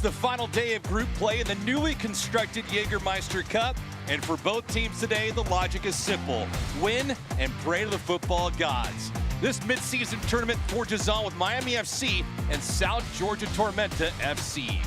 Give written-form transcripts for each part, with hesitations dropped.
the final day of group play in the newly constructed Jägermeister Cup. And for both teams today, the logic is simple. Win and pray to the football gods. This midseason tournament forges on with Miami FC and South Georgia Tormenta FC.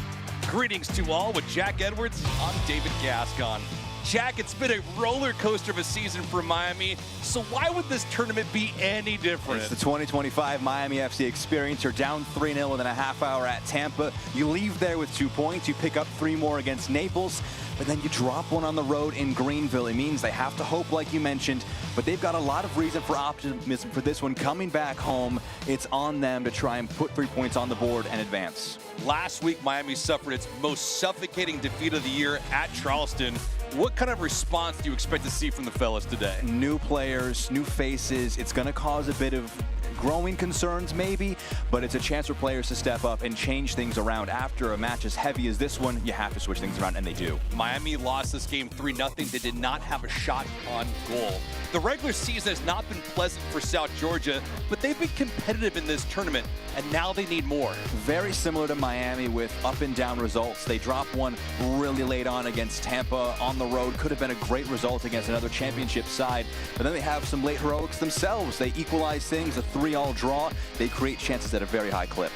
Greetings to all with Jack Edwards. I'm David Gascon. Jack, it's been a roller coaster of a season for Miami, so why would this tournament be any different? It's the 2025 Miami FC experience. You're down 3-0 within a half hour at Tampa. You leave there with 2 points. You pick up 3 more against Naples, but then you drop one on the road in Greenville. It means they have to hope, like you mentioned, but they've got a lot of reason for optimism for this one. Coming back home, it's on them to try and put 3 points on the board and advance. Last week, Miami suffered its most suffocating defeat of the year at Charleston. What kind of response do you expect to see from the fellas today? New players, new faces. It's going to cause a bit of growing concerns maybe, but it's a chance for players to step up and change things around. After a match as heavy as this one, you have to switch things around, and they do. Miami lost this game 3-0. They did not have a shot on goal. The regular season has not been pleasant for South Georgia, but they've been competitive in this tournament, and now they need more. Very similar to Miami with up and down results. They dropped one really late on against Tampa on the road. Could have been a great result against another championship side, but then they have some late heroics themselves. They equalize things, a 3-all draw. They create chances at a very high clip.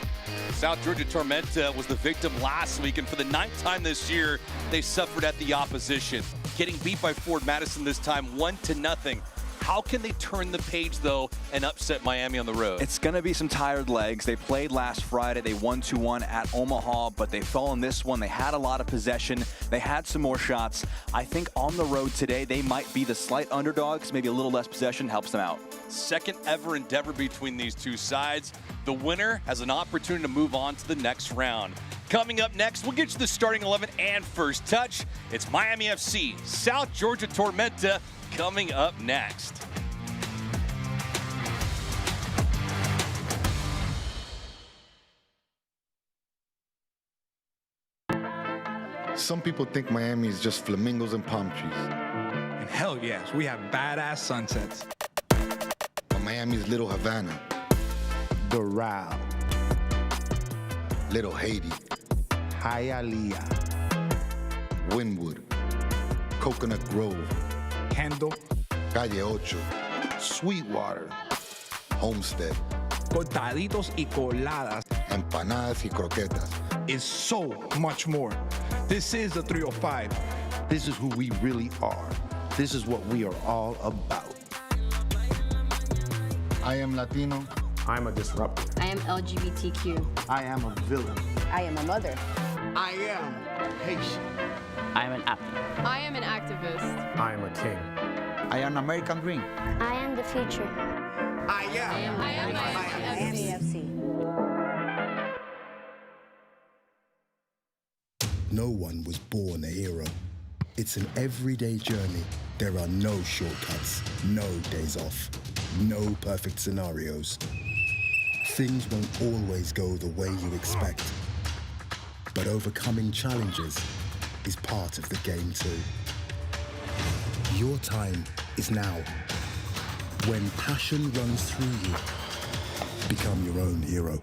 South Georgia Tormenta was the victim last week, and for the 9th time this year, they suffered at the opposition. Getting beat by Ford Madison this time 1-0. How can they turn the page, though, and upset Miami on the road? It's going to be some tired legs. They played last Friday. They won 2-1 at Omaha, but they fell in this one. They had a lot of possession. They had some more shots. I think on the road today, they might be the slight underdogs. Maybe a little less possession helps them out. Second ever endeavor between these two sides. The winner has an opportunity to move on to the next round. Coming up next, we'll get you the starting 11 and first touch. It's Miami FC, South Georgia Tormenta, coming up next. Some people think Miami is just flamingos and palm trees. And hell yes, we have badass sunsets. But Miami's Little Havana, Doral, Little Haiti, Hialeah, Wynwood, Coconut Grove, Kendall, Calle Ocho, Sweetwater, Homestead, cortaditos y coladas empanadas y croquetas. is so much more. This is the 305. This is who we really are. This is what we are all about. I am Latino. I'm a disruptor. I am LGBTQ. I am a villain. I am a mother. I am Haitian. I am an athlete. I am an activist. I am a king. I am American Dream. I am the future. I am Miami FC. No one was born a hero. It's an everyday journey. There are no shortcuts, no days off, no perfect scenarios. Things won't always go the way you expect. But overcoming challenges is part of the game too. Your time is now. When passion runs through you, become your own hero.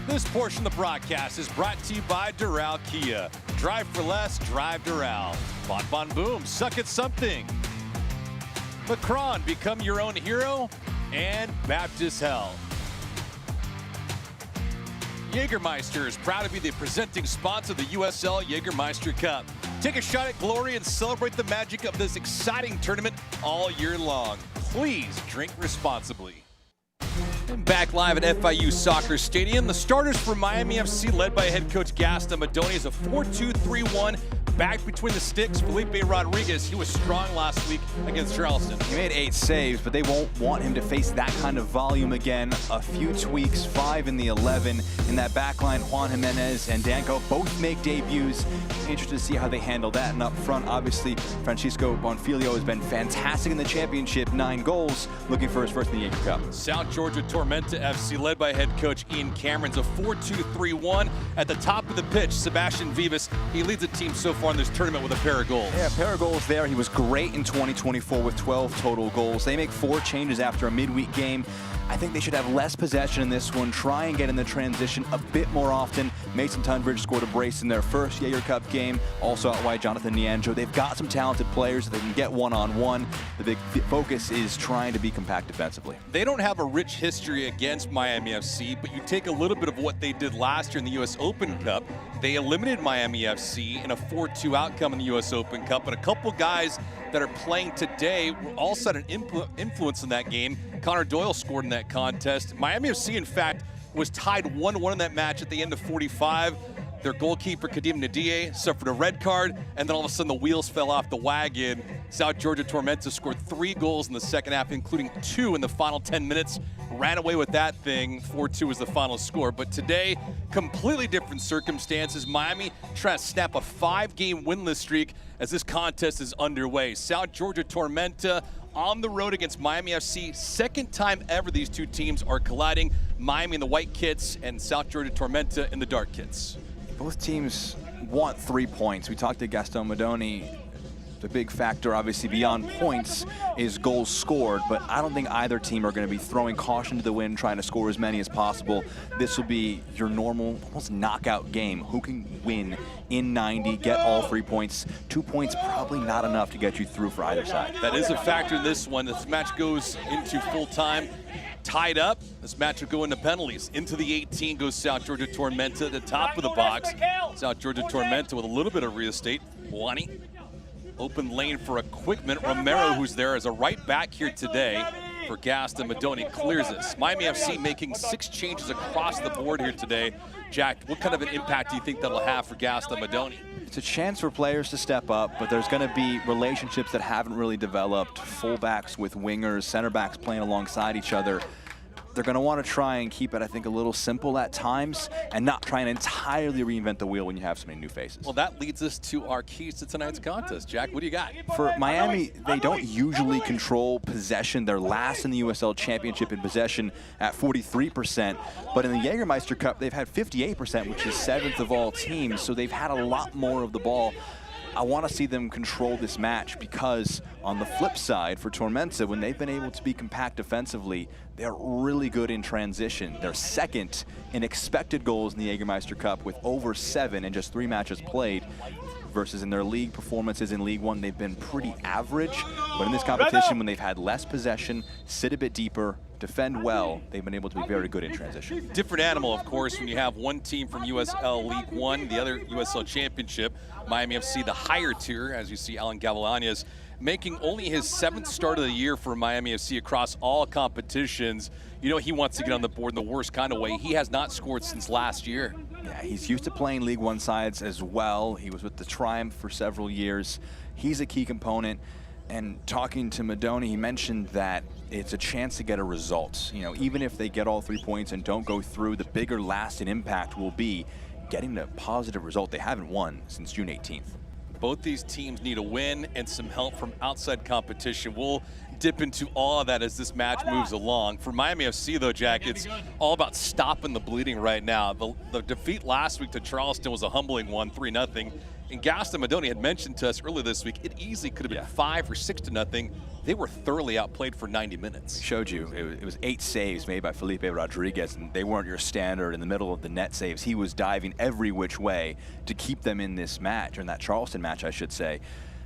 This portion of the broadcast is brought to you by Doral Kia. Drive for less, drive Doral. Bon Bon Boom, suck at something. Macron, become your own hero. And Baptist Health. Jägermeister is proud to be the presenting sponsor of the USL Jägermeister Cup. Take a shot at glory and celebrate the magic of this exciting tournament all year long. Please drink responsibly. Back live at FIU Soccer Stadium, the starters for Miami FC, led by head coach Gaston Madoni, is a 4-2-3-1 back between the sticks, Felipe Rodriguez, he was strong last week against Charleston. He made 8 saves, but they won't want him to face that kind of volume again. A few tweaks, 5 in the 11. In that back line, Juan Jimenez and Danko both make debuts. Interested to see how they handle that. And up front, obviously, Francisco Bonfilio has been fantastic in the championship, 9 goals, looking for his first in the Jaeger Cup. South Georgia Tormenta FC, led by head coach Ian Cameron's a 4-2-3-1. At the top of the pitch, Sebastian Vivas, he leads the team so far in this tournament with a pair of goals. Yeah, a pair of goals there. He was great in 2024 with 12 total goals. They make 4 changes after a midweek game. I think they should have less possession in this one, try and get in the transition a bit more often. Mason Tunbridge scored a brace in their first Jaeger Cup game. Also out wide, Jonathan Nianjo. They've got some talented players that they can get one-on-one. The big focus is trying to be compact defensively. They don't have a rich history against Miami FC, but you take a little bit of what they did last year in the U.S. Open Cup. They eliminated Miami FC in a 4-2 outcome in the U.S. Open Cup, and a couple guys that are playing today were also had an influence in that game. Connor Doyle scored in that contest. Miami FC, in fact, was tied 1-1 in that match at the end of 45. Their goalkeeper, Kadim Nadie, suffered a red card, and then all of a sudden the wheels fell off the wagon. South Georgia Tormenta scored 3 goals in the second half, including 2 in the final 10 minutes. Ran away with that thing. 4-2 was the final score. But today, completely different circumstances. Miami trying to snap a 5-game winless streak as this contest is underway. South Georgia Tormenta on the road against Miami FC. Second time ever these two teams are colliding. Miami in the white kits and South Georgia Tormenta in the dark kits. Both teams want 3 points. We talked to Gaston Madoni. The big factor, obviously, beyond points is goals scored, but I don't think either team are going to be throwing caution to the wind, trying to score as many as possible. This will be your normal, almost knockout game. Who can win in 90, get all 3 points? 2 points probably not enough to get you through for either side. That is a factor in this one. This match goes into full time. Tied up, this match will go into penalties. Into the 18 goes South Georgia Tormenta, the top of the box. South Georgia Tormenta with a little bit of real estate. Wani, open lane for a quick minute. Romero, who's there as a right back here today for Gaston Madoni, clears this. Miami FC making 6 changes across the board here today. Jack, what kind of an impact do you think that'll have for Gaston Madoni? It's a chance for players to step up, but there's going to be relationships that haven't really developed. Fullbacks with wingers, center backs playing alongside each other. They're going to want to try and keep it, I think, a little simple at times and not try and entirely reinvent the wheel when you have so many new faces. Well, that leads us to our keys to tonight's contest. Jack, what do you got? For Miami, they don't usually control possession. They're last in the USL Championship in possession at 43%. But in the Jägermeister Cup, they've had 58%, which is 7th of all teams. So they've had a lot more of the ball. I want to see them control this match because on the flip side for Tormenta, when they've been able to be compact defensively, they're really good in transition. They're second in expected goals in the Jägermeister Cup with over 7 in just 3 matches played, versus in their league performances in League One, they've been pretty average. But in this competition, when they've had less possession, sit a bit deeper, defend well, they've been able to be very good in transition. Different animal, of course, when you have one team from USL League One, the other USL Championship. Miami FC, the higher tier, as you see Alan Gavilanes, making only his 7th start of the year for Miami FC across all competitions. You know he wants to get on the board in the worst kind of way. He has not scored since last year. Yeah, he's used to playing League One sides as well. He was with the Triumph for several years. He's a key component. And talking to Madoni, he mentioned that it's a chance to get a result. You know, even if they get all 3 points and don't go through, the bigger lasting impact will be getting a positive result. They haven't won since June 18th. Both these teams need a win and some help from outside competition. We'll dip into all of that as this match moves along. For Miami FC, though, Jack, it's all about stopping the bleeding right now. The defeat last week to Charleston was a humbling one, 3-0. And Gaston Madoni had mentioned to us earlier this week, it easily could have been 5 or 6-0. They were thoroughly outplayed for 90 minutes. Showed you, it was 8 saves made by Felipe Rodriguez, and they weren't your standard in the middle of the net saves. He was diving every which way to keep them in this match, or in that Charleston match, I should say.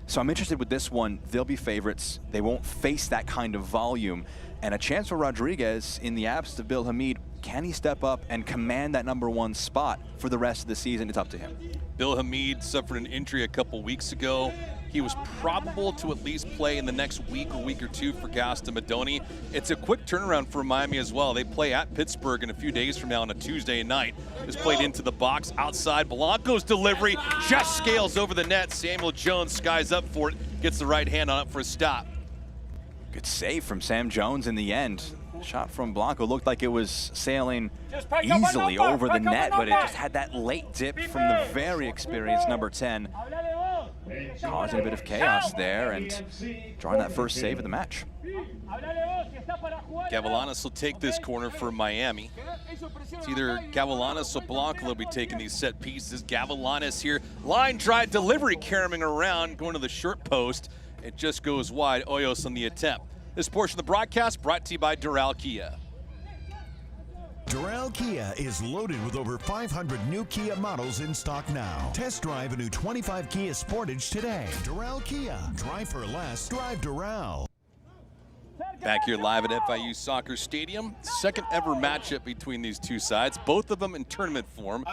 So I'm interested with this one. They'll be favorites. They won't face that kind of volume. And a chance for Rodriguez in the absence of Bill Hamid. Can he step up and command that #1 spot for the rest of the season? It's up to him. Bill Hamid suffered an injury a couple weeks ago. He was probable to at least play in the next week or two for Gaston Madoni. It's a quick turnaround for Miami as well. They play at Pittsburgh in a few days from now on a Tuesday night. Just played into the box outside. Blanco's delivery just scales over the net. Samuel Jones skies up for it, gets the right hand on it for a stop. Good save from Sam Jones in the end. Shot from Blanco looked like it was sailing easily over the net, but it just had that late dip from the very experienced number 10, causing a bit of chaos there and drawing that first save of the match. Gavilanes will take this corner for Miami. It's either Gavilanes or Blanco will be taking these set pieces. Gavilanes here, line drive delivery, carrying around, going to the short post. It just goes wide. Hoyos on the attempt. This portion of the broadcast brought to you by Doral Kia. Doral Kia is loaded with over 500 new Kia models in stock now. Test drive a new 25 Kia Sportage today. Doral Kia. Drive for less. Drive Doral. Back here live at FIU Soccer Stadium. Second ever matchup between these two sides. Both of them in tournament form.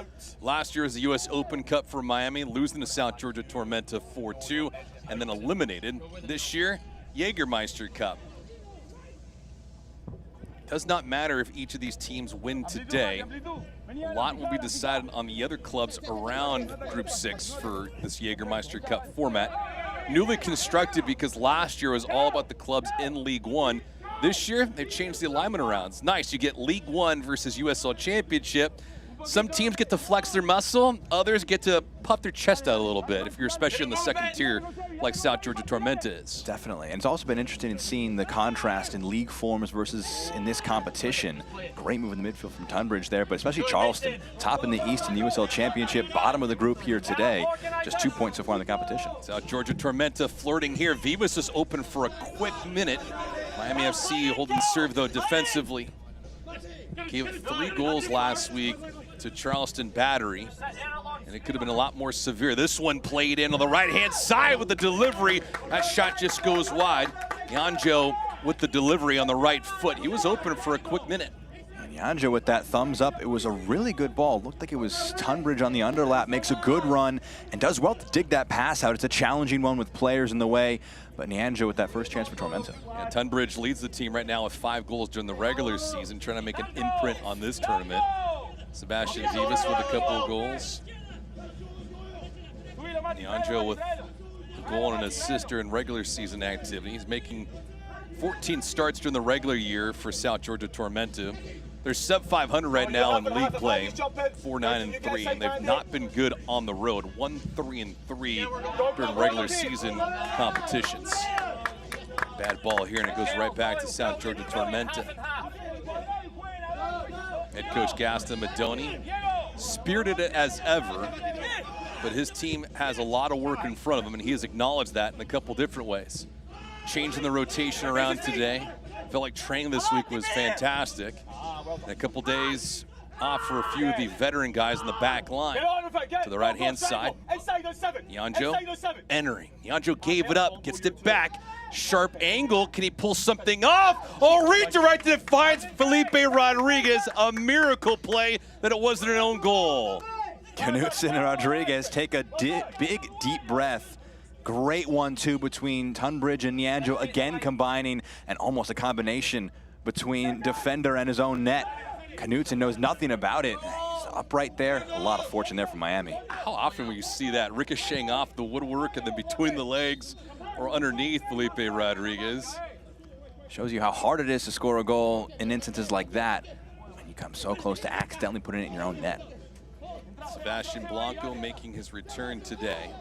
Last year was the U.S. Open Cup for Miami, losing to South Georgia Tormenta 4-2, and then eliminated. This year, Jägermeister Cup. Does not matter if each of these teams win today. A lot will be decided on the other clubs around Group 6 for this Jägermeister Cup format. Newly constructed because last year was all about the clubs in League One. This year, they've changed the alignment around. It's nice. You get League One versus USL Championship. Some teams get to flex their muscle. Others get to puff their chest out a little bit, if you're especially in the second tier like South Georgia Tormenta is. Definitely. And it's also been interesting in seeing the contrast in league forms versus in this competition. Great move in the midfield from Tunbridge there, but especially Charleston, top in the East in the USL Championship, bottom of the group here today. Just 2 points so far in the competition. South Georgia Tormenta flirting here. Vivas is open for a quick minute. Miami FC holding serve, though, defensively. Gave 3 goals last week to Charleston Battery, and it could have been a lot more severe. This one played in on the right-hand side with the delivery. That shot just goes wide. Yanjo with the delivery on the right foot. He was open for a quick minute. And Yanjo with that thumbs up. It was a really good ball. Looked like it was Tunbridge on the underlap. Makes a good run and does well to dig that pass out. It's a challenging one with players in the way, but Yanjo with that first chance for Tormenta. Yeah, Tunbridge leads the team right now with 5 goals during the regular season, trying to make an imprint on this tournament. Sebastian Vivas with a couple of goals. Yanjo with a goal and an assist during regular season activity. He's making 14 starts during the regular year for South Georgia Tormenta. They're sub 500 right now in league play, 4-9-3, and they've not been good on the road, 1-3-3 during regular season competitions. Bad ball here, and it goes right back to South Georgia Tormenta. Head coach Gaston Madoni, spirited as ever, but his team has a lot of work in front of him, and he has acknowledged that in a couple different ways. Changing the rotation around today. Felt like training this week was fantastic. And a couple days off for a few of the veteran guys in the back line. To the right-hand side, Yanjo entering. Yanjo gave it up, gets it back. Sharp angle, can he pull something off? Oh, redirect it, finds Felipe Rodriguez. A miracle play that it wasn't an own goal. Knutson and Rodriguez take a big, deep breath. Great 1-2 between Tunbridge and Yanjo, again combining, and almost a combination between defender and his own net. Knutson knows nothing about it. He's upright there. A lot of fortune there for Miami. How often will you see that ricocheting off the woodwork and then between the legs or underneath Felipe Rodriguez? Shows you how hard it is to score a goal in instances like that when you come so close to accidentally putting it in your own net. Sebastian Blanco making his return today.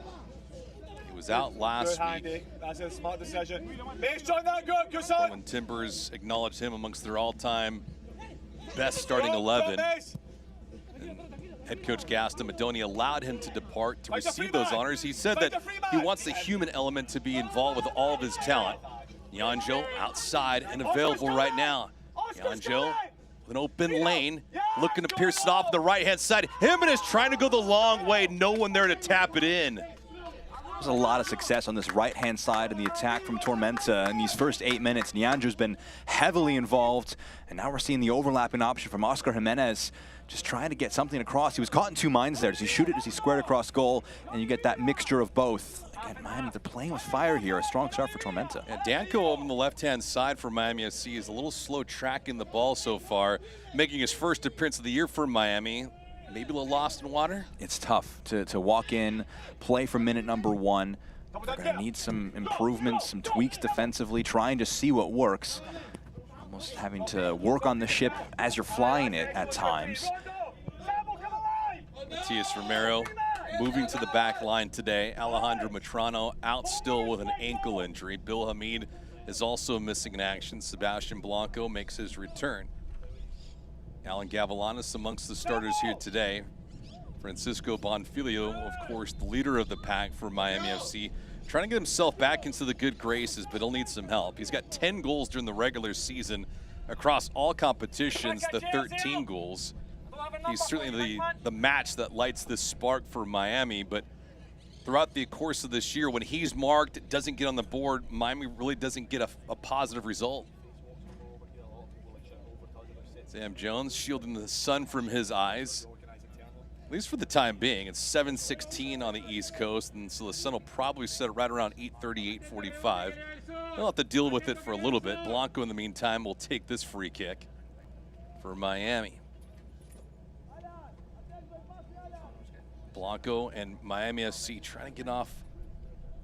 He was out last week. That's a smart decision. Make sure that good, when Timbers acknowledged him amongst their all-time best starting 11. And head coach Gaston Madoni allowed him to depart to receive those honors. He said that he wants the human element to be involved with all of his talent. Yanjo outside and available right now. Yanjo with an open lane, looking to pierce it off the right-hand side. Jimenez trying to go the long way, no one there to tap it in. There's a lot of success on this right-hand side in the attack from Tormenta in these first 8 minutes. Nyanjo's been heavily involved, and now we're seeing the overlapping option from Oscar Jimenez just trying to get something across. He was caught in two minds there. Does he shoot it? Does he square it across goal? And you get that mixture of both. Again, Miami, they're playing with fire here. A strong start for Tormenta. And Danko on the left-hand side for Miami FC is a little slow tracking the ball so far, making his first appearance of the year for Miami. Maybe a little lost in water. It's tough to walk in, play from minute number 1. They're going to need some improvements, some tweaks defensively, trying to see what works. Almost having to work on the ship as you're flying it at times. Matias Romero moving to the back line today. Alejandro Matrano out still with an ankle injury. Bill Hamid is also missing in action. Sebastian Blanco makes his return. Alan Gavilanes amongst the starters here today. Francisco Bonfilio, of course, the leader of the pack for Miami FC, trying to get himself back into the good graces, but he'll need some help. He's got 10 goals during the regular season across all competitions, the 13 goals. He's certainly the match that lights this spark for Miami, but throughout the course of this year, when he's marked, doesn't get on the board, Miami really doesn't get a positive result. Sam Jones shielding the sun from his eyes, at least for the time being. It's 7:16 on the East Coast, and so the sun will probably set right around 8:30, 8:45. They'll have to deal with it for a little bit. Blanco, in the meantime, will take this free kick for Miami. Blanco and Miami FC trying to get off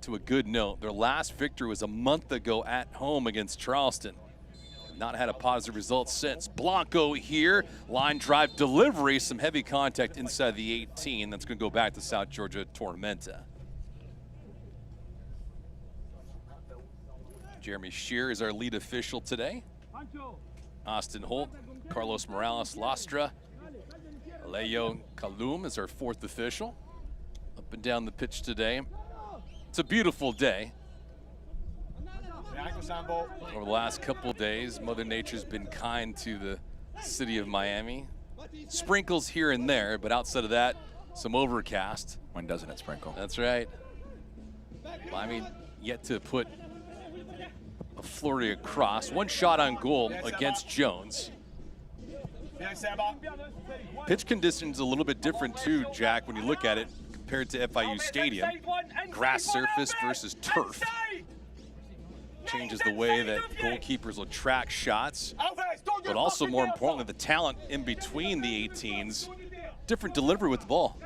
to a good note. Their last victory was a month ago at home against Charleston. Not had a positive result since. Blanco here, line drive delivery, some heavy contact inside the 18. That's going to go back to South Georgia Tormenta. Jeremy Shear is our lead official today. Austin Holt, Carlos Morales Lastra, Leo Kalum is our fourth official. Up and down the pitch today. It's a beautiful day. Over the last couple of days, Mother Nature's been kind to the city of Miami. Sprinkles here and there, but outside of that, some overcast. When doesn't it sprinkle? That's right. Miami yet to put a flurry across. One shot on goal against Jones. Pitch conditions a little bit different too, Jack, when you look at it compared to FIU Stadium. Grass surface versus turf. Changes the way that goalkeepers will track shots, but also more importantly, the talent in between the 18s. Different delivery with the ball.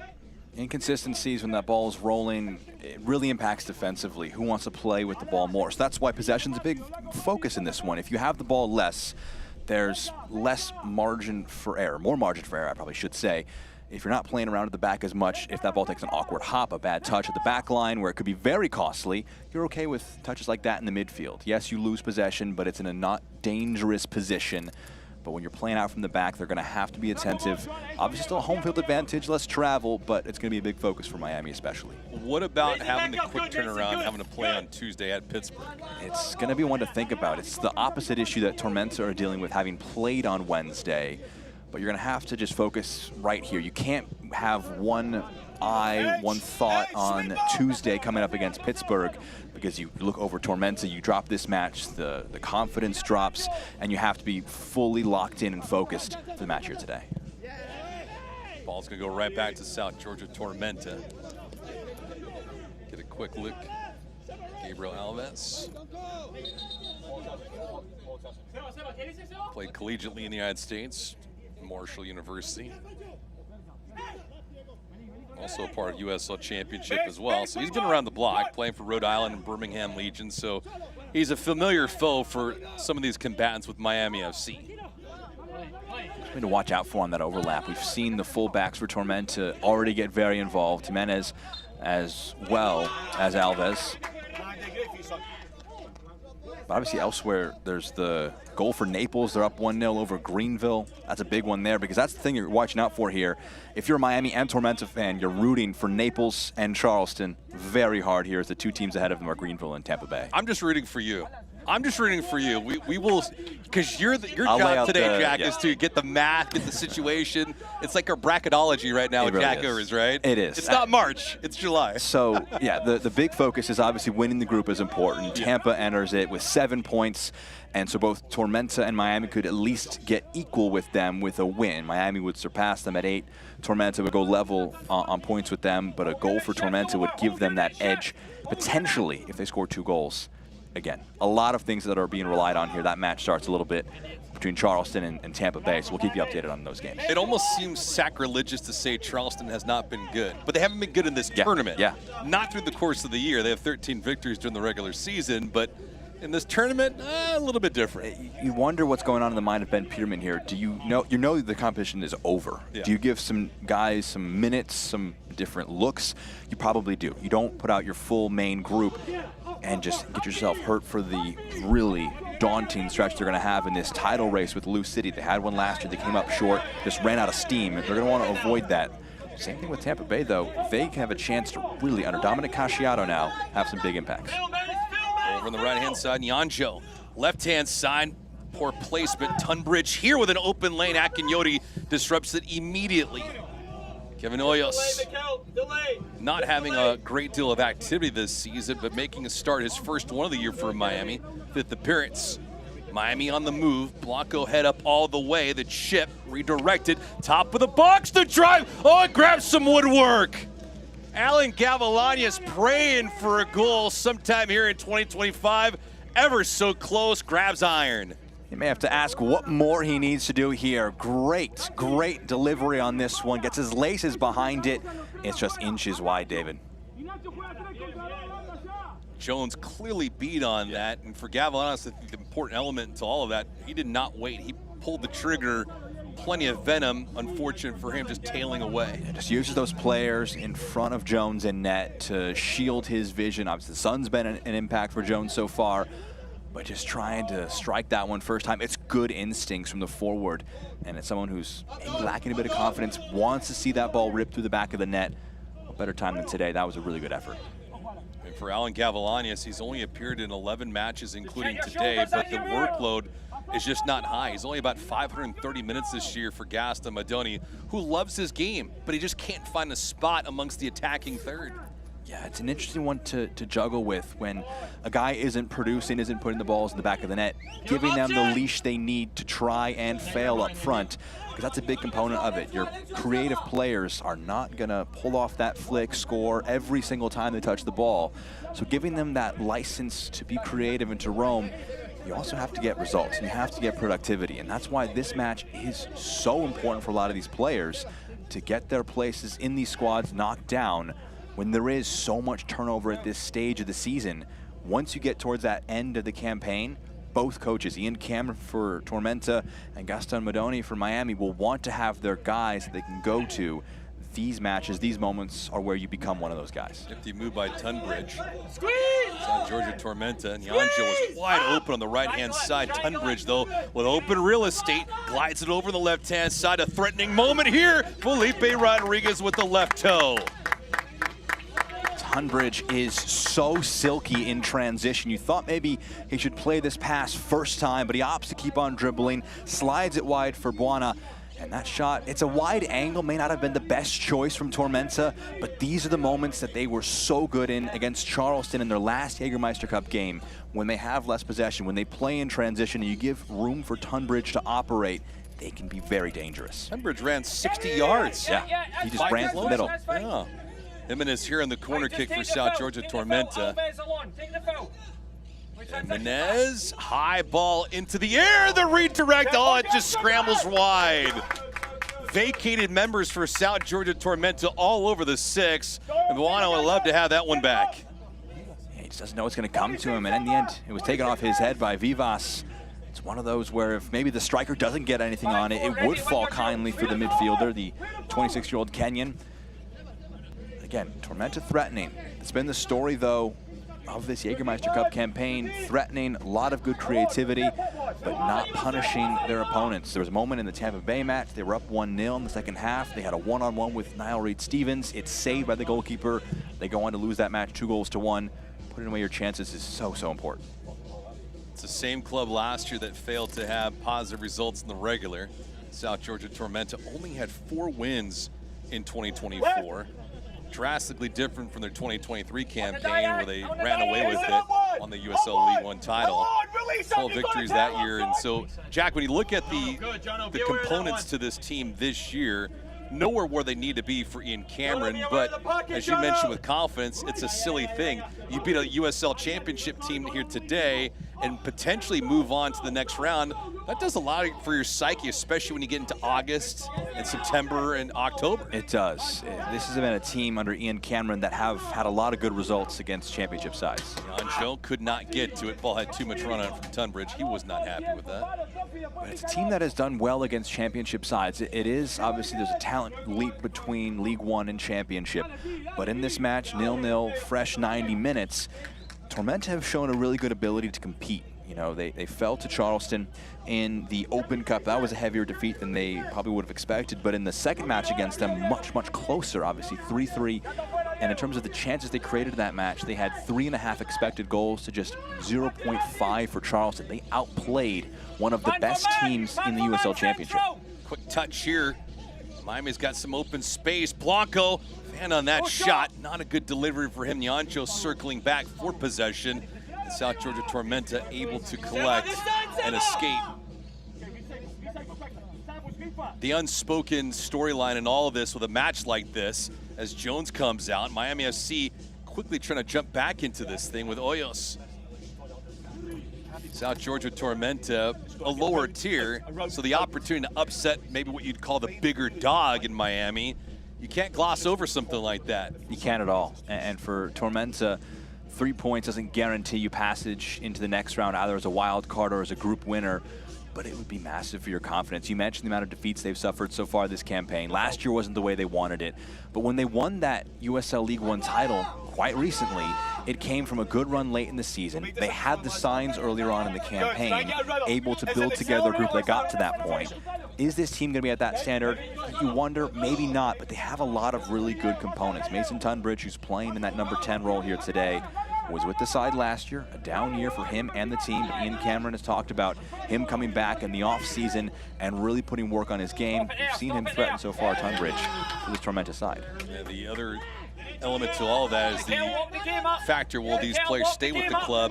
Inconsistencies when that ball is rolling, it really impacts defensively. Who wants to play with the ball more? So that's why possession's a big focus in this one. If you have the ball less, there's less margin for error, more margin for error, I probably should say. If you're not playing around at the back as much, if that ball takes an awkward hop, a bad touch at the back line where it could be very costly, you're okay with touches like that in the midfield. Yes, you lose possession, but it's in a not dangerous position. But when you're playing out from the back, they're going to have to be attentive. Obviously still a home field advantage, less travel, but it's going to be a big focus for Miami especially. What about having the quick turnaround, having to play on Tuesday at Pittsburgh? It's going to be one to think about. It's the opposite issue that Tormenta are dealing with, having played on Wednesday. But you're going to have to just focus right here. You can't have one eye, one thought on Tuesday coming up against Pittsburgh, because you look over Tormenta, you drop this match, the confidence drops, and you have to be fully locked in and focused for the match here today. Ball's going to go right back to South Georgia Tormenta. Get a quick look. Gabriel Alves. Played collegiately in the United States. Marshall University. Also a part of USL Championship as well. So he's been around the block, playing for Rhode Island and Birmingham Legion. So he's a familiar foe for some of these combatants with Miami FC. Something to watch out for on that overlap. We've seen the fullbacks for Tormenta already get very involved. Jimenez as well as Alves. But obviously elsewhere, there's the goal for Naples. They're up 1-0 over Greenville. That's a big one there, because that's the thing you're watching out for here. If you're a Miami and Tormenta fan, you're rooting for Naples and Charleston very hard here, as the two teams ahead of them are Greenville and Tampa Bay. I'm just rooting for you. I'm just rooting for you. We will, because your I'll lay job out today, the- Jack, yeah. is to get the math, get the situation. It's like our bracketology right now It with really Jack is. Owers, right? It is. It's not March, it's July. So, yeah, the big focus is obviously winning the group is important. Tampa enters it with 7 points, and so both Tormenta and Miami could at least get equal with them with a win. Miami would surpass them at 8. Tormenta would go level on points with them, but a goal for Tormenta would give them that edge, potentially, if they score 2 goals. Again, a lot of things that are being relied on here. That match starts a little bit between Charleston and Tampa Bay, so we'll keep you updated on those games. It almost seems sacrilegious to say Charleston has not been good, but they haven't been good in this tournament. Yeah. Not through the course of the year. They have 13 victories during the regular season, but in this tournament, a little bit different. You wonder what's going on in the mind of Ben Peterman here. Do you know the competition is over? Yeah. Do you give some guys some minutes, some different looks? You probably do. You don't put out your full main group and just get yourself hurt for the really daunting stretch they're going to have in this title race with Lou City. They had one last year. They came up short, just ran out of steam. They're going to want to avoid that. Same thing with Tampa Bay, though. They can have a chance to really, under Dominic Casciato now, have some big impacts. Over on the right-hand side, Nyanjo. Left-hand side, poor placement. Tunbridge here with an open lane. Akinyoti disrupts it immediately. Kevin Hoyos not having a great deal of activity this season, but making a start, his first one of the year for Miami. 5th appearance. Miami on the move. Blanco head up all the way. The chip redirected. Top of the box, the drive. Oh, it grabs some woodwork. Alan Gavilanes praying for a goal sometime here in 2025. Ever so close, grabs iron. You may have to ask what more he needs to do here. Great delivery on this one. Gets his laces behind it. It's just inches wide, David. Jones clearly beat on that, and for Gavilanes, I think the important element to all of that, he did not wait. He pulled the trigger. Plenty of venom, unfortunate for him, just tailing away. Just uses those players in front of Jones in net to shield his vision. Obviously, the sun's been an impact for Jones so far, but just trying to strike that one first time. It's good instincts from the forward, and it's someone who's maybe lacking a bit of confidence, wants to see that ball rip through the back of the net. A better time than today. That was a really good effort. And for Alan Gavilanes, he's only appeared in 11 matches, including today, but the workload is just not high. He's only about 530 minutes this year for Gaston Madoni, who loves his game, but he just can't find a spot amongst the attacking third. Yeah, it's an interesting one to juggle with when a guy isn't producing, isn't putting the balls in the back of the net, giving them the leash they need to try and fail up front, because that's a big component of it. Your creative players are not going to pull off that flick, score every single time they touch the ball. So giving them that license to be creative and to roam, you also have to get results, and you have to get productivity, and that's why this match is so important for a lot of these players to get their places in these squads knocked down when there is so much turnover at this stage of the season. Once you get towards that end of the campaign, both coaches, Ian Cameron for Tormenta and Gaston Madoni for Miami, will want to have their guys that they can go to. These matches, these moments are where you become one of those guys. Nifty move by Tunbridge. South Georgia Tormenta, and Nyanjo was wide open on the right-hand side. Tunbridge, though, with open real estate, glides it over the left-hand side. A threatening moment here. Felipe Rodriguez with the left toe. Tunbridge is so silky in transition. You thought maybe he should play this pass first time, but he opts to keep on dribbling, slides it wide for Buana. And that shot, it's a wide angle, may not have been the best choice from Tormenta, but these are the moments that they were so good in against Charleston in their last Jägermeister Cup game, when they have less possession, when they play in transition, and you give room for Tunbridge to operate, they can be very dangerous. Tunbridge ran 60 yards. Yeah, he just ran through the middle. Yeah. Jimenez here on the corner kick for South Georgia Tormenta. Jimenez, high ball into the air, the redirect, oh, it just scrambles wide. Vacated members for South Georgia Tormenta all over the 6, and Buana would love to have that one back. Yeah, he just doesn't know what's going to come to him, and in the end, it was taken off his head by Vivas. It's one of those where if maybe the striker doesn't get anything on it, it would fall kindly for the midfielder, the 26-year-old Kenyan. Again, Tormenta threatening. It's been the story, though, of this Jägermeister Cup campaign, threatening, a lot of good creativity, but not punishing their opponents. There was a moment in the Tampa Bay match, they were up 1-0 in the second half. They had a one-on-one with Niall Reed-Stevens. It's saved by the goalkeeper. They go on to lose that match 2-1. Putting away your chances is so, so important. It's the same club last year that failed to have positive results in the regular. South Georgia Tormenta only had 4 wins in 2024. Drastically different from their 2023 campaign where they ran away with it on the USL League One title. 12 victories that year. And so, Jack, when you look at the components to this team this year, nowhere where they need to be for Ian Cameron, but as you mentioned with confidence, it's a silly thing. You beat a USL Championship team here today and potentially move on to the next round. That does a lot for your psyche, especially when you get into August and September and October. It does. This has been a team under Ian Cameron that have had a lot of good results against championship sides. Joe could not get to it. Ball had too much run on it from Tunbridge. He was not happy with that. But it's a team that has done well against championship sides. It is, obviously, there's a talent leap between League One and championship. But in this match, 0-0, fresh 90 minutes, Tormenta have shown a really good ability to compete. You know, they fell to Charleston in the Open Cup. That was a heavier defeat than they probably would have expected. But in the second match against them, much, much closer, obviously, 3-3. And in terms of the chances they created in that match, they had 3.5 expected goals to just 0.5 for Charleston. They outplayed one of the best teams in the USL Championship. Quick touch here. Miami's got some open space. Blanco, fan on that shot. Not a good delivery for him. Nyancho circling back for possession. And South Georgia Tormenta able to collect and escape. The unspoken storyline in all of this with a match like this, as Jones comes out, Miami FC quickly trying to jump back into this thing with Hoyos. South Georgia Tormenta, a lower tier, so the opportunity to upset maybe what you'd call the bigger dog in Miami, you can't gloss over something like that. You can't at all. And for Tormenta, 3 points doesn't guarantee you passage into the next round, either as a wild card or as a group winner, but it would be massive for your confidence. You mentioned the amount of defeats they've suffered so far this campaign. Last year wasn't the way they wanted it, but when they won that USL League One title quite recently, it came from a good run late in the season. They had the signs earlier on in the campaign, able to build together a group that got to that point. Is this team going to be at that standard? You wonder, maybe not, but they have a lot of really good components. Mason Tunbridge, who's playing in that number 10 role here today, was with the side last year, a down year for him and the team. But Ian Cameron has talked about him coming back in the offseason and really putting work on his game. We've seen him threaten so far Tunbridge for this Tormenta side. Yeah, the other element to all of that is the factor, will these players stay with the club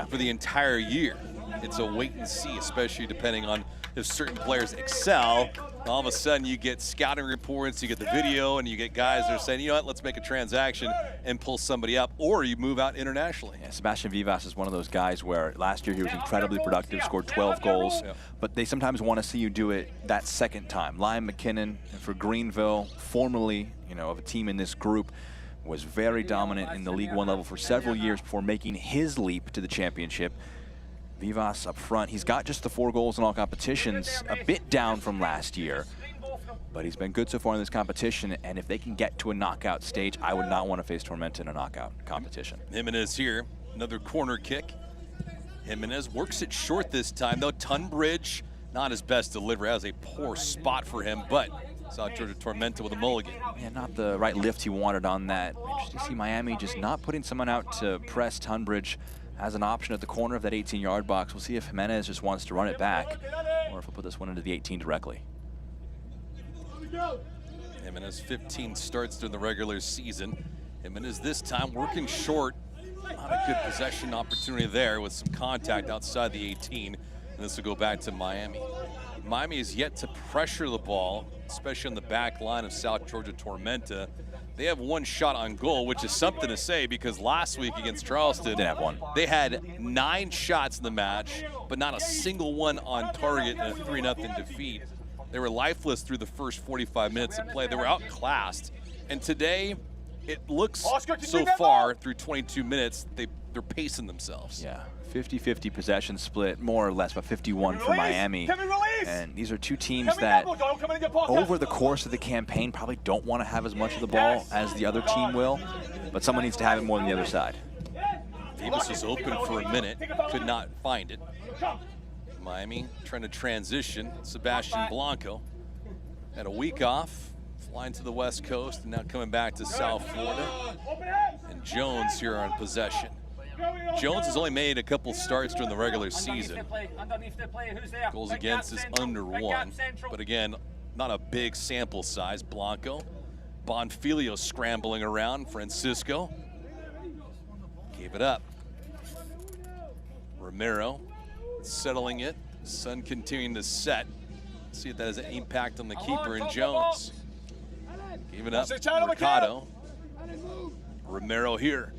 for the entire year? It's a wait and see, especially depending on if certain players excel. All of a sudden you get scouting reports, you get the video, and you get guys that are saying, you know what, let's make a transaction and pull somebody up, or you move out internationally. Yeah, Sebastian Vivas is one of those guys where last year he was incredibly productive, scored 12 goals, but they sometimes want to see you do it that second time. Liam McKinnon for Greenville, formerly, you know, of a team in this group, was very dominant in the League One level for several years before making his leap to the championship. Vivas up front, he's got just the 4 goals in all competitions, a bit down from last year, but he's been good so far in this competition, and if they can get to a knockout stage, I would not want to face Tormenta in a knockout competition. Jimenez here, another corner kick. Jimenez works it short this time, though. Tunbridge, not his best delivery. That was a poor spot for him, but South Georgia Tormenta with a mulligan. Yeah, not the right lift he wanted on that. Interesting to see Miami just not putting someone out to press Tunbridge as an option at the corner of that 18-yard box. We'll see if Jimenez just wants to run it back or if he'll put this one into the 18 directly. Jimenez 15 starts during the regular season. Jimenez this time working short. Not a good possession opportunity there with some contact outside the 18. And this will go back to Miami. Miami is yet to pressure the ball, especially on the back line of South Georgia Tormenta. They have 1 shot on goal, which is something to say because last week against Charleston, they had 9 shots in the match, but not a single one on target in a 3-0 defeat. They were lifeless through the first 45 minutes of play. They were outclassed. And today, it looks so far through 22 minutes, they're pacing themselves. Yeah, 50-50 possession split, more or less, but 51 for Miami. And these are two teams that, over the course of the campaign, probably don't want to have as much of the ball as the other team will, but someone needs to have it more than the other side. Davis was open for a minute, could not find it. Miami trying to transition. Sebastian Blanco had a week off, flying to the West Coast, and now coming back to South Florida. And Jones here on possession. Jones has only made a couple starts during the regular season. Goals against is under 1, but again, not a big sample size. Blanco, Bonfilio scrambling around. Francisco gave it up. Romero settling it. Sun continuing to set. See if that has an impact on the keeper and Jones. Gave it up. Mercado. Romero here.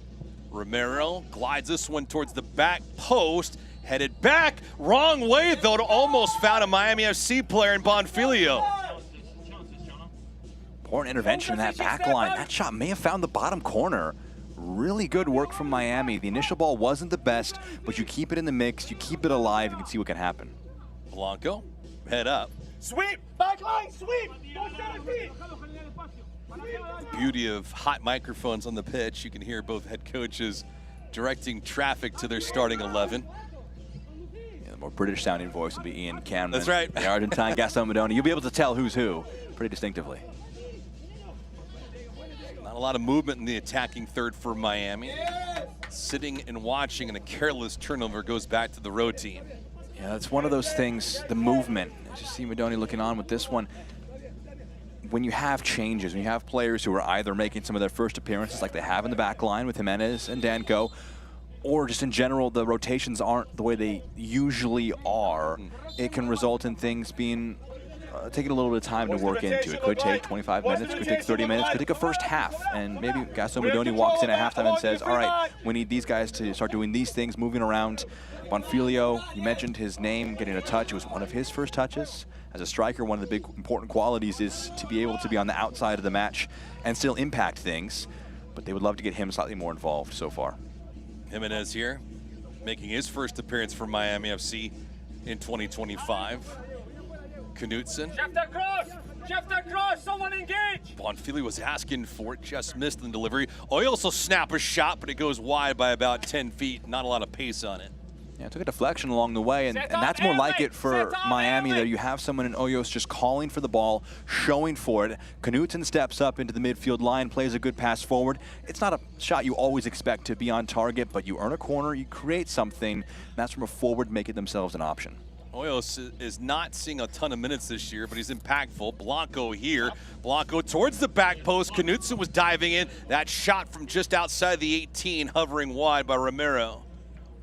Romero glides this one towards the back post. Headed back. Wrong way, though, to almost found a Miami FC player in Bonfilio. Important intervention in that back line. That shot may have found the bottom corner. Really good work from Miami. The initial ball wasn't the best, but you keep it in the mix, you keep it alive, you can see what can happen. Blanco, head up. Sweep, back line, sweep. Go 7 feet. The beauty of hot microphones on the pitch, you can hear both head coaches directing traffic to their starting 11. Yeah, the more British sounding voice would be Ian Cameron. That's right. The Argentine Gaston Madoni. You'll be able to tell who's who pretty distinctively. Not a lot of movement in the attacking third for Miami. Sitting and watching, and a careless turnover goes back to the road team. Yeah, that's one of those things, the movement. As you see Madoni looking on with this one. When you have changes, when you have players who are either making some of their first appearances like they have in the back line with Jimenez and Danko, or just in general, the rotations aren't the way they usually are, it can result in things being taking a little bit of time to work into. It could take 25 minutes, could take 30 minutes, could take a first half. And maybe Gaston Madoni walks in at halftime and says, all right, we need these guys to start doing these things, moving around. Bonfilio, you mentioned his name, getting a touch. It was one of his first touches. As a striker, one of the big important qualities is to be able to be on the outside of the match and still impact things. But they would love to get him slightly more involved so far. Jimenez here, making his first appearance for Miami FC in 2025. Knutson. Shift across, someone engage. Bonfilio was asking for it, just missed the delivery. Oyos will snap a shot, but it goes wide by about 10 feet. Not a lot of pace on it. Yeah, it took a deflection along the way, and that's more like it for Miami, that you have someone in Oyos just calling for the ball, showing for it. Knutson steps up into the midfield line, plays a good pass forward. It's not a shot you always expect to be on target, but you earn a corner, you create something, and that's from a forward making themselves an option. Oyos is not seeing a ton of minutes this year, but he's impactful. Blanco here. Blanco towards the back post. Knutson was diving in. That shot from just outside the 18, hovering wide by Romero.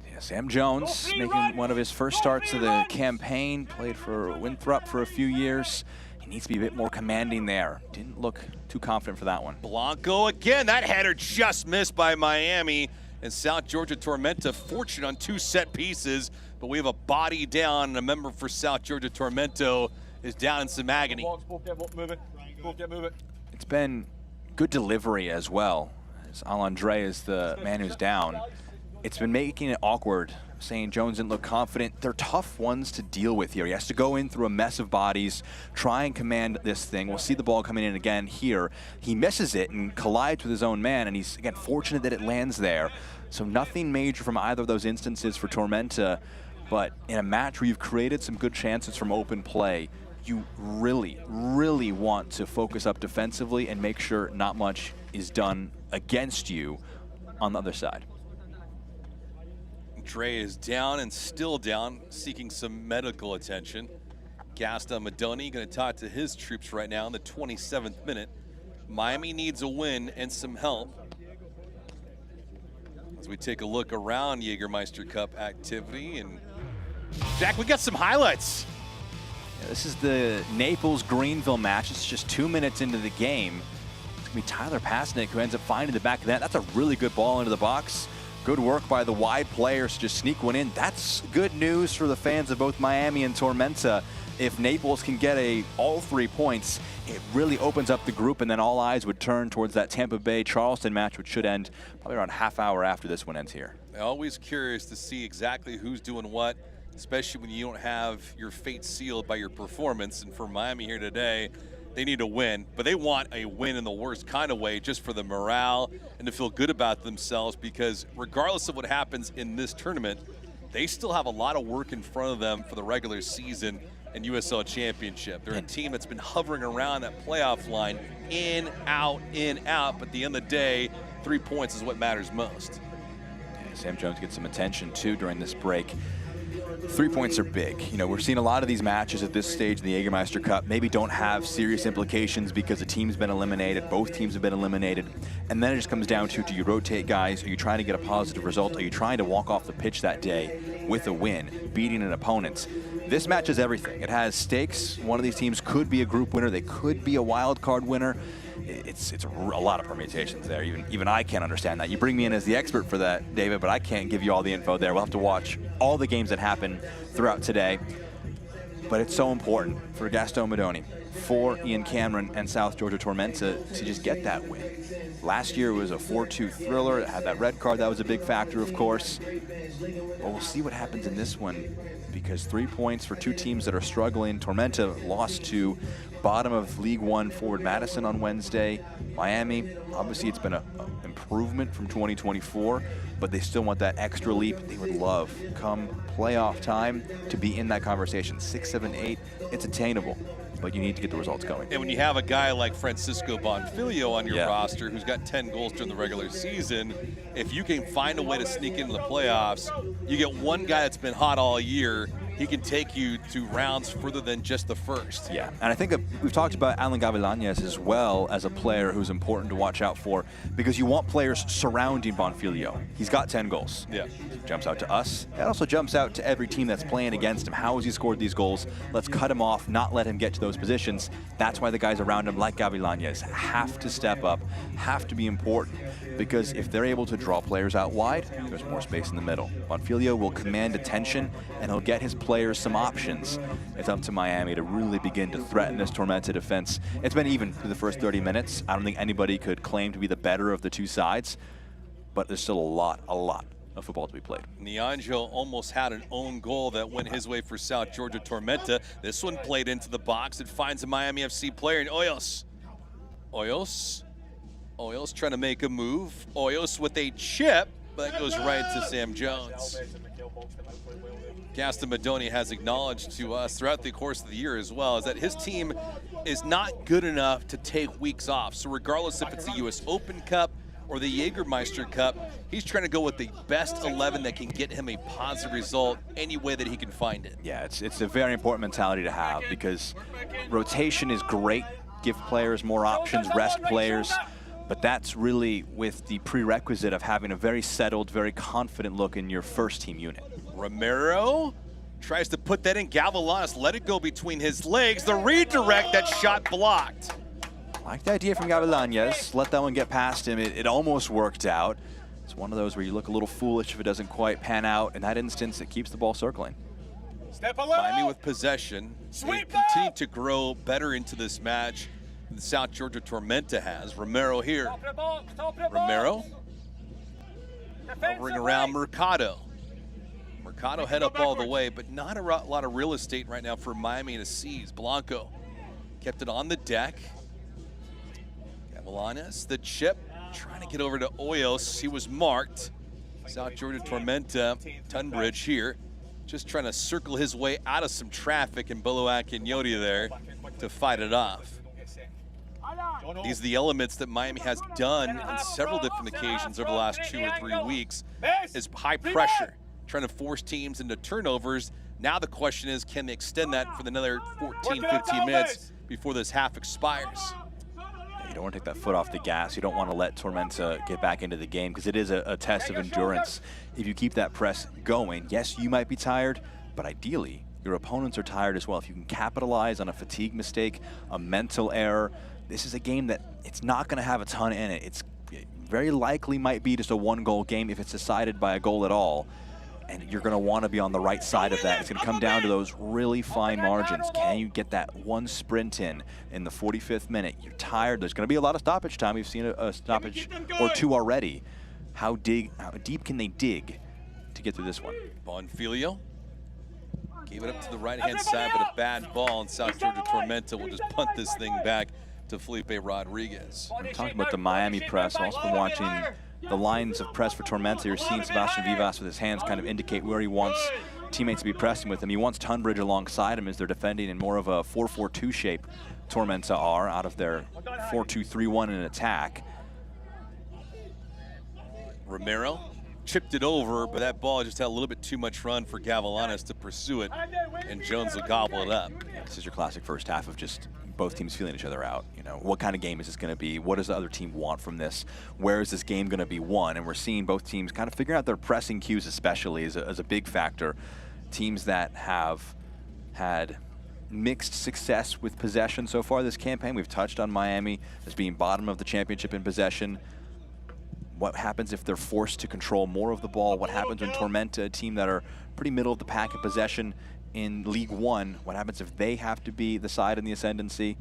Yeah, Sam Jones making one of his first starts of the campaign. Played for Winthrop for a few years. He needs to be a bit more commanding there. Didn't look too confident for that one. Blanco again. That header just missed by Miami. And South Georgia Tormenta fortunate on 2 set pieces. But we have a body down, and a member for South Georgia Tormento is down in some agony. It's been good delivery as well. As Alandre is the man who's down. It's been making it awkward. Saying Jones didn't look confident. They're tough ones to deal with here. He has to go in through a mess of bodies, try and command this thing. We'll see the ball coming in again here. He misses it and collides with his own man, and he's, again, fortunate that it lands there. So nothing major from either of those instances for Tormenta. But in a match where you've created some good chances from open play, you really, really want to focus up defensively and make sure not much is done against you on the other side. Dre is down and still down, seeking some medical attention. Gaston Madoni going to talk to his troops right now in the 27th minute. Miami needs a win and some help. As we take a look around Jägermeister Cup activity, and Jack, we got some highlights. Yeah, this is the Naples-Greenville match. It's just 2 minutes into the game. It's going to be Tyler Pasnick who ends up finding the back of that. That's a really good ball into the box. Good work by the wide players to just sneak one in. That's good news for the fans of both Miami and Tormenta. If Naples can get all 3 points, it really opens up the group, and then all eyes would turn towards that Tampa Bay-Charleston match, which should end probably around half hour after this one ends here. Always curious to see exactly who's doing what, especially when you don't have your fate sealed by your performance. And for Miami here today, they need a win, but they want a win in the worst kind of way, just for the morale and to feel good about themselves, because regardless of what happens in this tournament, they still have a lot of work in front of them for the regular season and USL Championship. They're a team that's been hovering around that playoff line, in, out, but at the end of the day, 3 points is what matters most. Sam Jones gets some attention too during this break. 3 points are big. You know, we're seeing a lot of these matches at this stage in the Jägermeister Cup maybe don't have serious implications because the team's been eliminated, both teams have been eliminated, and then it just comes down to, do you rotate guys? Are you trying to get a positive result? Are you trying to walk off the pitch that day with a win, beating an opponent? This match is everything. It has stakes. One of these teams could be a group winner. They could be a wild card winner. It's a lot of permutations there. Even I can't understand that. You bring me in as the expert for that, David, but I can't give you all the info there. We'll have to watch all the games that happen throughout today. But it's so important for Gaston Madoni, for Ian Cameron and South Georgia Tormenta to just get that win. Last year was a 4-2 thriller. It had that red card. That was a big factor, of course. But we'll see what happens in this one, because 3 points for two teams that are struggling. Tormenta lost to bottom of League One forward Madison on Wednesday. Miami, obviously it's been an improvement from 2024, but they still want that extra leap. They would love, come playoff time, to be in that conversation. 6, 7, 8, it's attainable, but you need to get the results going. And when you have a guy like Francisco Bonfilio on your roster who's got 10 goals during the regular season, if you can find a way to sneak into the playoffs, you get one guy that's been hot all year, he can take you to rounds further than just the first. Yeah, and I think we've talked about Alan Gavilanes as well as a player who's important to watch out for, because you want players surrounding Bonfilio. He's got 10 goals. Yeah. Jumps out to us. It also jumps out to every team that's playing against him. How has he scored these goals? Let's cut him off, not let him get to those positions. That's why the guys around him, like Gavilanes, have to step up, have to be important, because if they're able to draw players out wide, there's more space in the middle. Bonfilio will command attention, and he'll get his players some options. It's up to Miami to really begin to threaten this Tormenta defense. It's been even through the first 30 minutes. I don't think anybody could claim to be the better of the two sides, but there's still a lot of football to be played. Nianjo almost had an own goal that went his way for South Georgia Tormenta. This one played into the box. It finds a Miami FC player in Hoyos. Hoyos trying to make a move. Hoyos with a chip, but that goes right to Sam Jones. Gaston Madoni has acknowledged to us throughout the course of the year as well is that his team is not good enough to take weeks off. So regardless if it's the US Open Cup or the Jägermeister Cup, he's trying to go with the best 11 that can get him a positive result any way that he can find it. Yeah, it's a very important mentality to have, because rotation is great. Give players more options, rest players. But that's really with the prerequisite of having a very settled, very confident look in your first team unit. Romero tries to put that in. Gavilanes let it go between his legs. The redirect, that shot blocked. Like the idea from Gavilanes. Let that one get past him. It almost worked out. It's one of those where you look a little foolish if it doesn't quite pan out. In that instance, it keeps the ball circling. Miami with possession. They continue to grow better into this match than South Georgia Tormenta has. Romero here. Romero hovering around Mercado. Mercado head up all the way, but not a lot of real estate right now for Miami to seize. Blanco kept it on the deck. Gavilanes, the chip, trying to get over to Hoyos. He was marked. South Georgia Tormenta, Tunbridge here, just trying to circle his way out of some traffic, and Bolo Akinyoti there to fight it off. These are the elements that Miami has done on several different occasions over the last 2 or 3 weeks, is high pressure, trying to force teams into turnovers. Now the question is, can they extend that for another 14, 15 minutes before this half expires? You don't want to take that foot off the gas. You don't want to let Tormenta get back into the game, because it is a test of endurance. If you keep that press going, yes, you might be tired, but ideally, your opponents are tired as well. If you can capitalize on a fatigue mistake, a mental error, this is a game that it's not going to have a ton in it. It's very likely might be just a 1-goal game if it's decided by a goal at all. And you're going to want to be on the right side of that. It's going to come down to those really fine margins. Can you get that one sprint in the 45th minute? You're tired. There's going to be a lot of stoppage time. We've seen a stoppage or two already. How deep can they dig to get through this one? Bonfilio gave it up to the right-hand side, but a bad ball, and South Georgia Tormenta will just punt this thing back to Felipe Rodriguez. I'm talking about the Miami press. I've also been watching the lines of press for Tormenta. You're seeing Sebastian Vivas with his hands kind of indicate where he wants teammates to be pressing with him. He wants Tunbridge alongside him as they're defending in more of a 4-4-2 shape. Tormenta are out of their 4-2-3-1 in attack. Romero chipped it over, but that ball just had a little bit too much run for Gavilanes to pursue it, and Jones will gobble it up. Yeah, this is your classic first half of just both teams feeling each other out. You know, what kind of game is this going to be? What does the other team want from this? Where is this game going to be won? And we're seeing both teams kind of figuring out their pressing cues, especially as a big factor. Teams that have had mixed success with possession so far this campaign. We've touched on Miami as being bottom of the championship in possession. What happens if they're forced to control more of the ball? What happens when Tormenta, a team that are pretty middle of the pack in possession in League One, what happens if they have to be the side in the ascendancy?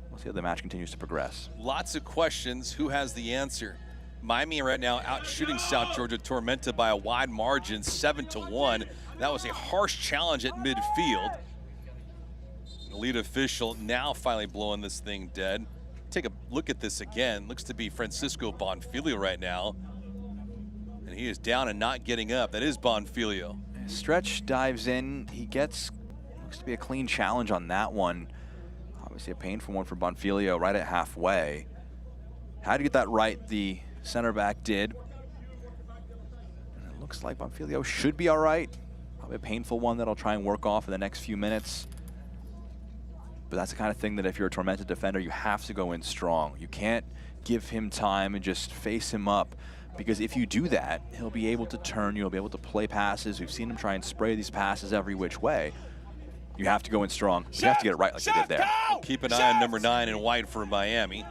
We'll see how the match continues to progress. Lots of questions. Who has the answer? Miami right now out shooting South Georgia Tormenta by a wide margin, 7-1. That was a harsh challenge at midfield. The lead official now finally blowing this thing dead. Take a look at this again. Looks to be Francisco Bonfilio right now. And he is down and not getting up. That is Bonfilio. Stretch dives in. He gets, looks to be a clean challenge on that one. Obviously a painful one for Bonfilio right at halfway. How to get that right, the center back did. And it looks like Bonfilio should be all right. Probably a painful one that I'll try and work off in the next few minutes. But that's the kind of thing that if you're a Tormenta defender, you have to go in strong. You can't give him time and just face him up, because if you do that, he'll be able to turn, you'll be able to play passes. We've seen him try and spray these passes every which way. You have to go in strong. You have to get it right like they did there. Keep an eye on number 9 in white for Miami.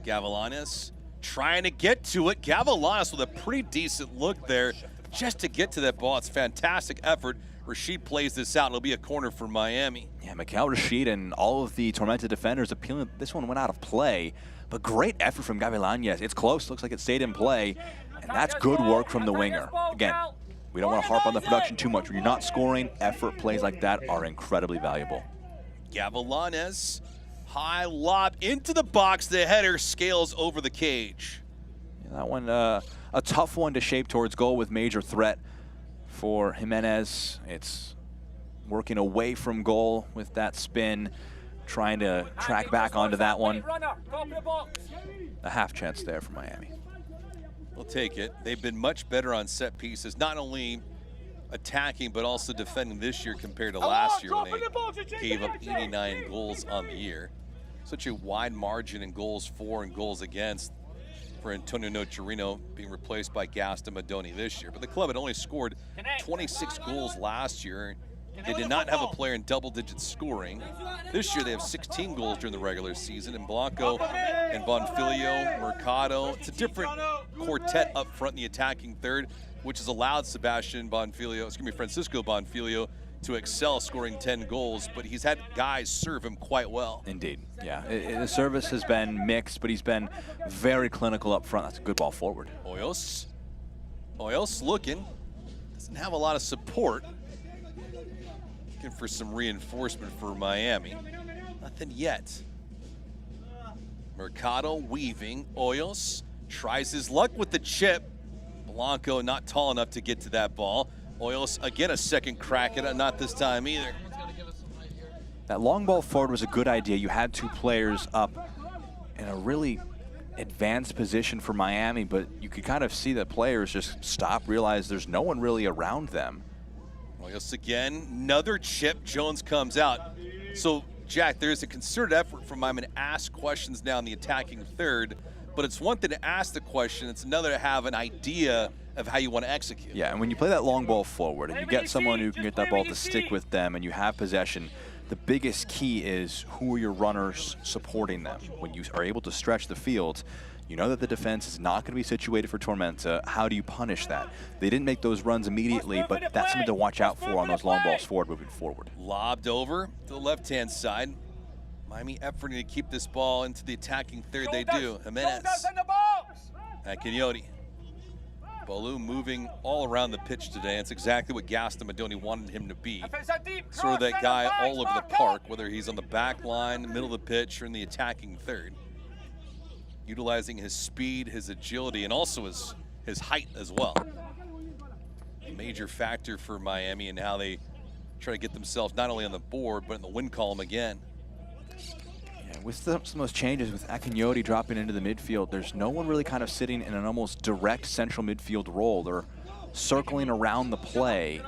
Gavilanes trying to get to it. Gavilanes with a pretty decent look there just to get to that ball. It's fantastic effort. Rashid plays this out. It'll be a corner for Miami. Yeah, Mikhail Rashid and all of the Tormenta defenders appealing. This one went out of play, but great effort from Gavilanes. It's close. Looks like it stayed in play, and that's good work from the winger. Again, we don't want to harp on the production too much. When you're not scoring, effort plays like that are incredibly valuable. Gavilanes, high lob into the box. The header scales over the cage. Yeah, that one, a tough one to shape towards goal with major threat for Jimenez. It's working away from goal with that spin, trying to track back onto that one. A half chance there for Miami. We'll take it. They've been much better on set pieces, not only attacking but also defending this year compared to last year when they gave up 89 goals on the year. Such a wide margin in goals for and goals against for Antonio Nocerino, being replaced by Gaston Madoni this year. But the club had only scored 26 goals last year. They did not have a player in double-digit scoring. This year they have 16 goals during the regular season, and Blanco and Bonfilio, Mercado. It's a different quartet up front in the attacking third, which has allowed Francisco Bonfilio to excel, scoring 10 goals, but he's had guys serve him quite well. Indeed, yeah. The service has been mixed, but he's been very clinical up front. That's a good ball forward. Hoyos looking, doesn't have a lot of support. Looking for some reinforcement for Miami. Nothing yet. Mercado weaving. Hoyos tries his luck with the chip. Blanco not tall enough to get to that ball. Hoyos again a second crack at it, not this time either. That long ball forward was a good idea. You had two players up in a really advanced position for Miami, but you could kind of see that players just stop, realize there's no one really around them. Hoyos again, another chip. Jones comes out. So, Jack, there's a concerted effort from Miami to ask questions now in the attacking third, but it's one thing to ask the question, it's another to have an idea of how you want to execute. Yeah, and when you play that long ball forward and you get someone who can get that ball to stick with them and you have possession, the biggest key is who are your runners supporting them. When you are able to stretch the field, you know that the defense is not going to be situated for Tormenta. How do you punish that? They didn't make those runs immediately, but that's something to watch out for on those long balls forward moving forward. Lobbed over to the left-hand side. Miami efforting to keep this ball into the attacking third. They do. Jimenez. Akinyoti. Bolu moving all around the pitch today. It's exactly what Gaston Madoni wanted him to be. Sort of that guy all over the park, whether he's on the back line, middle of the pitch, or in the attacking third. Utilizing his speed, his agility, and also his height as well. A major factor for Miami and how they try to get themselves not only on the board, but in the win column again. Yeah, with some of those changes, with Akinyoti dropping into the midfield, there's no one really kind of sitting in an almost direct central midfield role. They're circling around the play,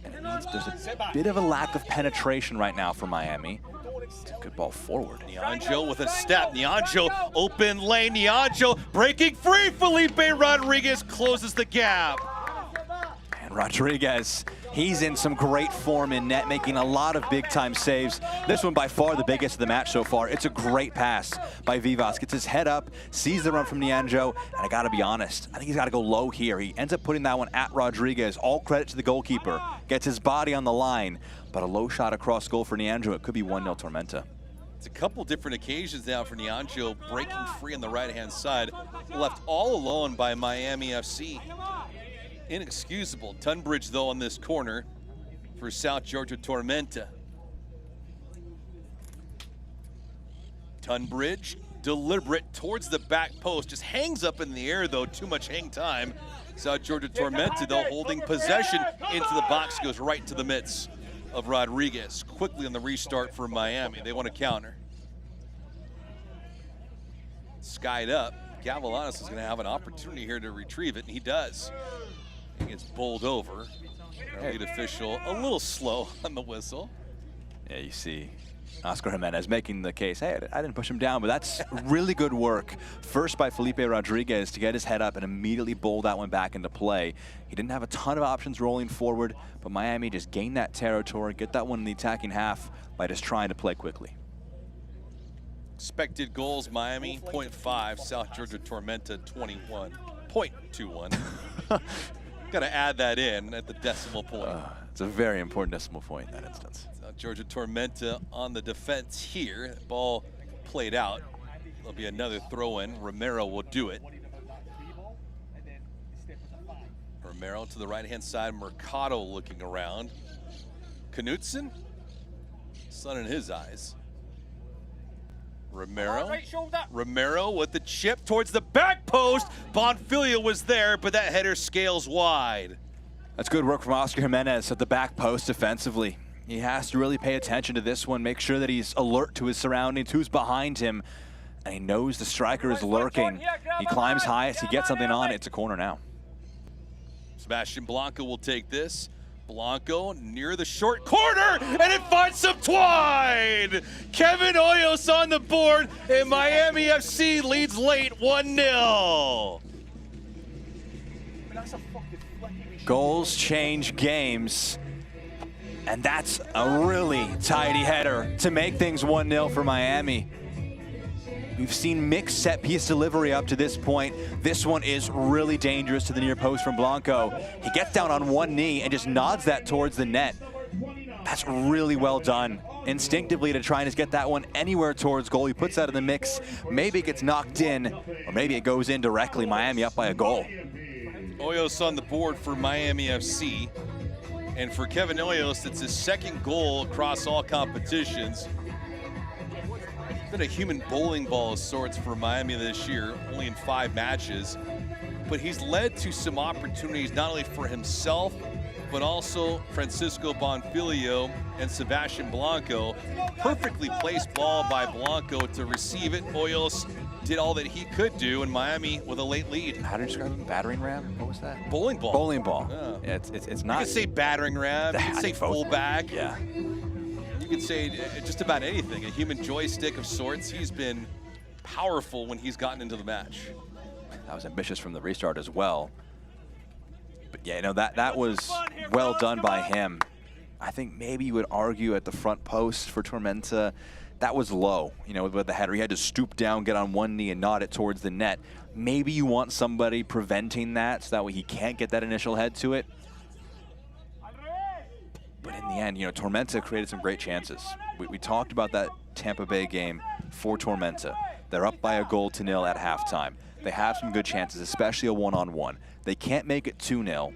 and it means there's a bit of a lack of penetration right now for Miami. It's a good ball forward. Nyonjo with a step. Nyonjo, open lane. Nyonjo breaking free. Felipe Rodriguez closes the gap. And Rodriguez, he's in some great form in net, making a lot of big-time saves. This one by far the biggest of the match so far. It's a great pass by Vivas. Gets his head up, sees the run from Nyonjo, and I gotta be honest, I think he's gotta go low here. He ends up putting that one at Rodriguez. All credit to the goalkeeper. Gets his body on the line, but a low shot across goal for Nyonjo. It could be 1-0 Tormenta. It's a couple different occasions now for Nyonjo, breaking free on the right-hand side. Left all alone by Miami FC. Inexcusable. Tunbridge, though, on this corner for South Georgia Tormenta. Tunbridge, deliberate towards the back post. Just hangs up in the air, though. Too much hang time. South Georgia Tormenta, though, holding possession into the box. Goes right to the midst of Rodriguez. Quickly on the restart for Miami. They want to counter. Skied up. Gavalanis is going to have an opportunity here to retrieve it, and he does. He gets bowled over. Our lead official a little slow on the whistle. Yeah, you see Oscar Jimenez making the case, hey, I didn't push him down, but that's really good work. First by Felipe Rodriguez to get his head up and immediately bowl that one back into play. He didn't have a ton of options rolling forward, but Miami just gained that territory, get that one in the attacking half by just trying to play quickly. Expected goals, Miami 0.5, South Georgia Tormenta 21.21. Got to add that in at the decimal point. It's a very important decimal point in that instance. South Georgia Tormenta on the defense here. Ball played out. There'll be another throw-in. Romero will do it. Romero to the right-hand side. Mercado looking around. Knutson, sun in his eyes. Romero with the chip towards the back post. Bonfiglio was there, but that header scales wide. That's good work from Oscar Jimenez at the back post defensively. He has to really pay attention to this one, make sure that he's alert to his surroundings, who's behind him, and he knows the striker is lurking. He climbs highest, he gets something on, it's a corner now. Sebastian Blanco will take this. Blanco near the short corner, and it finds some twine! Kevin Hoyos on the board, and Miami FC leads late 1-0. Goals change games, and that's a really tidy header to make things 1-0 for Miami. We've seen mixed set-piece delivery up to this point. This one is really dangerous to the near post from Blanco. He gets down on one knee and just nods that towards the net. That's really well done. Instinctively to try and just get that one anywhere towards goal. He puts that in the mix. Maybe it gets knocked in, or maybe it goes in directly. Miami up by a goal. Hoyos on the board for Miami FC. And for Kevin Hoyos, it's his second goal across all competitions. Been a human bowling ball of sorts for Miami this year, only in 5 matches. But he's led to some opportunities, not only for himself, but also Francisco Bonfiglio and Sebastian Blanco. Perfectly placed ball by Blanco to receive it. Hoyos did all that he could do, and Miami with a late lead. How do you describe it? Battering ram? What was that? Bowling ball. Bowling ball. Yeah. It's not. You could say battering ram, you could say fullback. Yeah. You could say just about anything. A human joystick of sorts. He's been powerful when he's gotten into the match. That was ambitious from the restart as well. But yeah, you know, that was well done by him. I think maybe you would argue at the front post for Tormenta, that was low, you know, with the header. He had to stoop down, get on one knee and nod it towards the net. Maybe you want somebody preventing that so that way he can't get that initial head to it. But in the end, you know, Tormenta created some great chances. We talked about that Tampa Bay game for Tormenta. They're up by a goal to nil at halftime. They have some good chances, especially a one-on-one. They can't make it 2-0.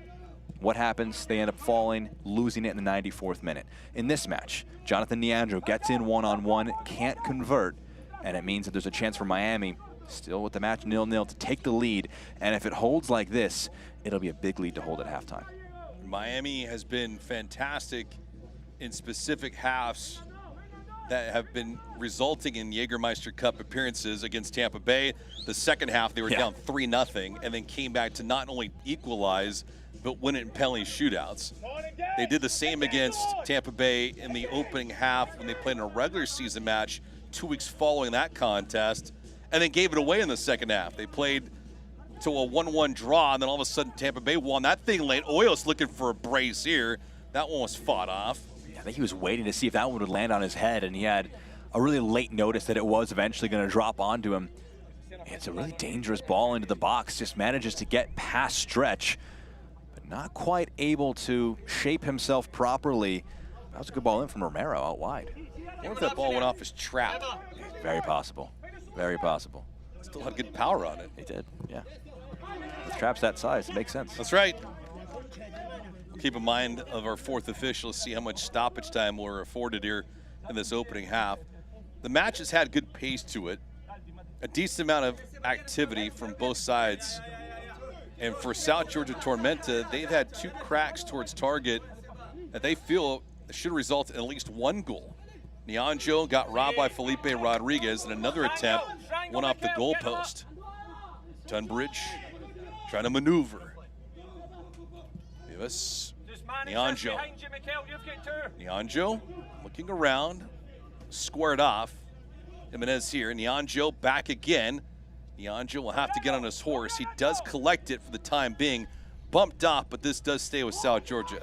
What happens? They end up falling, losing it in the 94th minute. In this match, Jonathan Nyonjo gets in one-on-one, can't convert, and it means that there's a chance for Miami, still with the match 0-0, to take the lead. And if it holds like this, it'll be a big lead to hold at halftime. Miami has been fantastic in specific halves that have been resulting in Jägermeister Cup appearances against Tampa Bay. The second half, they were down 3-0 and then came back to not only equalize, but win it in penalty shootouts. They did the same against Tampa Bay in the opening half when they played in a regular season match 2 weeks following that contest, and then gave it away in the second half. They played to a 1-1 draw, and then all of a sudden Tampa Bay won that thing late. Oyos looking for a brace here. That one was fought off. Yeah, I think he was waiting to see if that one would land on his head, and he had a really late notice that it was eventually going to drop onto him. It's a really dangerous ball into the box, just manages to get past Stretch, but not quite able to shape himself properly. That was a good ball in from Romero out wide. I wonder if that ball went off his trap. Very possible. Very possible. Still had good power on it. He did, yeah. With traps that size, it makes sense. That's right. Keep in mind of our fourth official, see how much stoppage time we're afforded here in this opening half. The match has had good pace to it, a decent amount of activity from both sides. And for South Georgia Tormenta, they've had 2 cracks towards target that they feel should result in at least 1 goal. Nianjo got robbed by Felipe Rodriguez, and another attempt went off the goalpost. Tunbridge trying to maneuver. Vivas, Nianjo. Nianjo looking around, squared off. Jimenez here, Nianjo back again. Nianjo will have to get on his horse. He does collect it for the time being. Bumped off, but this does stay with South Georgia.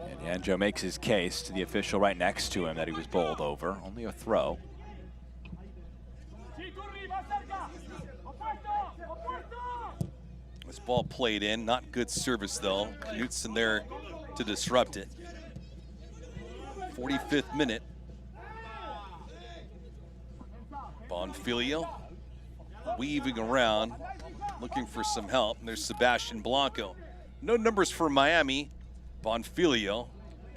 And Nianjo makes his case to the official right next to him that he was bowled over. Only a throw. This ball played in, not good service though. Knutson there to disrupt it. 45th minute. Bonfilio weaving around, looking for some help. And there's Sebastian Blanco. No numbers for Miami. Bonfilio,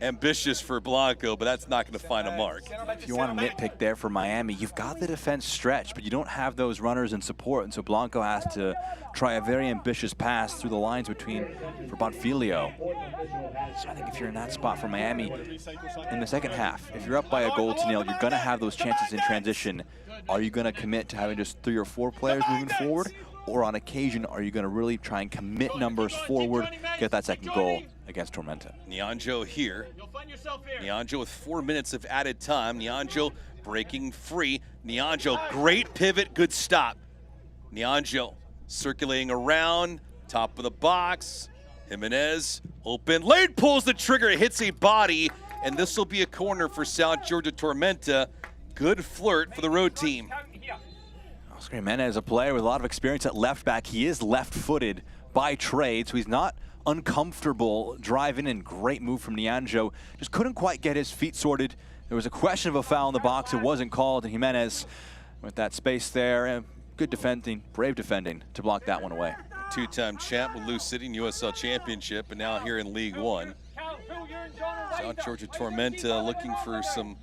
ambitious for Blanco, but that's not going to find a mark. If you want to nitpick there for Miami, you've got the defense stretch, but you don't have those runners in support, and so Blanco has to try a very ambitious pass through the lines for Bonfilio. So I think if you're in that spot for Miami in the second half, if you're up by a 1-0, you're going to have those chances in transition. Are you going to commit to having just 3 or 4 players moving forward? Or on occasion, are you going to really try and commit numbers forward, get that second goal against Tormenta? Nianjo here. Nianjo with 4 minutes of added time. Nianjo breaking free. Nianjo, great pivot, good stop. Nianjo circulating around, top of the box. Jimenez, open, late pulls the trigger, hits a body, and this will be a corner for South Georgia Tormenta. Good flirt for the road team. Oscar Jimenez, a player with a lot of experience at left back. He is left-footed by trade, so he's not uncomfortable driving in. Great move from Nianjo. Just couldn't quite get his feet sorted. There was a question of a foul in the box. It wasn't called, and Jimenez with that space there. Good defending, brave defending to block that one away. 2-time champ with Lou City in USL Championship, and now here in League One. South Georgia Tormenta looking for some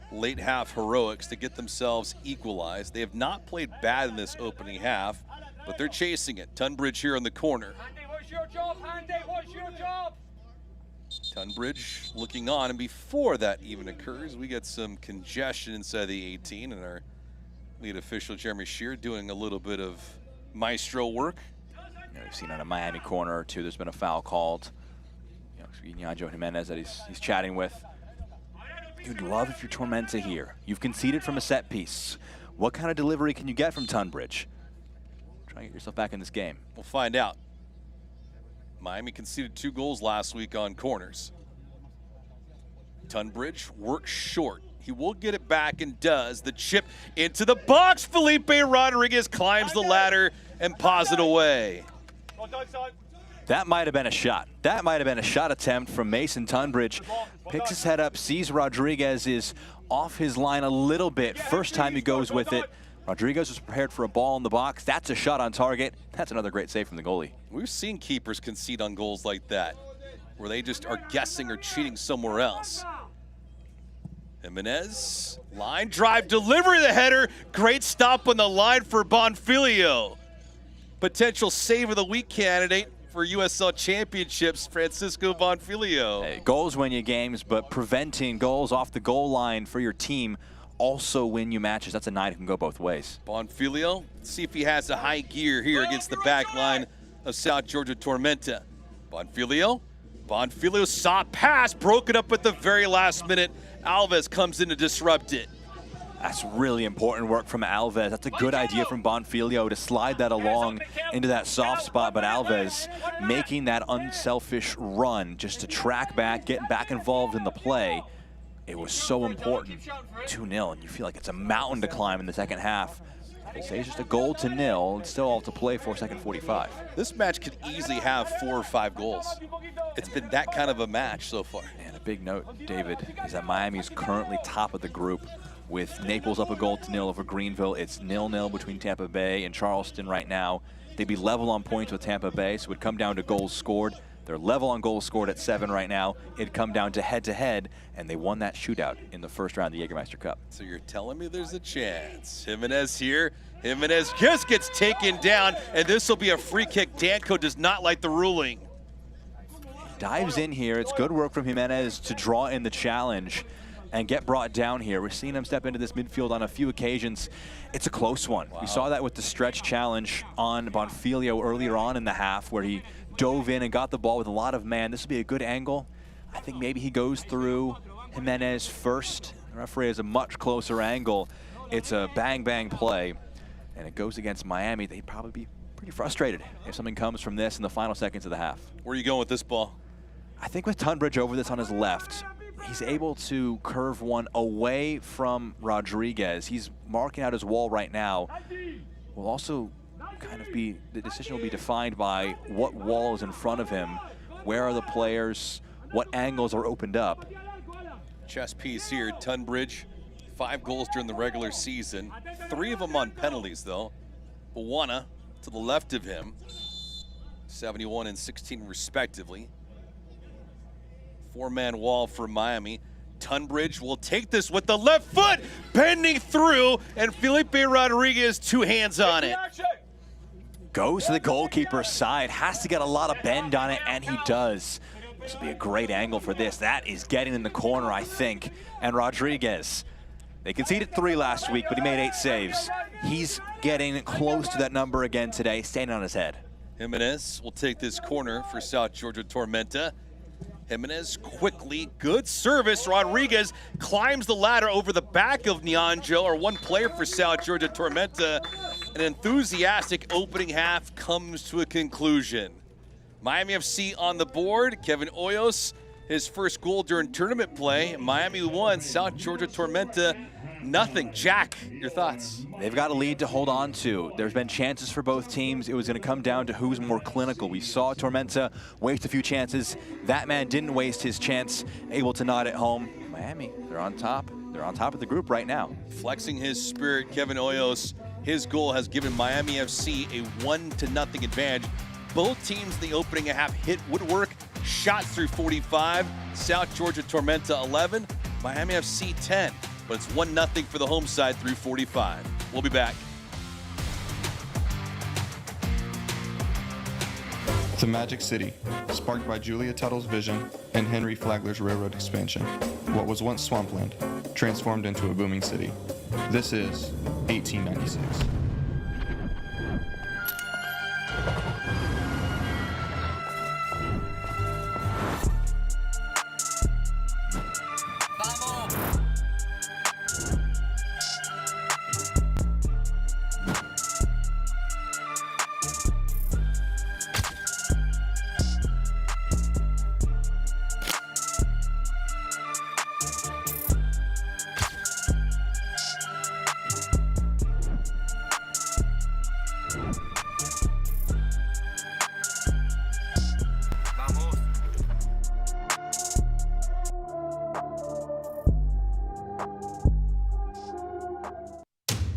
late half heroics to get themselves equalized. They have not played bad in this opening half, but they're chasing it. Tunbridge here in the corner. Tunbridge looking on, and before that even occurs, we get some congestion inside the 18, and our lead official, Jeremy Shear, doing a little bit of maestro work. Yeah, we've seen on a Miami corner or two, there's been a foul called. Nianjo Jimenez that he's chatting with. You'd love if you're Tormenta here. You've conceded from a set piece. What kind of delivery can you get from Tunbridge? Try and get yourself back in this game. We'll find out. Miami conceded 2 goals last week on corners. Tunbridge works short. He will get it back and does. The chip into the box. Felipe Rodriguez climbs the ladder and paws it away. That might have been a shot. That might have been a shot attempt from Mason Tunbridge. Picks his head up, sees Rodriguez is off his line a little bit. First time he goes with it. Rodriguez was prepared for a ball in the box. That's a shot on target. That's another great save from the goalie. We've seen keepers concede on goals like that, where they just are guessing or cheating somewhere else. Jimenez, line drive, delivery, the header. Great stop on the line for Bonfilio. Potential save of the week candidate for USL Championships, Francisco Bonfilio. Hey, goals win you games, but preventing goals off the goal line for your team also win you matches. That's a night that can go both ways. Bonfilio, see if he has a high gear here against the back line of South Georgia Tormenta. Bonfilio saw pass, broke it up at the very last minute. Alves comes in to disrupt it. That's really important work from Alves. That's a good idea from Bonfilio to slide that along into that soft spot, but Alves making that unselfish run just to track back, get back involved in the play. It was so important. 2-0, and you feel like it's a mountain to climb in the second half. They say it's just a goal to nil, and still all to play for second 45. This match could easily have 4 or 5 goals. It's been that kind of a match so far. And a big note, David, is that Miami is currently top of the group with Naples up a goal to nil over Greenville. It's 0-0 between Tampa Bay and Charleston right now. They'd be level on points with Tampa Bay, so it would come down to goals scored. They're level on goals scored at 7 right now. It'd come down to head-to-head, and they won that shootout in the first round of the Jägermeister Cup. So you're telling me there's a chance. Jimenez here. Jimenez just gets taken down, and this will be a free kick. Danko does not like the ruling. Dives in here. It's good work from Jimenez to draw in the challenge and get brought down here. We're seeing him step into this midfield on a few occasions. It's a close one. Wow. We saw that with the stretch challenge on Bonfilio earlier on in the half, where he dove in and got the ball with a lot of man. This would be a good angle. I think maybe he goes through Jimenez first. The referee has a much closer angle. It's a bang-bang play, and it goes against Miami. They'd probably be pretty frustrated if something comes from this in the final seconds of the half. Where are you going with this ball? I think with Tunbridge over this on his left, he's able to curve one away from Rodriguez. He's marking out his wall right now. Will also kind of be, the decision will be defined by what wall is in front of him, where are the players, what angles are opened up. Chess piece here, Tunbridge, 5 goals during the regular season, 3 of them on penalties though. Bawana to the left of him, 71 and 16 respectively. 4-man wall for Miami. Tunbridge will take this with the left foot, bending through, and Felipe Rodriguez 2 hands on it. Goes to the goalkeeper's side, has to get a lot of bend on it, and he does. This will be a great angle for this. That is getting in the corner, I think. And Rodriguez, they conceded 3 last week, but he made 8 saves. He's getting close to that number again today, standing on his head. Jimenez will take this corner for South Georgia Tormenta. Jimenez quickly, good service. Rodriguez climbs the ladder over the back of Nyonjo, or one player for South Georgia Tormenta. An enthusiastic opening half comes to a conclusion. Miami FC on the board. Kevin Hoyos, his first goal during tournament play. Miami 1, South Georgia Tormenta nothing. Jack, your thoughts? They've got a lead to hold on to. There's been chances for both teams. It was going to come down to who's more clinical. We saw Tormenta waste a few chances. That man didn't waste his chance, able to nod it home. Miami, they're on top. They're on top of the group right now. Flexing his spirit, Kevin Hoyos, his goal has given Miami FC a 1-0 advantage. Both teams in the opening half hit woodwork, shots through 45. South Georgia Tormenta 11, Miami FC 10. But it's 1-0 for the home side through 45. We'll be back. The Magic City, sparked by Julia Tuttle's vision and Henry Flagler's railroad expansion. What was once swampland, transformed into a booming city. This is 1896.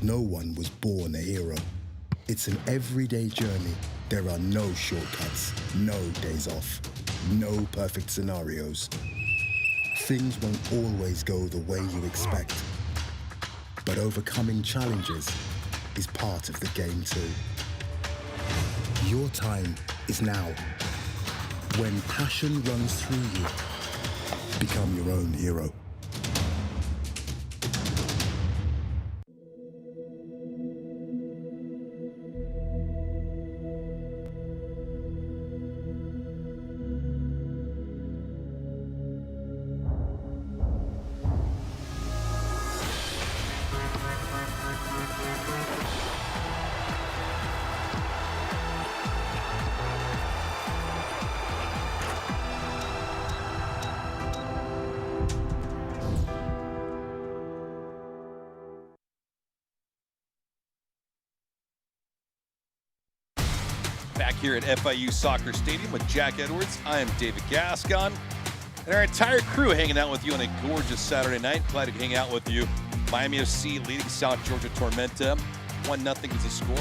No one was born a hero. It's an everyday journey. There are no shortcuts, no days off, no perfect scenarios. Things won't always go the way you expect. But overcoming challenges is part of the game too. Your time is now. When passion runs through you, become your own hero. Back here at FIU Soccer Stadium with Jack Edwards. I am David Gascon. And our entire crew hanging out with you on a gorgeous Saturday night. Glad to hang out with you. Miami FC leading South Georgia Tormenta. 1-0 is the score.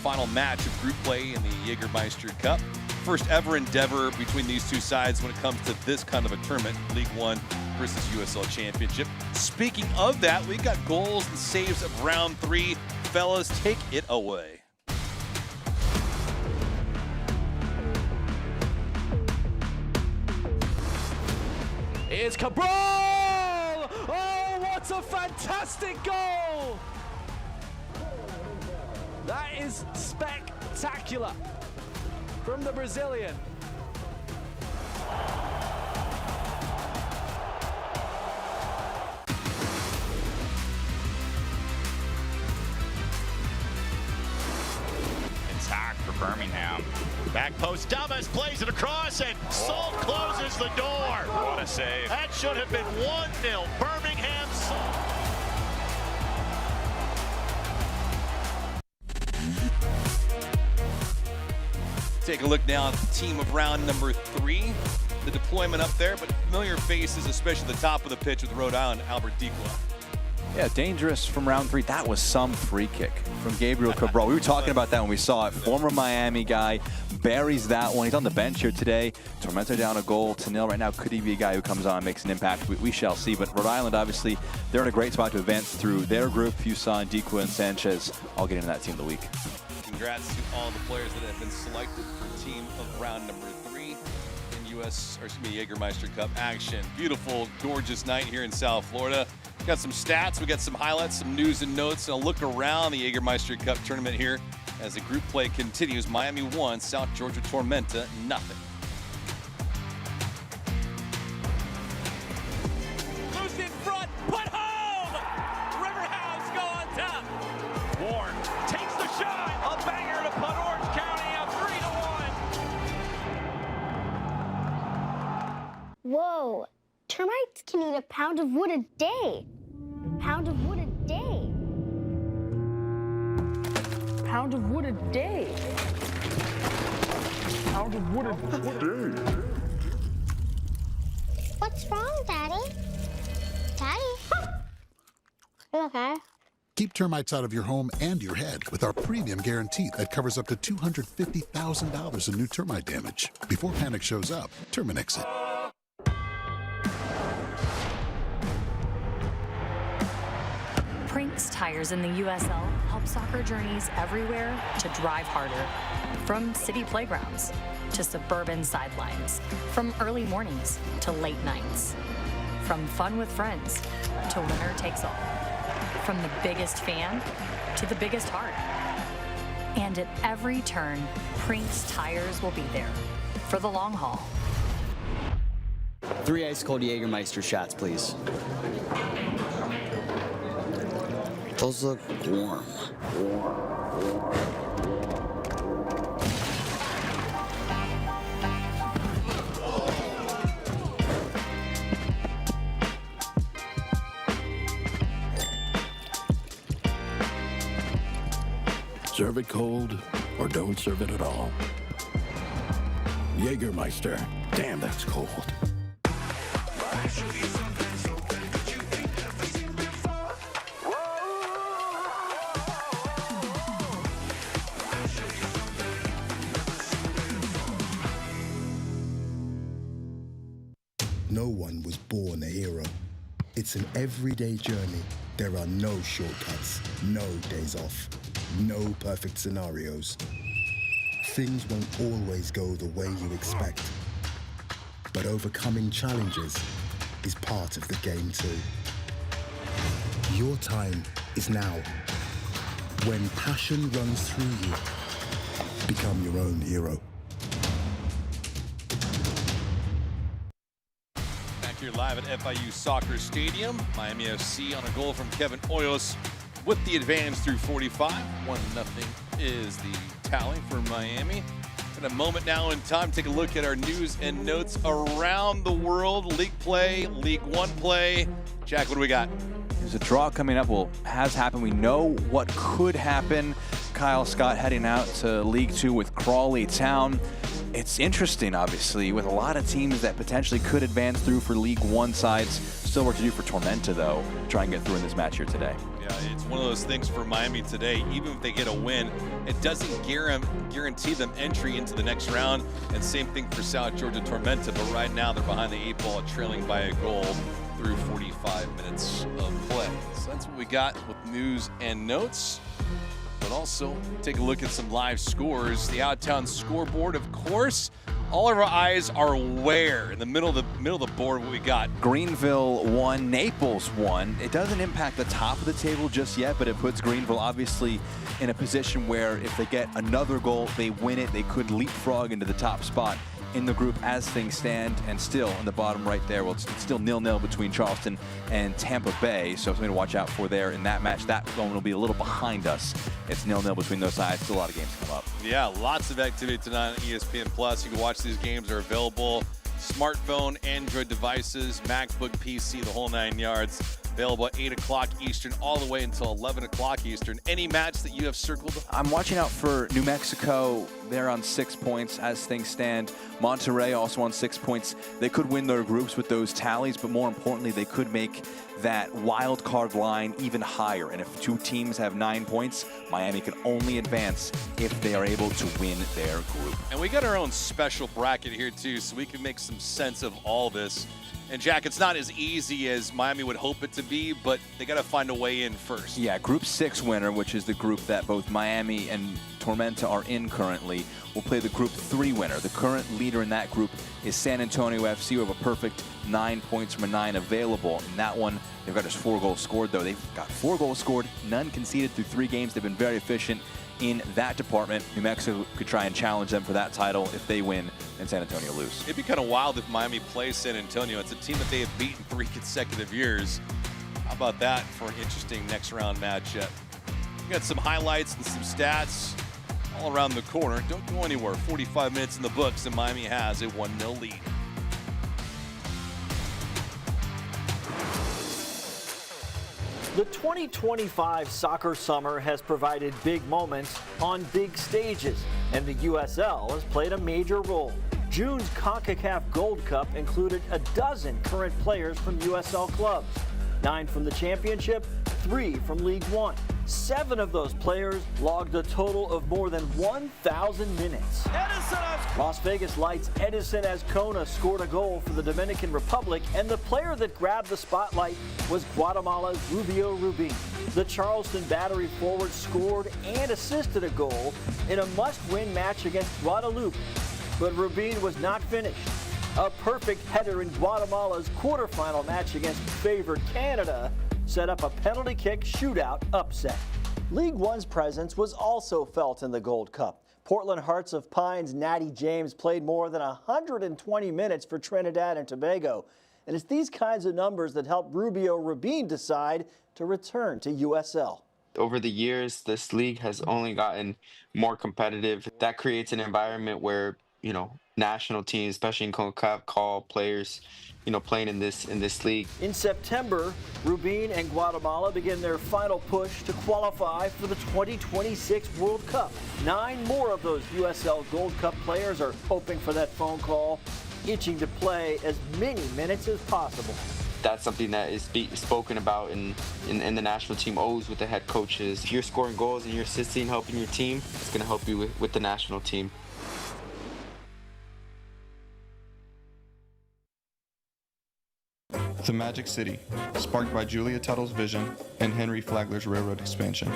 Final match of group play in the Jägermeister Cup. First ever endeavor between these two sides when it comes to this kind of a tournament, League One versus USL Championship. Speaking of that, we got goals and saves of round 3. Fellas, take it away. It's Cabral! Oh, what a fantastic goal! That is spectacular from the Brazilian. Attack for Birmingham. Back post, Damas plays it across, and Salt closes the door. What a save. That should have been 1-0. Birmingham Salt. Take a look now at the team of round number 3. The deployment up there, but familiar faces, especially the top of the pitch with Rhode Island, Albert Dikla. Yeah, dangerous from round 3. That was some free kick from Gabriel Cabral. We were talking about that when we saw it. Former Miami guy buries that one. He's on the bench here today. Tormenta down a goal to 0 right now. Could he be a guy who comes on and makes an impact? We shall see. But Rhode Island, obviously, they're in a great spot to advance through their group. Fuson, Dikwa, and Sanchez all getting in that team of the week. Congrats to all the players that have been selected for team of round number 3 in Jägermeister Cup action. Beautiful, gorgeous night here in South Florida. We got some stats, we got some highlights, some news and notes, and a look around the Jägermeister Cup tournament here as the group play continues. Miami 1, South Georgia Tormenta 0. Loose in front, put home! Riverhouse go on top. Warren takes the shot. A banger to put Orange County up 3-1. Whoa, termites can eat a pound of wood a day. Pound of wood a day. Pound of wood a day. Pound of wood a day. What's wrong, Daddy? Daddy? You okay? Keep termites out of your home and your head with our premium guarantee that covers up to $250,000 in new termite damage. Before panic shows up, Terminix it. Prinks tires in the USL help soccer journeys everywhere to drive harder. From city playgrounds to suburban sidelines. From early mornings to late nights. From fun with friends to winner takes all. From the biggest fan to the biggest heart. And at every turn, Prinks tires will be there for the long haul. 3 ice-cold Jägermeister shots, please. Those look warm. Serve it cold or don't serve it at all. Jägermeister. Damn, that's cold. No one was born a hero. It's an everyday journey. There are no shortcuts, no days off, no perfect scenarios. Things won't always go the way you expect. But overcoming challenges is part of the game too. Your time is now. When passion runs through you, become your own hero. Here live at FIU Soccer Stadium. Miami FC on a goal from Kevin Hoyos with the advantage through 45. 1-0 is the tally for Miami. In a moment now in time, take a look at our news and notes around the world. League play, League One play. Jack, what do we got? There's a draw coming up. Well, has happened. We know what could happen. Kyle Scott heading out to League Two with Crawley Town. It's interesting, obviously, with a lot of teams that potentially could advance through for League One sides. Still work to do for Tormenta, though, to try and get through in this match here today. Yeah, it's one of those things for Miami today. Even if they get a win, it doesn't guarantee them entry into the next round. And same thing for South Georgia Tormenta. But right now, they're behind the 8 ball, trailing by a goal through 45 minutes of play. So that's what we got with news and notes. But also take a look at some live scores. The out-of-town scoreboard, of course. All of our eyes are where? In the middle of the board, what we got? Greenville won, Naples won. It doesn't impact the top of the table just yet, but it puts Greenville obviously in a position where if they get another goal, they win it. They could leapfrog into the top spot in the group as things stand, and still in the bottom right there, well, it's still 0-0 between Charleston and Tampa Bay, so something to watch out for there in that match. That one will be a little behind us. It's 0-0 between those sides. Still a lot of games to come up. Yeah, lots of activity tonight on ESPN+. You can watch these games. They're available. Smartphone, Android devices, MacBook, PC, the whole 9 yards. Available at 8 o'clock Eastern all the way until 11 o'clock Eastern. Any match that you have circled? I'm watching out for New Mexico. They're on 6 points as things stand. Monterrey also on 6 points. They could win their groups with those tallies, but more importantly, they could make that wild card line even higher. And if 2 teams have 9 points, Miami can only advance if they are able to win their group. And we got our own special bracket here too, so we can make some sense of all this. And Jack, it's not as easy as Miami would hope it to be, but they got to find a way in first. Yeah, Group 6 winner, which is the group that both Miami and Tormenta are in currently, will play the Group 3 winner. The current leader in that group is San Antonio FC, who have a perfect 9 points from a 9 available. In that one, they've got just 4 goals scored, though. They've got 4 goals scored, none conceded through 3 games. They've been very efficient in that department. New Mexico could try and challenge them for that title if they win and San Antonio lose. It'd be kind of wild if Miami plays San Antonio. It's a team that they have beaten 3 consecutive years. How about that for an interesting next round matchup? We got some highlights and some stats all around the corner. Don't go anywhere. 45 minutes in the books, and Miami has a 1-0 lead. The 2025 soccer summer has provided big moments on big stages, and the USL has played a major role. June's CONCACAF Gold Cup included a dozen current players from USL clubs, 9 from the Championship, 3 from League One. 7 of those players logged a total of more than 1,000 minutes. Las Vegas Lights' Edison Azcona scored a goal for the Dominican Republic, and the player that grabbed the spotlight was Guatemala's Rubio Rubin. The Charleston Battery forward scored and assisted a goal in a must-win match against Guadalupe, but Rubin was not finished. A perfect header in Guatemala's quarterfinal match against favored Canada set up a penalty kick shootout upset. League One's presence was also felt in the Gold Cup. Portland Hearts of Pine's Natty James played more than 120 minutes for Trinidad and Tobago. And it's these kinds of numbers that helped Rubio Rubin decide to return to USL. Over the years, this league has only gotten more competitive. That creates an environment where, national teams, especially in CONCACAF, call players, playing in this league. In September, Rubin and Guatemala begin their final push to qualify for the 2026 World Cup. 9 more of those USL Gold Cup players are hoping for that phone call, itching to play as many minutes as possible. That's something that is spoken about in the national team always with the head coaches. If you're scoring goals and you're assisting, helping your team, it's going to help you with the national team. The Magic City, sparked by Julia Tuttle's vision and Henry Flagler's railroad expansion.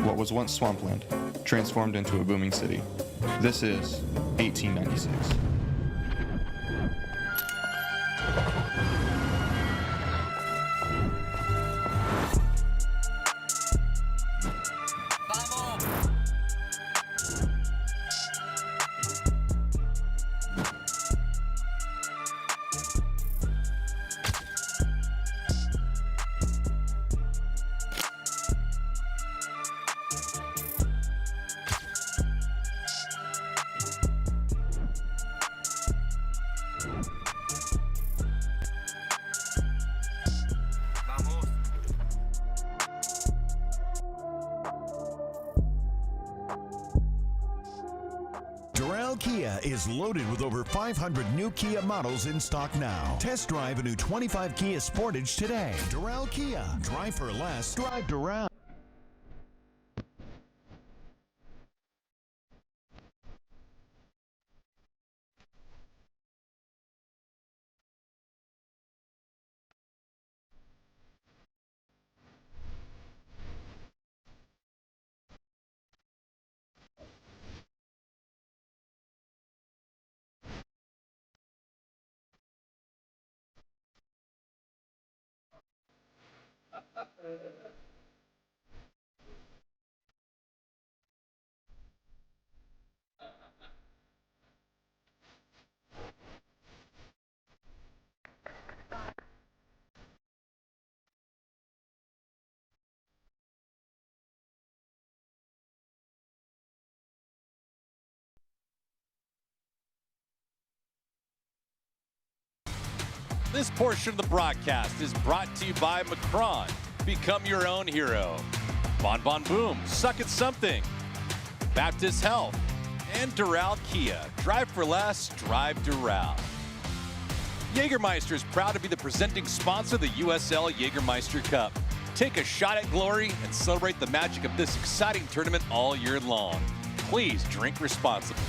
What was once swampland, transformed into a booming city. This is 1896. Kia is loaded with over 500 new Kia models in stock now. Test drive a new 25 Kia Sportage today. Doral Kia. Drive for less. Drive Doral. This portion of the broadcast is brought to you by Macron. Become your own hero. Bon Bon Boom, suck at something. Baptist Health and Doral Kia. Drive for less, drive Doral. Jägermeister is proud to be the presenting sponsor of the USL Jägermeister Cup. Take a shot at glory and celebrate the magic of this exciting tournament all year long. Please drink responsibly.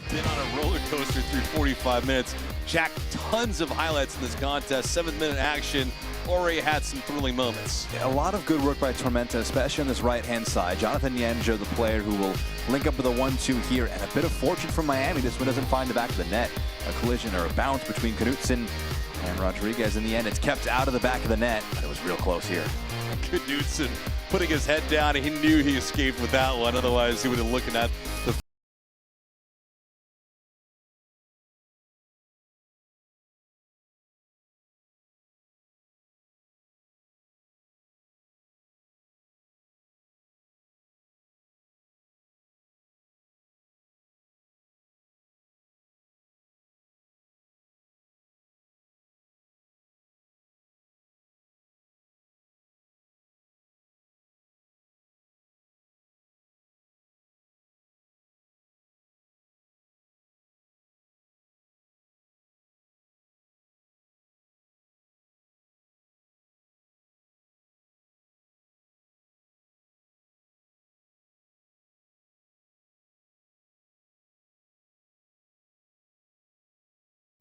Been on a roller coaster through 45 minutes. Jack, tons of highlights in this contest. 7-minute action. Already had some thrilling moments. Yeah, a lot of good work by Tormenta, especially on this right-hand side. Jonathan Yanjo, the player who will link up with a 1-2 here, and a bit of fortune from Miami. This one doesn't find the back of the net. A collision or a bounce between Knutson and Rodriguez. In the end, it's kept out of the back of the net, but it was real close here. Knutson putting his head down. He knew he escaped with that one. Otherwise, he would have been looking at the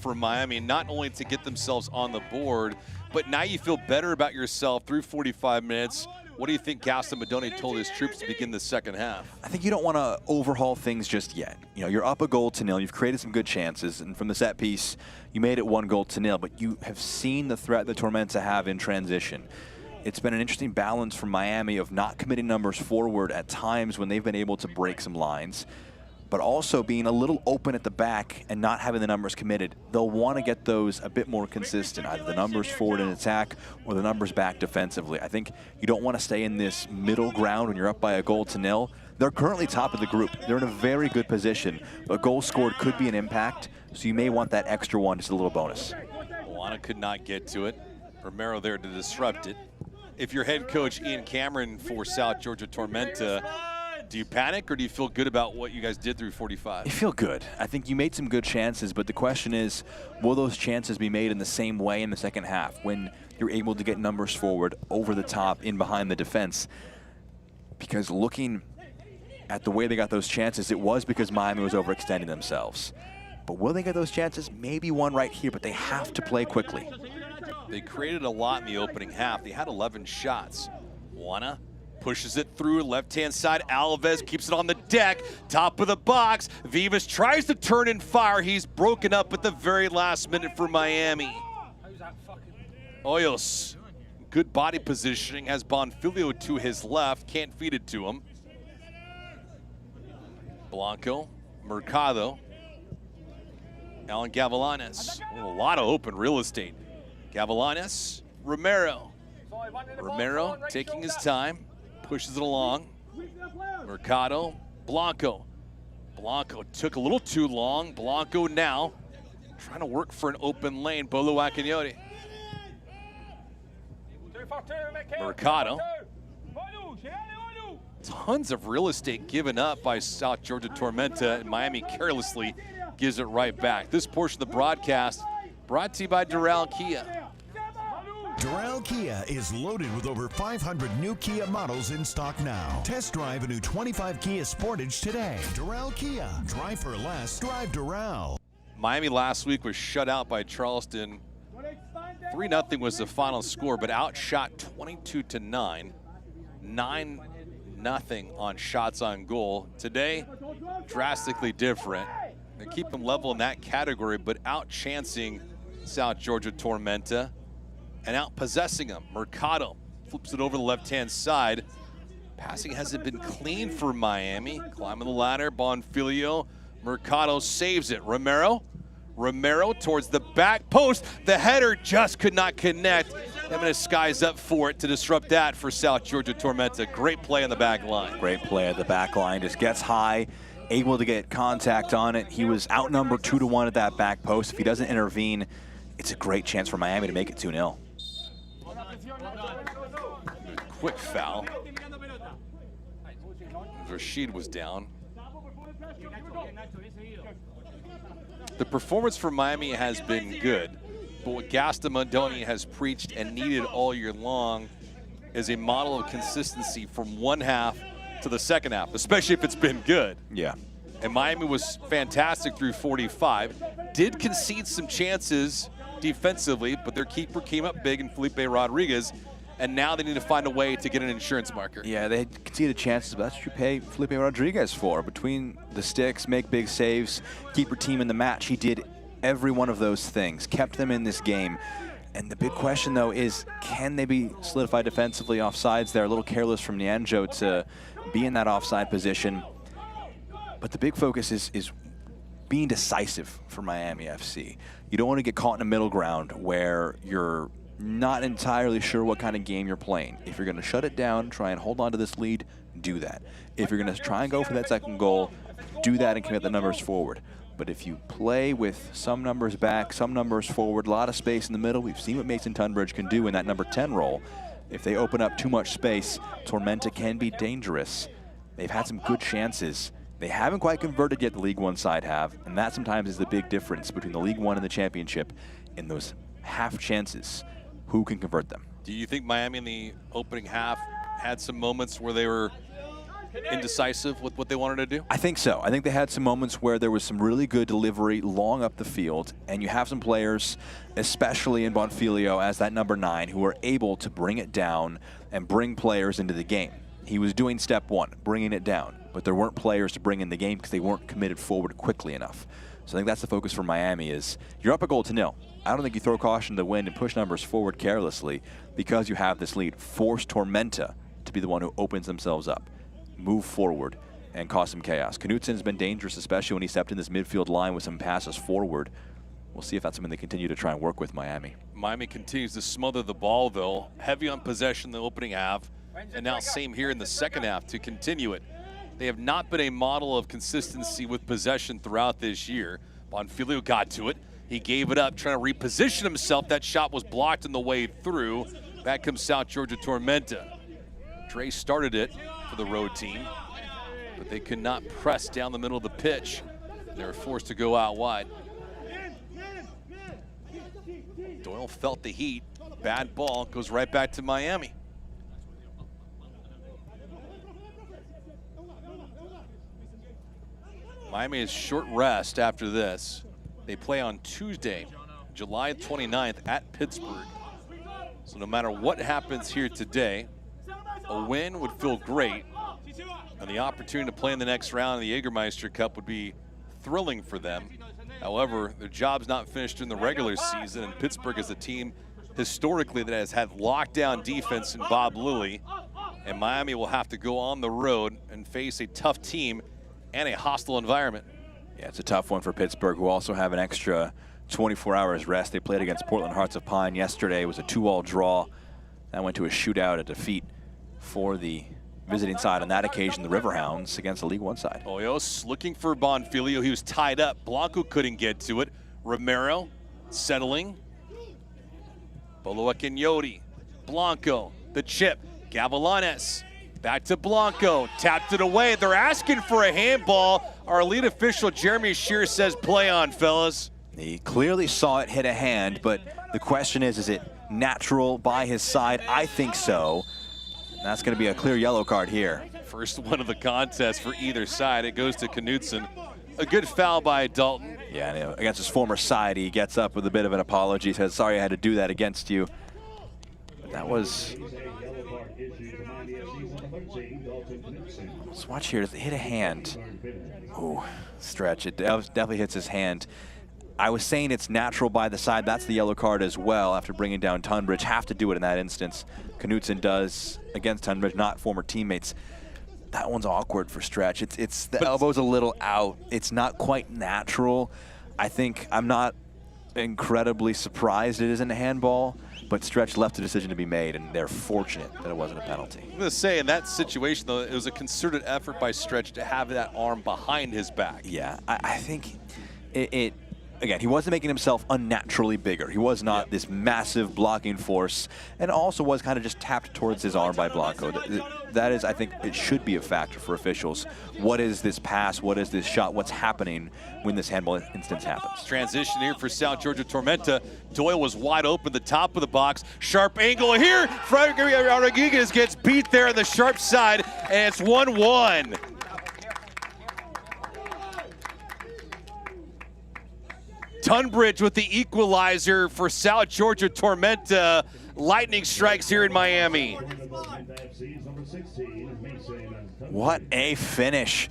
for Miami, not only to get themselves on the board, but now you feel better about yourself through 45 minutes. What do you think Gaston Madoni told his troops to begin the second half? I think you don't want to overhaul things just yet. You know, you're up a goal to nil. You've created some good chances, and from the set piece, you made it 1-0, but you have seen the threat that Tormenta have in transition. It's been an interesting balance from Miami of not committing numbers forward at times when they've been able to break some lines, but also being a little open at the back and not having the numbers committed. They'll want to get those a bit more consistent, either the numbers forward in attack or the numbers back defensively. I think you don't want to stay in this middle ground when you're up by a 1-0. They're currently top of the group. They're in a very good position. A goal scored could be an impact, so you may want that extra one, just a little bonus. Moana could not get to it. Romero there to disrupt it. If you're head coach Ian Cameron for South Georgia Tormenta, do you panic or do you feel good about what you guys did through 45? You feel good. I think you made some good chances, but the question is, will those chances be made in the same way in the second half when you're able to get numbers forward, over the top, in behind the defense? Because looking at the way they got those chances, it was because Miami was overextending themselves. But will they get those chances? Maybe one right here, but they have to play quickly. They created a lot in the opening half. They had 11 shots. Juana pushes it through, left-hand side. Alves keeps it on the deck, top of the box. Vivas tries to turn and fire. He's broken up at the very last minute for Miami. Hoyos, good body positioning, has Bonfilio to his left, can't feed it to him. Blanco, Mercado, Alan Gavilanes. A lot of open real estate. Gavilanes, Romero. Romero taking his time. Pushes it along. Mercado, Blanco. Blanco took a little too long. Blanco now trying to work for an open lane. Bolo Akinyori. Mercado. Tons of real estate given up by South Georgia Tormenta, and Miami carelessly gives it right back. This portion of the broadcast brought to you by Doral Kia. Doral Kia is loaded with over 500 new Kia models in stock now. Test drive a new 25 Kia Sportage today. Doral Kia. Drive for less. Drive Doral. Miami last week was shut out by Charleston. 3-0 was the final score, but outshot 22-9. 9-0 on shots on goal. Today, drastically different. They keep them level in that category, but out-chancing South Georgia Tormenta and out-possessing them. Mercado flips it over the left-hand side. Passing hasn't been clean for Miami. Climbing the ladder, Bonfilio. Mercado saves it. Romero towards the back post. The header just could not connect. Jimenez skies up for it to disrupt that for South Georgia Tormenta. Great play on the back line. Great play at the back line. Just gets high, able to get contact on it. He was outnumbered 2-1 at that back post. If he doesn't intervene, it's a great chance for Miami to make it 2-0. Quick foul. Rashid was down. The performance for Miami has been good, but what Gaston Mondoni has preached and needed all year long is a model of consistency from one half to the second half, especially if it's been good. Yeah. And Miami was fantastic through 45. Did concede some chances defensively, but their keeper came up big in Felipe Rodriguez, and now they need to find a way to get an insurance marker. Yeah, they conceded chances, but that's what you pay Felipe Rodriguez for. Between the sticks, make big saves, keep your team in the match. He did every one of those things, kept them in this game. And the big question, though, is can they be solidified defensively? Offsides there, a little careless from Nianjo to be in that offside position. But the big focus is being decisive for Miami FC. You don't want to get caught in a middle ground where you're not entirely sure what kind of game you're playing. If you're going to shut it down, try and hold on to this lead, do that. If you're going to try and go for that second goal, do that and commit the numbers forward. But if you play with some numbers back, some numbers forward, a lot of space in the middle, we've seen what Mason Tunbridge can do in that number 10 role. If they open up too much space, Tormenta can be dangerous. They've had some good chances. They haven't quite converted yet, the League One side have, and that sometimes is the big difference between the League One and the Championship in those half chances. Who can convert them? Do you think Miami in the opening half had some moments where they were indecisive with what they wanted to do? I think so. I think they had some moments where there was some really good delivery long up the field, and you have some players, especially in Bonfilio as that number 9, who are able to bring it down and bring players into the game. He was doing step 1, bringing it down, but there weren't players to bring in the game because they weren't committed forward quickly enough. So I think that's the focus for Miami is you're up a goal to nil. I don't think you throw caution to the wind and push numbers forward carelessly because you have this lead. Force Tormenta to be the one who opens themselves up, move forward, and cause some chaos. Knutson has been dangerous, especially when he stepped in this midfield line with some passes forward. We'll see if that's something they continue to try and work with Miami. Miami continues to smother the ball, though. Heavy on possession in the opening half, and now same here in the second half to continue it. They have not been a model of consistency with possession throughout this year. Bonfilio got to it. He gave it up, trying to reposition himself. That shot was blocked on the way through. Back comes South Georgia Tormenta. Dre started it for the road team, but they could not press down the middle of the pitch. They were forced to go out wide. Doyle felt the heat. Bad ball, goes right back to Miami. Miami is short rest after this. They play on Tuesday, July 29th at Pittsburgh. So no matter what happens here today, a win would feel great, and the opportunity to play in the next round of the Jägermeister Cup would be thrilling for them. However, their job's not finished in the regular season, and Pittsburgh is a team historically that has had lockdown defense in Bob Lilly, and Miami will have to go on the road and face a tough team and a hostile environment. Yeah, it's a tough one for Pittsburgh, who also have an extra 24 hours rest. They played against Portland Hearts of Pine yesterday. It was a 2-2 draw. That went to a shootout, a defeat for the visiting side on that occasion, the Riverhounds against the League One side. Hoyos looking for Bonfilio. He was tied up. Blanco couldn't get to it. Romero settling. Bolo Akinyote. Blanco, the chip. Gavilanes Back to Blanco, tapped it away. They're asking for a handball. Our lead official, Jeremy Shear, says play on, fellas. He clearly saw it hit a hand, but the question is it natural by his side? I think so. That's going to be a clear yellow card here. First one of the contest for either side. It goes to Knutson. A good foul by Dalton. Yeah, and against his former side, he gets up with a bit of an apology. Says, sorry I had to do that against you. But that was... Let's watch here. Does it hit a hand? Ooh, stretch. It definitely hits his hand. I was saying it's natural by the side. That's the yellow card as well after bringing down Tunbridge. Have to do it in that instance. Knutson does against Tunbridge, not former teammates. That one's awkward for Stretch. It's the elbow's a little out. It's not quite natural. I think I'm not incredibly surprised it isn't a handball, but Stretch left the decision to be made, and they're fortunate that it wasn't a penalty. I'm going to say, in that situation, though, it was a concerted effort by Stretch to have that arm behind his back. Yeah, I think it again, he wasn't making himself unnaturally bigger. He was not this massive blocking force, and also was kind of just tapped towards his arm by Blanco. That is, I think, it should be a factor for officials. What is this pass? What is this shot? What's happening when this handball instance happens? Transition here for South Georgia Tormenta. Doyle was wide open, the top of the box. Sharp angle here. Rodriguez gets beat there on the sharp side, and it's 1-1. Tunbridge with the equalizer for South Georgia Tormenta. Lightning strikes here in Miami. What a finish.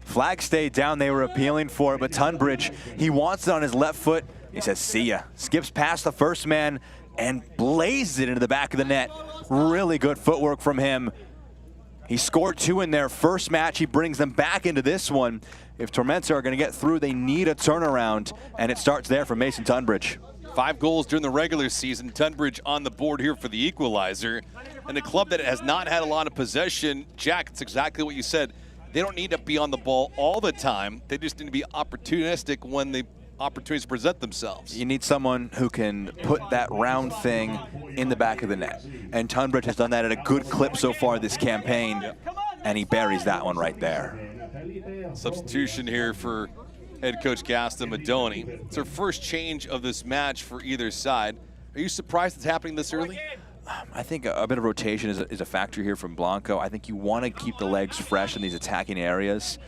Flag stayed down, they were appealing for it, but Tunbridge, he wants it on his left foot. He says, see ya. Skips past the first man and blazes it into the back of the net. Really good footwork from him. He scored 2 in their first match. He brings them back into this one. If Tormenta are going to get through, they need a turnaround, and it starts there from Mason Tunbridge. 5 goals during the regular season. Tunbridge on the board here for the equalizer. And a club that has not had a lot of possession, Jack, it's exactly what you said. They don't need to be on the ball all the time. They just need to be opportunistic when the opportunities present themselves. You need someone who can put that round thing in the back of the net. And Tunbridge has done that at a good clip so far this campaign, and he buries that one right there. Substitution here for head coach Gaston Madoni. It's their first change of this match for either side. Are you surprised it's happening this early? I think a bit of rotation is a factor here from Blanco. I think you want to keep the legs fresh in these attacking areas.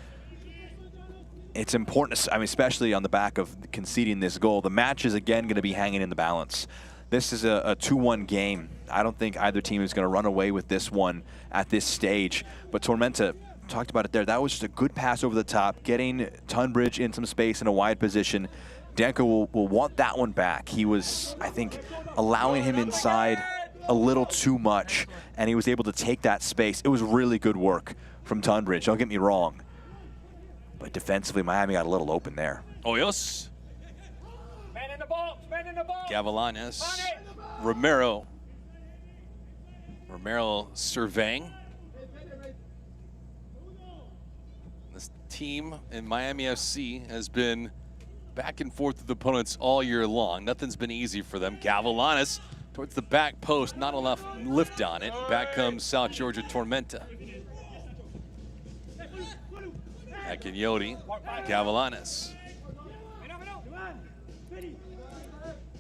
It's important, I mean, especially on the back of conceding this goal. The match is again going to be hanging in the balance. This is a 2-1 game. I don't think either team is going to run away with this one at this stage. But Tormenta, talked about it there, that was just a good pass over the top, getting Tunbridge in some space in a wide position. Danko will want that one back. He was, I think, allowing him inside a little too much, and he was able to take that space. It was really good work from Tunbridge, don't get me wrong. But defensively, Miami got a little open there. Oh, yes. Man in the box, man in the box. Gavilanes, Romero surveying. This team in Miami FC has been back and forth with opponents all year long. Nothing's been easy for them. Gavilanes towards the back post, not enough lift on it. Back comes South Georgia Tormenta. Akinyoti, Gavilanes.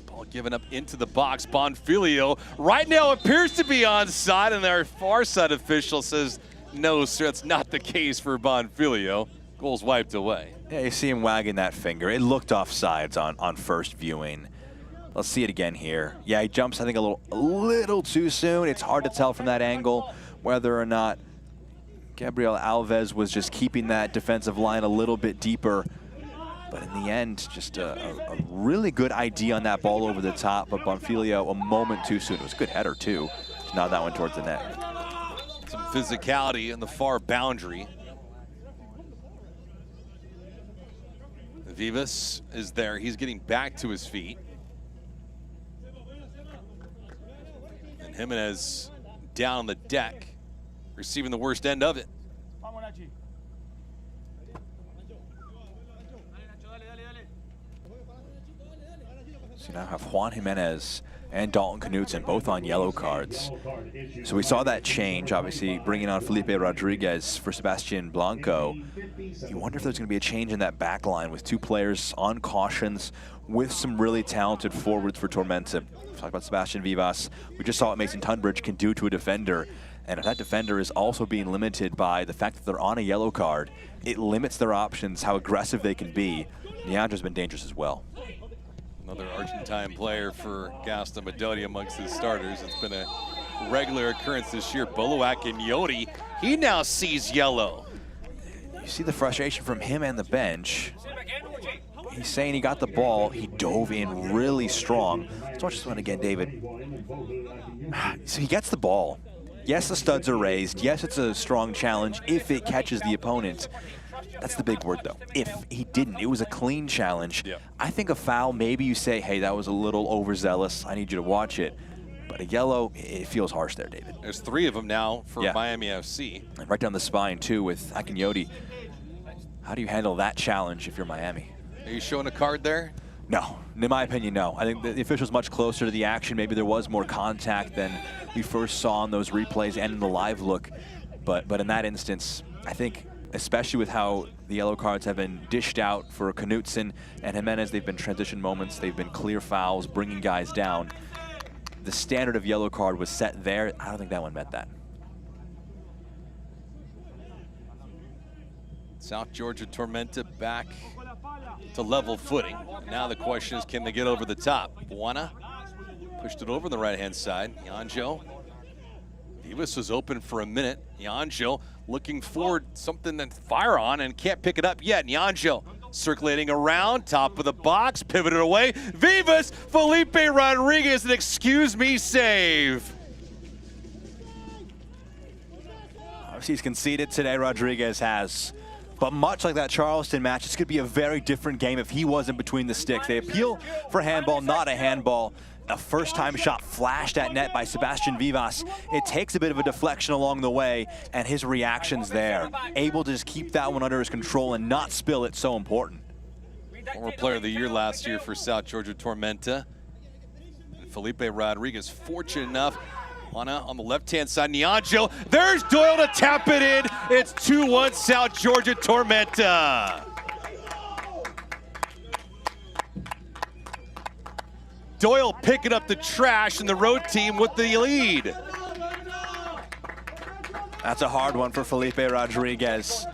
Ball given up into the box. Bonfilio right now appears to be onside, and our far side official says, no, sir, that's not the case for Bonfilio. Goal's wiped away. Yeah, you see him wagging that finger. It looked offsides on first viewing. Let's see it again here. Yeah, he jumps, I think, a little too soon. It's hard to tell from that angle whether or not Gabriel Alves was just keeping that defensive line a little bit deeper. But in the end, just a really good idea on that ball over the top. But Bonfilio, a moment too soon. It was a good header, too. Now that one towards the net. Some physicality in the far boundary. Vivas is there. He's getting back to his feet. And Jimenez down on the deck, receiving the worst end of it. So you now have Juan Jimenez and Dalton Knutson, both on yellow cards. So we saw that change, obviously, bringing on Felipe Rodriguez for Sebastian Blanco. You wonder if there's going to be a change in that back line with 2 players on cautions with some really talented forwards for Tormenta. Talk about Sebastian Vivas. We just saw what Mason Tunbridge can do to a defender. And if that defender is also being limited by the fact that they're on a yellow card, it limits their options, how aggressive they can be. Neandra's been dangerous as well. Another Argentine player for Gaston Medoni amongst his starters. It's been a regular occurrence this year. Bolo Akinyoti, he now sees yellow. You see the frustration from him and the bench. He's saying he got the ball, he dove in really strong. Let's watch this one again, David. So he gets the ball. Yes, the studs are raised. Yes, it's a strong challenge if it catches the opponent. That's the big word, though. If he didn't, it was a clean challenge. Yep. I think a foul, maybe you say, hey, that was a little overzealous. I need you to watch it. But a yellow, it feels harsh there, David. There's 3 of them now for Miami FC. And right down the spine, too, with Akinyoti. How do you handle that challenge if you're Miami? Are you showing a card there? No, in my opinion, no. I think the official's much closer to the action. Maybe there was more contact than we first saw in those replays and in the live look. But in that instance, I think, especially with how the yellow cards have been dished out for Knutson and Jimenez, they've been transition moments, they've been clear fouls, bringing guys down. The standard of yellow card was set there. I don't think that one met that. South Georgia Tormenta back to level footing. Now the question is, can they get over the top? Buana pushed it over the right-hand side. Yanjo. Vivas was open for a minute. Yanjo looking forward, something to fire on, and can't pick it up yet. Yanjo circulating around, top of the box, pivoted away. Vivas, Felipe Rodriguez, an excuse me save. Obviously he's conceded today, Rodriguez has. But much like that Charleston match, this could be a very different game if he wasn't between the sticks. They appeal for handball, not a handball. A first-time shot flashed at net by Sebastian Vivas. It takes a bit of a deflection along the way, and his reactions there. Able to just keep that one under his control and not spill it, so important. Former player of the year last year for South Georgia Tormenta. And Felipe Rodriguez fortunate enough. On the left-hand side, Nianjo. There's Doyle to tap it in. It's 2-1 South Georgia Tormenta. Doyle picking up the trash and the road team with the lead. That's a hard one for Felipe Rodriguez.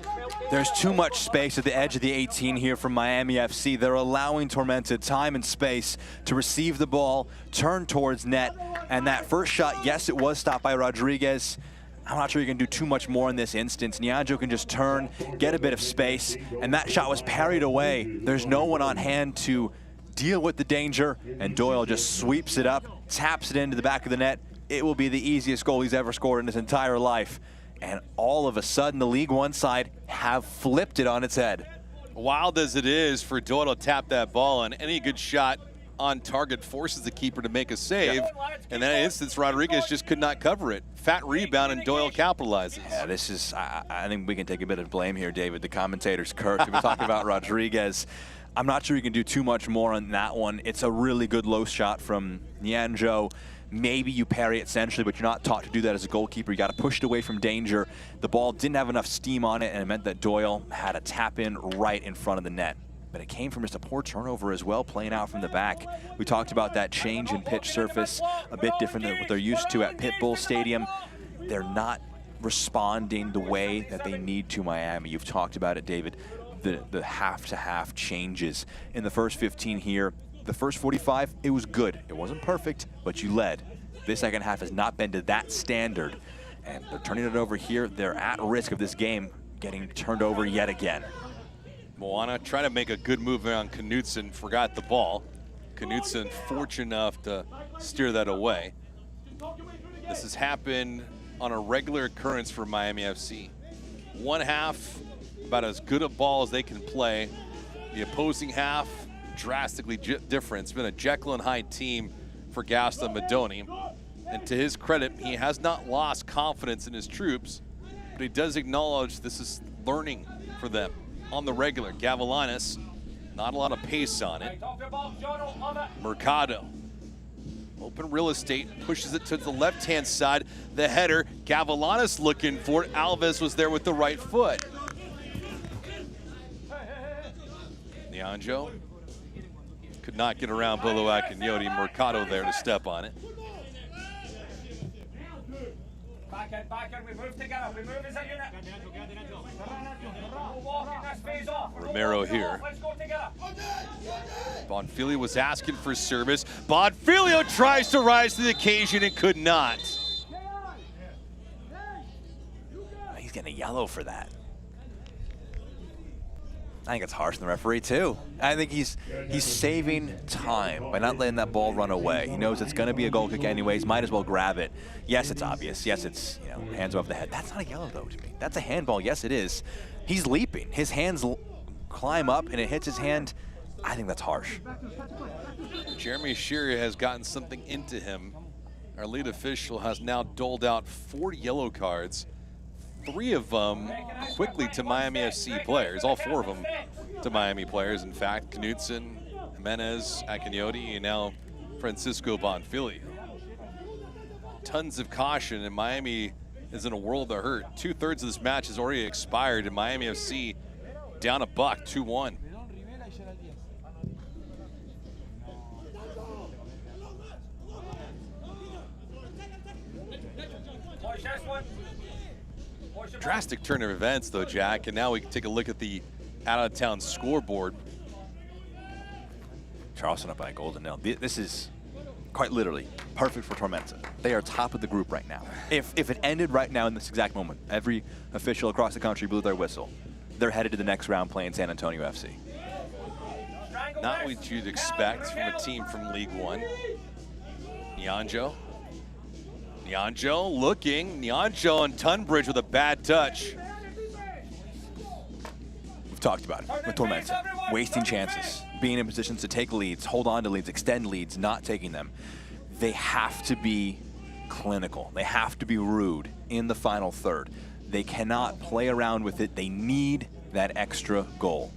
There's too much space at the edge of the 18 here from Miami FC. They're allowing Tormenta time and space to receive the ball, turn towards net, and that first shot, yes, it was stopped by Rodriguez. I'm not sure you can do too much more in this instance. Nianjo can just turn, get a bit of space, and that shot was parried away. There's no one on hand to deal with the danger, and Doyle just sweeps it up, taps it into the back of the net. It will be the easiest goal he's ever scored in his entire life. And all of a sudden, the League One side have flipped it on its head. Wild as it is for Doyle to tap that ball, and any good shot on target forces the keeper to make a save. In that instance, Rodriguez just could not cover it. Fat rebound, and Doyle capitalizes. Yeah, this is, I think we can take a bit of blame here, David. The commentator's Kurt. We've been talking about Rodriguez. I'm not sure you can do too much more on that one. It's a really good low shot from Nianjo. Maybe you parry it centrally, but you're not taught to do that as a goalkeeper. You got to push it away from danger. The ball didn't have enough steam on it, and it meant that Doyle had a tap in right in front of the net. But it came from just a poor turnover as well, playing out from the back. We talked about that change in pitch surface, a bit different than what they're used to at Pitbull Stadium. They're not responding the way that they need to Miami. You've talked about it, David, the half-to-half changes. In the first 15 here, the first 45, it was good. It wasn't perfect, but you led. This second half has not been to that standard. And they're turning it over here. They're at risk of this game getting turned over yet again. Moana trying to make a good move on Knutson, forgot the ball. Knutson fortunate enough to steer that away. This has happened on a regular occurrence for Miami FC. One half, about as good a ball as they can play. The opposing half, drastically different. It's been a Jekyll and Hyde team for Gaston Medoni. And to his credit, he has not lost confidence in his troops, but he does acknowledge this is learning for them on the regular. Gavilinas, not a lot of pace on it. Mercado Open real estate, pushes it to the left-hand side. The header, Gavilanes looking for it. Alves was there with the right foot. Nianjo could not get around Boloak and Yodi. Mercado there to step on it. We move together. We move as a unit. Romero here. Bonfiglio was asking for service. Bonfiglio tries to rise to the occasion and could not. He's getting a yellow for that. I think it's harsh on the referee too. I think he's saving time by not letting that ball run away. He knows it's going to be a goal kick anyways. Might as well grab it. Yes, it's obvious. Yes, it's hands above the head. That's not a yellow though to me. That's a handball. Yes, it is. He's leaping. His hands climb up and it hits his hand. I think that's harsh. Jeremy Shearer has gotten something into him. Our lead official has now doled out 4 yellow cards. 3 of them quickly to Miami FC players, all 4 of them to Miami players. In fact, Knudsen, Jimenez, Akinyote, and now Francisco Bonfiglio. Tons of caution, and Miami is in a world of hurt. 2/3 of this match has already expired, and Miami FC down a buck, 2-1. Drastic turn of events, though, Jack, and now we can take a look at the out-of-town scoreboard. Charleston up by a golden nail. This is quite literally perfect for Tormenta. They are top of the group right now. If it ended right now in this exact moment, every official across the country blew their whistle, they're headed to the next round playing San Antonio FC. Not what you'd expect from a team from League One. Nianjo looking. Nianjo and Tunbridge with a bad touch. We've talked about it with Tormenta. Wasting chances, being in positions to take leads, hold on to leads, extend leads, not taking them. They have to be clinical. They have to be rude in the final third. They cannot play around with it. They need that extra goal.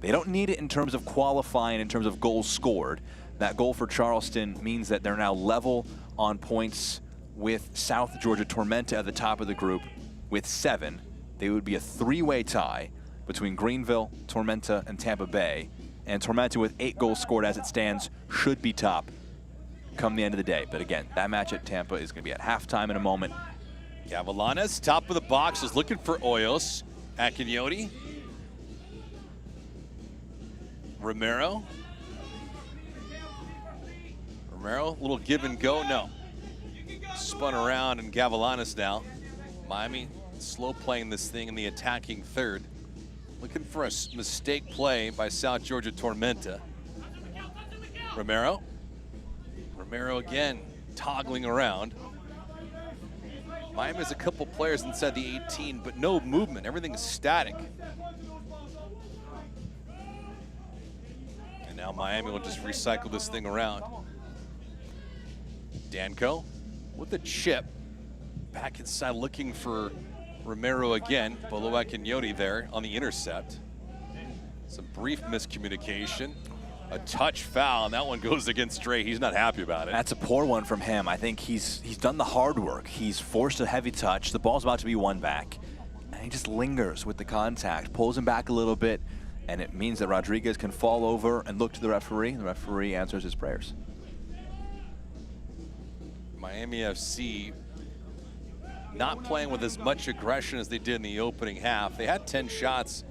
They don't need it in terms of qualifying, in terms of goals scored. That goal for Charleston means that they're now level on points with South Georgia Tormenta at the top of the group with 7. They would be a 3-way tie between Greenville, Tormenta, and Tampa Bay. And Tormenta, with 8 goals scored as it stands, should be top come the end of the day. But again, that match at Tampa is going to be at halftime in a moment. Gavilanes, top of the box, is looking for Hoyos. Akinyote. Romero, a little give and go, no. Spun around, and Gavilanes now. Miami slow playing this thing in the attacking third. Looking for a mistake play by South Georgia Tormenta. Romero again, toggling around. Miami has a couple players inside the 18, but no movement. Everything is static. And now Miami will just recycle this thing around. Danko with a chip. Back inside looking for Romero again. Boloak and Yodi there on the intercept. Some brief miscommunication. A touch foul, and that one goes against Dre. He's not happy about it. That's a poor one from him. I think he's done the hard work. He's forced a heavy touch. The ball's about to be won back. And he just lingers with the contact, pulls him back a little bit, and it means that Rodriguez can fall over and look to the referee. The referee answers his prayers. Miami FC not playing with as much aggression as they did in the opening half. They had 10 shots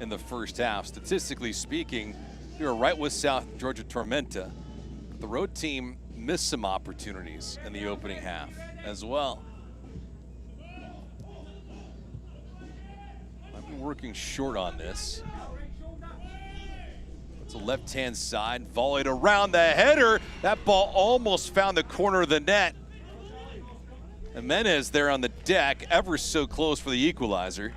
in the first half. Statistically speaking, we were right with South Georgia Tormenta. The road team missed some opportunities in the opening half as well. I'm working short on this. It's a left-hand side, volleyed around the header. That ball almost found the corner of the net. Jimenez there on the deck, ever so close for the equalizer.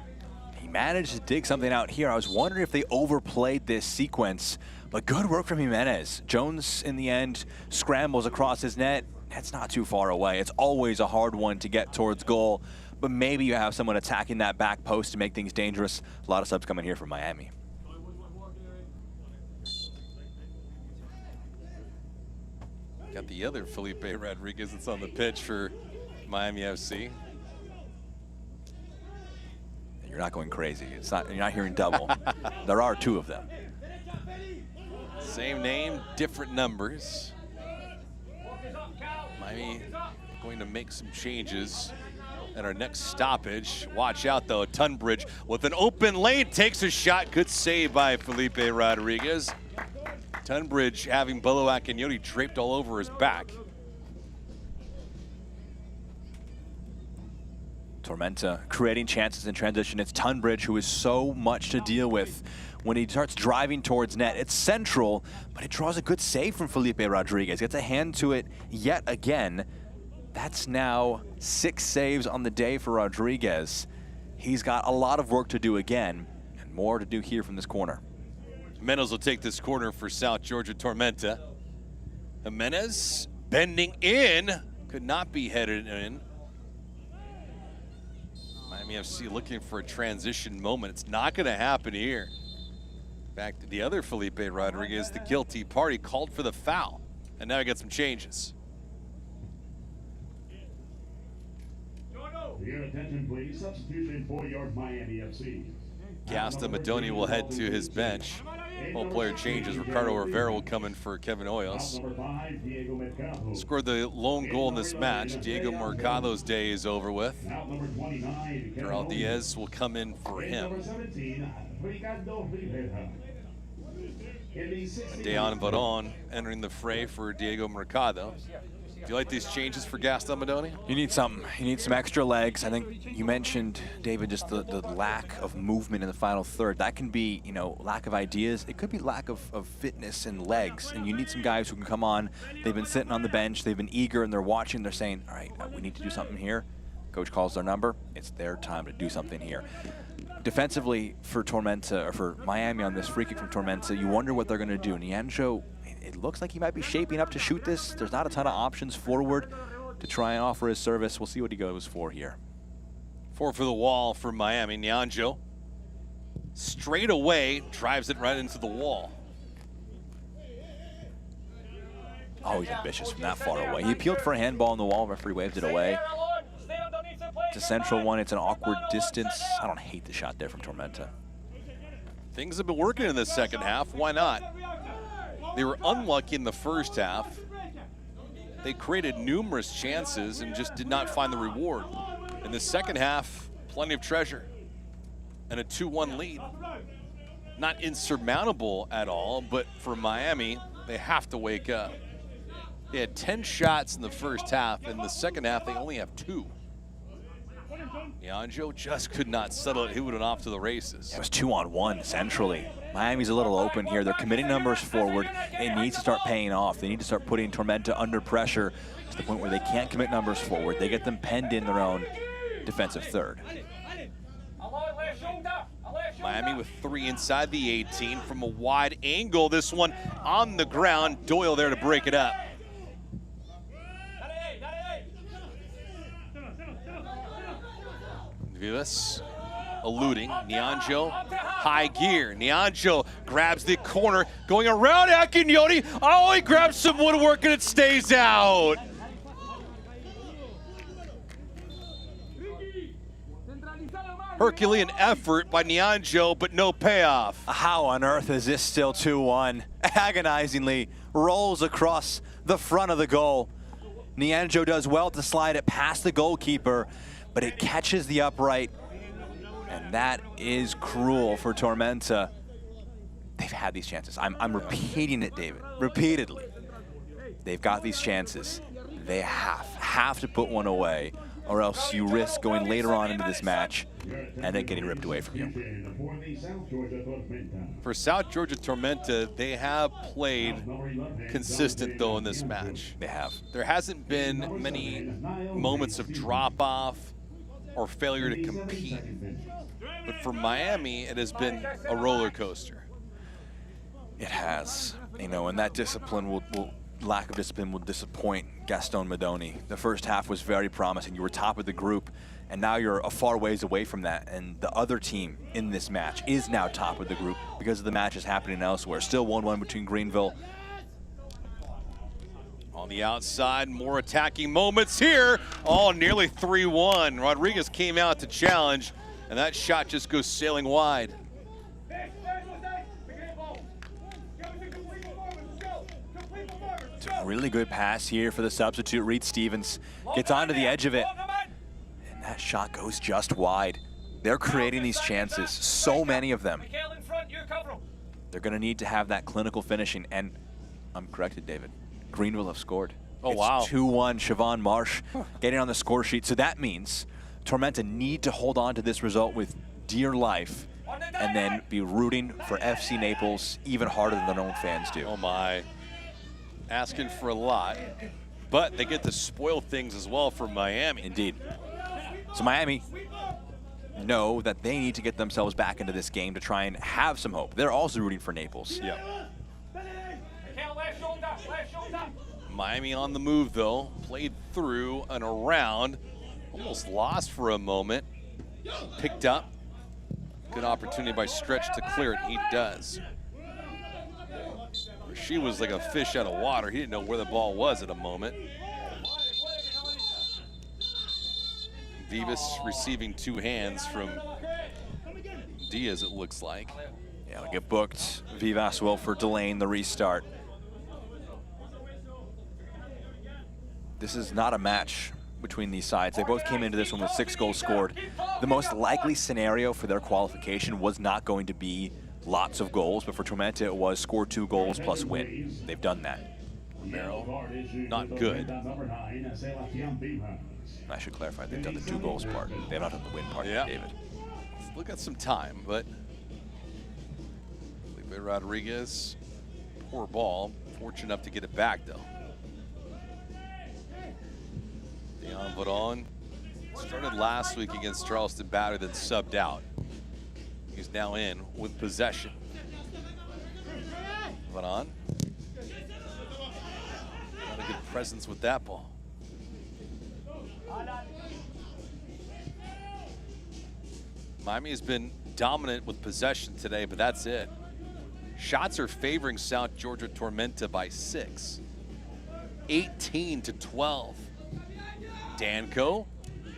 He managed to dig something out here. I was wondering if they overplayed this sequence, but good work from Jimenez. Jones, in the end, scrambles across his net. That's not too far away. It's always a hard one to get towards goal, but maybe you have someone attacking that back post to make things dangerous. A lot of subs coming here from Miami. Got the other Felipe Rodriguez that's on the pitch for Miami FC. You're not going crazy. It's not. You're not hearing double. There are 2 of them. Same name, different numbers. Miami going to make some changes at our next stoppage. Watch out though, Tunbridge with an open lane takes a shot. Good save by Felipe Rodriguez. Tunbridge having Bolo Akinyoti draped all over his back. Tormenta creating chances in transition. It's Tunbridge who is so much to deal with when he starts driving towards net. It's central, but it draws a good save from Felipe Rodriguez. Gets a hand to it yet again. That's now 6 saves on the day for Rodriguez. He's got a lot of work to do again, and more to do here from this corner. Jimenez will take this corner for South Georgia Tormenta. Jimenez bending in, could not be headed in. Miami FC looking for a transition moment. It's not going to happen here. Back to the other Felipe Rodriguez, the guilty party, called for the foul. And now we got some changes. Your attention, please. Substitution for your Miami FC. Gasta Madoni will head to his bench. All player changes. Ricardo Rivera will come in for Kevin Hoyos. Scored the lone goal in this match. Diego Mercado's day is over with. Gerald Diaz will come in for him. Dejan Varon entering the fray for Diego Mercado. Do you like these changes for Gaston Madoni? You need something. You need some extra legs. I think you mentioned, David, just the lack of movement in the final third. That can be, you know, lack of ideas. It could be lack of fitness and legs. And you need some guys who can come on. They've been sitting on the bench. They've been eager, and they're watching. They're saying, all right, we need to do something here. Coach calls their number. It's their time to do something here. Defensively for Tormenta, or for Miami on this free kick from Tormenta, you wonder what they're going to do. Nianjo, it looks like he might be shaping up to shoot this. There's not a ton of options forward to try and offer his service. We'll see what he goes for here. 4 for the wall for Miami. Nianjo straight away drives it right into the wall. Oh, he's ambitious from that far away. He appealed for a handball on the wall. Referee waved it away. It's a central one. It's an awkward distance. I don't hate the shot there from Tormenta. Things have been working in the second half. Why not? They were unlucky in the first half. They created numerous chances and just did not find the reward. In the second half, plenty of treasure and a 2-1 lead. Not insurmountable at all, but for Miami, they have to wake up. They had 10 shots in the first half. In the second half, they only have 2. Nianjo just could not settle it. He went off to the races. It was 2-on-1 centrally. Miami's a little open here. They're committing numbers forward. It needs to start paying off. They need to start putting Tormenta under pressure to the point where they can't commit numbers forward. They get them penned in their own defensive third. Miami with 3 inside the 18 from a wide angle. This one on the ground. Doyle there to break it up. Vivas eluding. Nianjo, high gear. Nianjo grabs the corner, going around Akinyoti. Oh, he grabs some woodwork and it stays out. Herculean effort by Nianjo, but no payoff. How on earth is this still 2-1? Agonizingly rolls across the front of the goal. Nianjo does well to slide it past the goalkeeper, but it catches the upright, and that is cruel for Tormenta. They've had these chances. I'm repeating it, David, repeatedly. They've got these chances. They have to put one away, or else you risk going later on into this match and it getting ripped away from you. For South Georgia Tormenta, they have played consistent, though, in this match. They have. There hasn't been many moments of drop-off or failure to compete. But for Miami, it has been a roller coaster. It has. You know, and that discipline lack of discipline will disappoint Gaston Madoni. The first half was very promising. You were top of the group, and now you're a far ways away from that. And the other team in this match is now top of the group because of the matches happening elsewhere. Still 1-1 between Greenville On the outside, more attacking moments here. Oh, nearly 3-1. Rodriguez came out to challenge, and that shot just goes sailing wide. It's a really good pass here for the substitute. Reed Stevens gets onto the edge of it, and that shot goes just wide. They're creating these chances, so many of them. They're going to need to have that clinical finishing, and I'm corrected, David. Greenville have scored. Oh, wow. It's 2-1, Siobhan Marsh getting on the score sheet. So that means Tormenta need to hold on to this result with dear life and then be rooting for FC Naples even harder than their own fans do. Oh, my. Asking for a lot, but they get to spoil things as well for Miami. Indeed. So Miami know that they need to get themselves back into this game to try and have some hope. They're also rooting for Naples. Yeah. Miami on the move, though. Played through and around. Almost lost for a moment. Picked up. Good opportunity by Stretch to clear it. He does. She was like a fish out of water. He didn't know where the ball was at a moment. Vivas receiving two hands from Diaz, it looks like. Yeah, we get booked. Vivas will for delaying the restart. This is not a match between these sides. They both came into this one with 6 goals scored. The most likely scenario for their qualification was not going to be lots of goals, but for Tormenta it was score 2 goals plus win. They've done that. Romero, not good. I should clarify, they've done the 2 goals part. They have not done the win part, yeah. David. Look at some time, but Felipe Rodriguez, poor ball. Fortunate enough to get it back, though. Dion Varon started last week against Charleston Battery, then subbed out. He's now in with possession. Varon. Not a good presence with that ball. Miami has been dominant with possession today, but that's it. Shots are favoring South Georgia Tormenta by 6. 18-12. Danko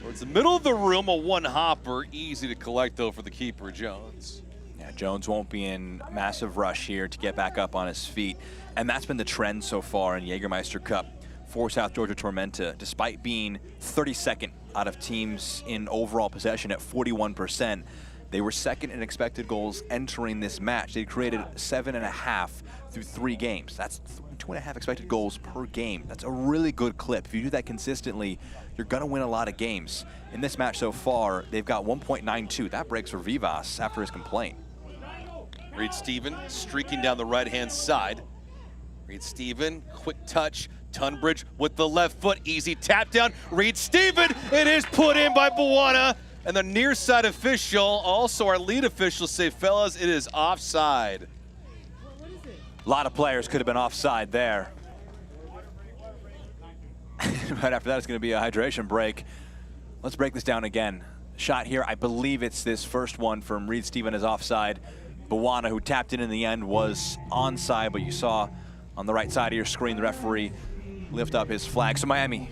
towards the middle of the room, a one-hopper. Easy to collect, though, for the keeper, Jones. Yeah, Jones won't be in a massive rush here to get back up on his feet. And that's been the trend so far in Jägermeister Cup for South Georgia Tormenta, despite being 32nd out of teams in overall possession at 41%. They were second in expected goals entering this match. They created 7.5 through 3 games. That's 2.5 expected goals per game. That's a really good clip. If you do that consistently, you're gonna win a lot of games. In this match so far, they've got 1.92. That breaks for Vivas after his complaint. Reed Steven streaking down the right-hand side. Reed Steven, quick touch. Tunbridge with the left foot, easy tap down. Reed Steven, it is put in by Buwana. And the near side official, also our lead official, say, fellas, it is offside. A lot of players could have been offside there. Right after that, it's going to be a hydration break. Let's break this down again. Shot here, I believe it's this first one from Reed Steven is offside. Buwana, who tapped in the end, was onside, but you saw on the right side of your screen, the referee lift up his flag. So Miami,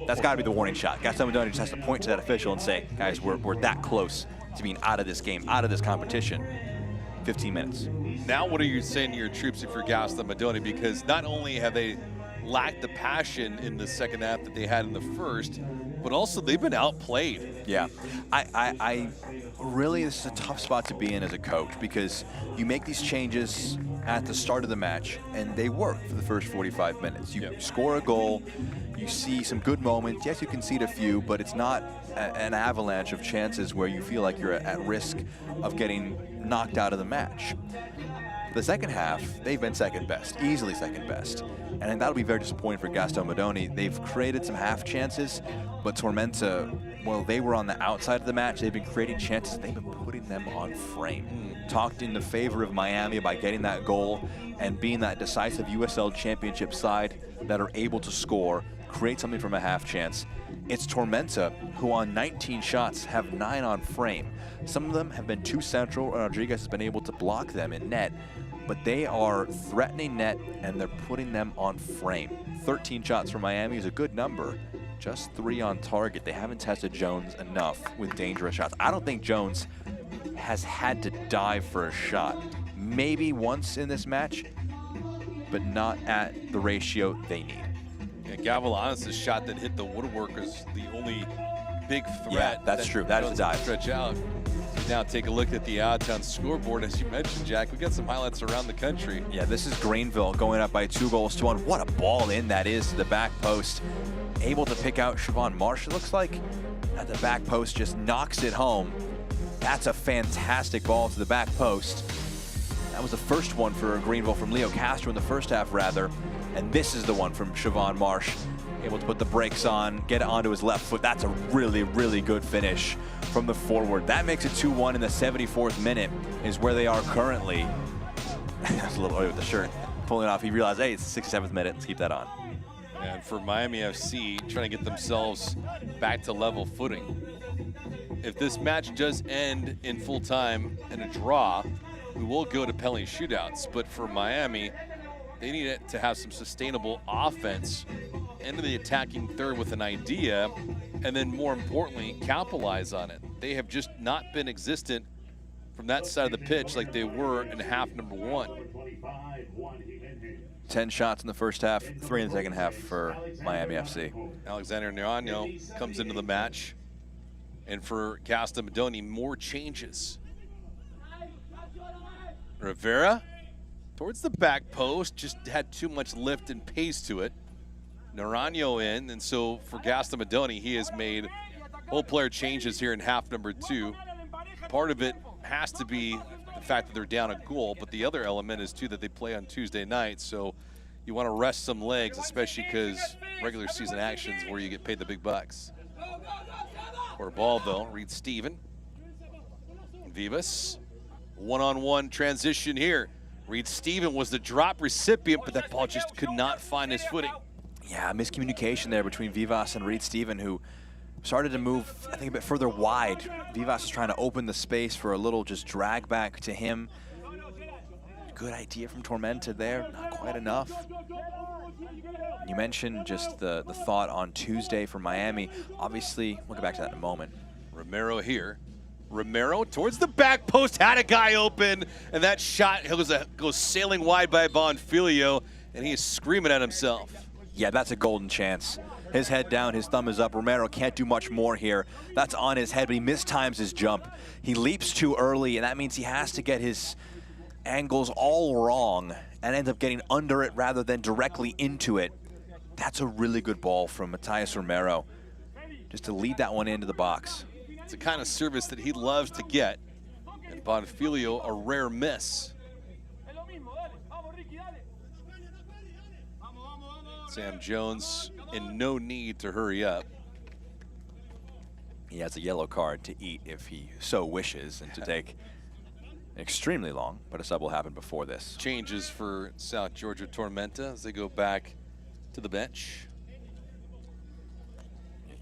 that's got to be the warning shot. Gaston Madoni just has to point to that official and say, guys, we're that close to being out of this game, out of this competition. 15 minutes. Now what are you saying to your troops if you're Gaston Madoni? Because not only have they lacked the passion in the second half that they had in the first, but also they've been outplayed. Yeah, I really, this is a tough spot to be in as a coach, because you make these changes at the start of the match and they work for the first 45 minutes. You score a goal, you see some good moments. Yes, you concede a few, but it's not an avalanche of chances where you feel like you're at risk of getting knocked out of the match. The second half, they've been second best, easily second best. And that'll be very disappointing for Gaston Madoni. They've created some half chances, but Tormenta, well, they were on the outside of the match. They've been creating chances. They've been putting them on frame. Talked in the favor of Miami by getting that goal and being that decisive USL Championship side that are able to score, create something from a half chance. It's Tormenta, who on 19 shots have 9 on frame. Some of them have been too central, and Rodriguez has been able to block them in net. but they are threatening net and they're putting them on frame. 13 shots for Miami is a good number. Just 3 on target. They haven't tested Jones enough with dangerous shots. I don't think Jones has had to dive for a shot. Maybe once in this match, but not at the ratio they need. Yeah, Gavilanes' shot that hit the woodwork is the only big threat. Yeah, that's true. That is a dive. Stretch out. Now take a look at the out-of-town scoreboard. As you mentioned, Jack, we got some highlights around the country. Yeah, this is Greenville going up by 2-1. What a ball in that is to the back post. Able to pick out Siobhan Marsh, it looks like, at the back post, just knocks it home. That's a fantastic ball to the back post. That was the first one for Greenville from Leo Castro in the first half, rather. And this is the one from Siobhan Marsh. Able to put the brakes on, get it onto his left foot. That's a really, really good finish from the forward. That makes it 2-1 in the 74th minute is where they are currently. That's a little early with the shirt. Pulling it off, he realized, hey, it's the 67th minute, let's keep that on. And for Miami FC, trying to get themselves back to level footing. If this match does end in full time and a draw, we will go to penalty shootouts. But for Miami, they need it to have some sustainable offense, into the attacking third with an idea, and then more importantly, capitalize on it. They have just not been existent from that side of the pitch like they were in half number 1. 10 shots in the first half, 3 in the second half for Miami FC. Alexander Naranjo comes into the match. And for Castamedoni, more changes. Rivera towards the back post, just had too much lift and pace to it. Naranjo in, and so for Castamedoni, he has made whole player changes here in half number 2. Part of it has to be the fact that they're down a goal, but the other element is too that they play on Tuesday night, so you want to rest some legs, especially because regular season actions where you get paid the big bucks. Or ball though, Reed Steven. Vivas, one-on-one transition here. Reed Steven was the drop recipient, but that ball just could not find his footing. Yeah, miscommunication there between Vivas and Reed Steven, who started to move, I think, a bit further wide. Vivas is trying to open the space for a little just drag back to him. Good idea from Tormenta there, not quite enough. You mentioned just the thought on Tuesday for Miami. Obviously, we'll get back to that in a moment. Romero here. Romero towards the back post, had a guy open, and that shot goes sailing wide by Bonfilio, and he is screaming at himself. Yeah, that's a golden chance. His head down, his thumb is up. Romero can't do much more here. That's on his head, but he mistimes his jump. He leaps too early, and that means he has to get his angles all wrong and ends up getting under it rather than directly into it. That's a really good ball from Matias Romero, just to lead that one into the box. It's the kind of service that he loves to get, and Bonfilio a rare miss. Sam Jones in no need to hurry up. He has a yellow card to eat if he so wishes, and to take extremely long, but a sub will happen before this. Changes for South Georgia Tormenta as they go back to the bench.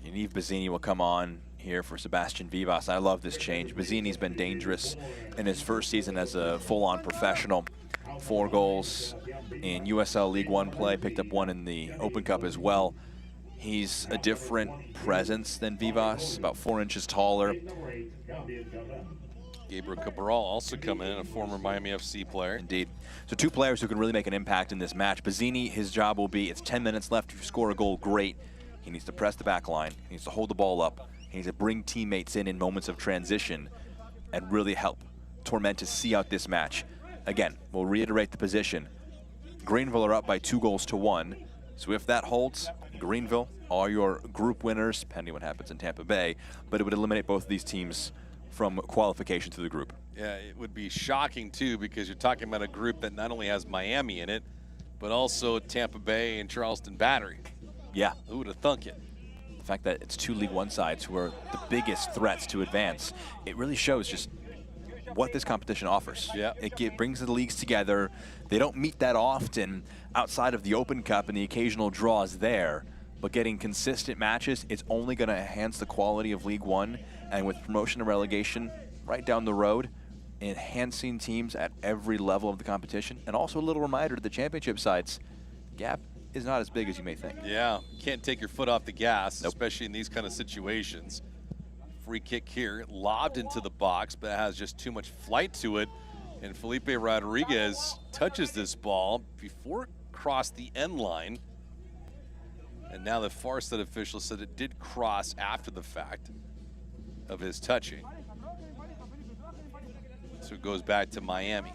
Yaniv Bazzini will come on here for Sebastian Vivas. I love this change. Bazzini's been dangerous in his first season as a full-on professional. 4 goals in USL League One play, picked up 1 in the Open Cup as well. He's a different presence than Vivas, about 4 inches taller. Gabriel Cabral also coming in, a former Miami FC player. Indeed. So 2 players who can really make an impact in this match. Bazzini, his job will be, it's 10 minutes left. If you score a goal, great. He needs to press the back line. He needs to hold the ball up. He needs to bring teammates in moments of transition and really help Tormenta see out this match. Again, we'll reiterate the position. Greenville are up by 2-1. So if that holds, Greenville are your group winners, depending what happens in Tampa Bay, but it would eliminate both of these teams from qualification to the group. Yeah, it would be shocking too, because you're talking about a group that not only has Miami in it, but also Tampa Bay and Charleston Battery. Yeah. Who would have thunk it? The fact that it's 2 League One sides who are the biggest threats to advance, it really shows just what this competition offers. Yeah. It brings the leagues together. They don't meet that often outside of the Open Cup and the occasional draws there, but getting consistent matches, it's only going to enhance the quality of League One, and with promotion and relegation right down the road, enhancing teams at every level of the competition, and also a little reminder to the championship sides, gap is not as big as you may think. Yeah, can't take your foot off the gas, especially in these kind of situations. Free kick here, lobbed into the box, but it has just too much flight to it. And Felipe Rodriguez touches this ball before it crossed the end line. And now the far side official said it did cross after the fact of his touching. So it goes back to Miami.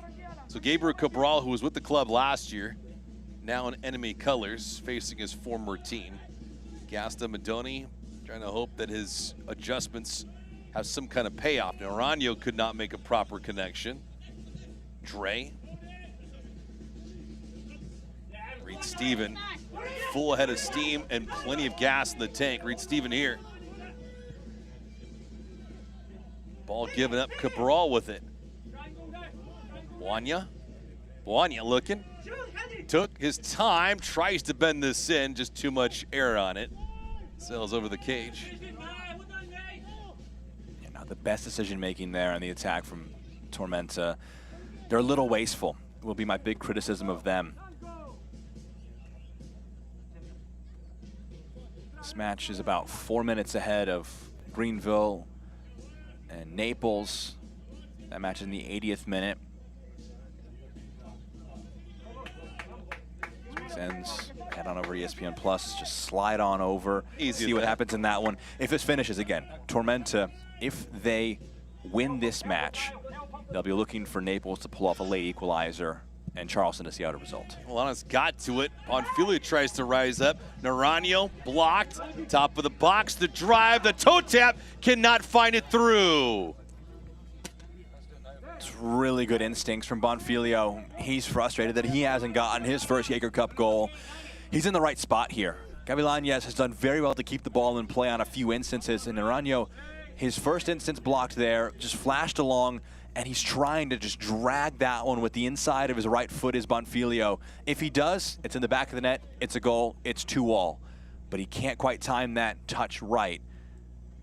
So Gabriel Cabral, who was with the club last year, now in enemy colors, facing his former team. Gaston Madoni trying to hope that his adjustments have some kind of payoff. Naranjo could not make a proper connection. Dre. Reed Steven, full head of steam and plenty of gas in the tank. Reed Steven here. Ball given up, Cabral with it. Boanya looking. Took his time, tries to bend this in, just too much air on it. Sails over the cage. Yeah, not the best decision making there on the attack from Tormenta. They're a little wasteful, will be my big criticism of them. This match is about 4 minutes ahead of Greenville and Naples. That match is in the 80th minute. Ends, head on over ESPN Plus, just slide on over, see what happens in that one. If this finishes, again, Tormenta, if they win this match, they'll be looking for Naples to pull off a late equalizer and Charleston to see out a result. Milanos got to it. Bonfiglio tries to rise up. Naranjo blocked, top of the box, the drive, the toe tap, cannot find it through. Really good instincts from Bonfiglio. He's frustrated that he hasn't gotten his first Jaeger Cup goal. He's in the right spot here. Gavilanes has done very well to keep the ball in play on a few instances, and Naranjo, his first instance blocked there, just flashed along, and he's trying to just drag that one with the inside of his right foot is Bonfiglio. If he does, it's in the back of the net, it's a goal, it's 2-2. But he can't quite time that touch right,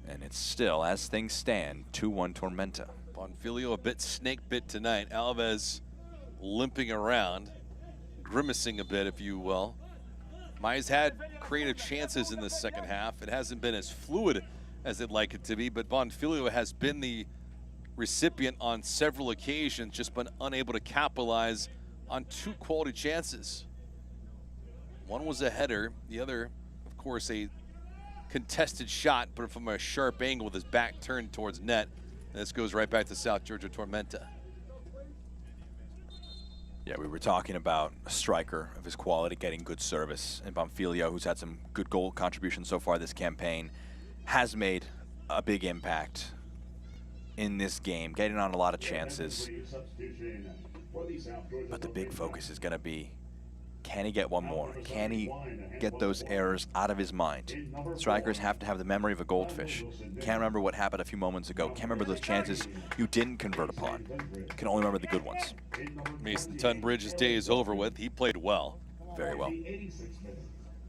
and it's still, as things stand, 2-1 Tormenta. Bonfiglio a bit snake bit tonight. Alves limping around, grimacing a bit, if you will. Mai's had creative chances in the second half. It hasn't been as fluid as they'd like it to be, but Bonfiglio has been the recipient on several occasions, just been unable to capitalize on two quality chances. One was a header, the other, of course, a contested shot, but from a sharp angle with his back turned towards net. This goes right back to South Georgia Tormenta. Yeah, we were talking about a striker of his quality getting good service, and Bonfiglio, who's had some good goal contributions so far this campaign, has made a big impact in this game, getting on a lot of chances. But the big focus is going to be, can he get one more? Can he get those errors out of his mind? Strikers have to have the memory of a goldfish. Can't remember what happened a few moments ago. Can't remember those chances you didn't convert upon. Can only remember the good ones. Mason Tunbridge's day is over with. He played well. Very well.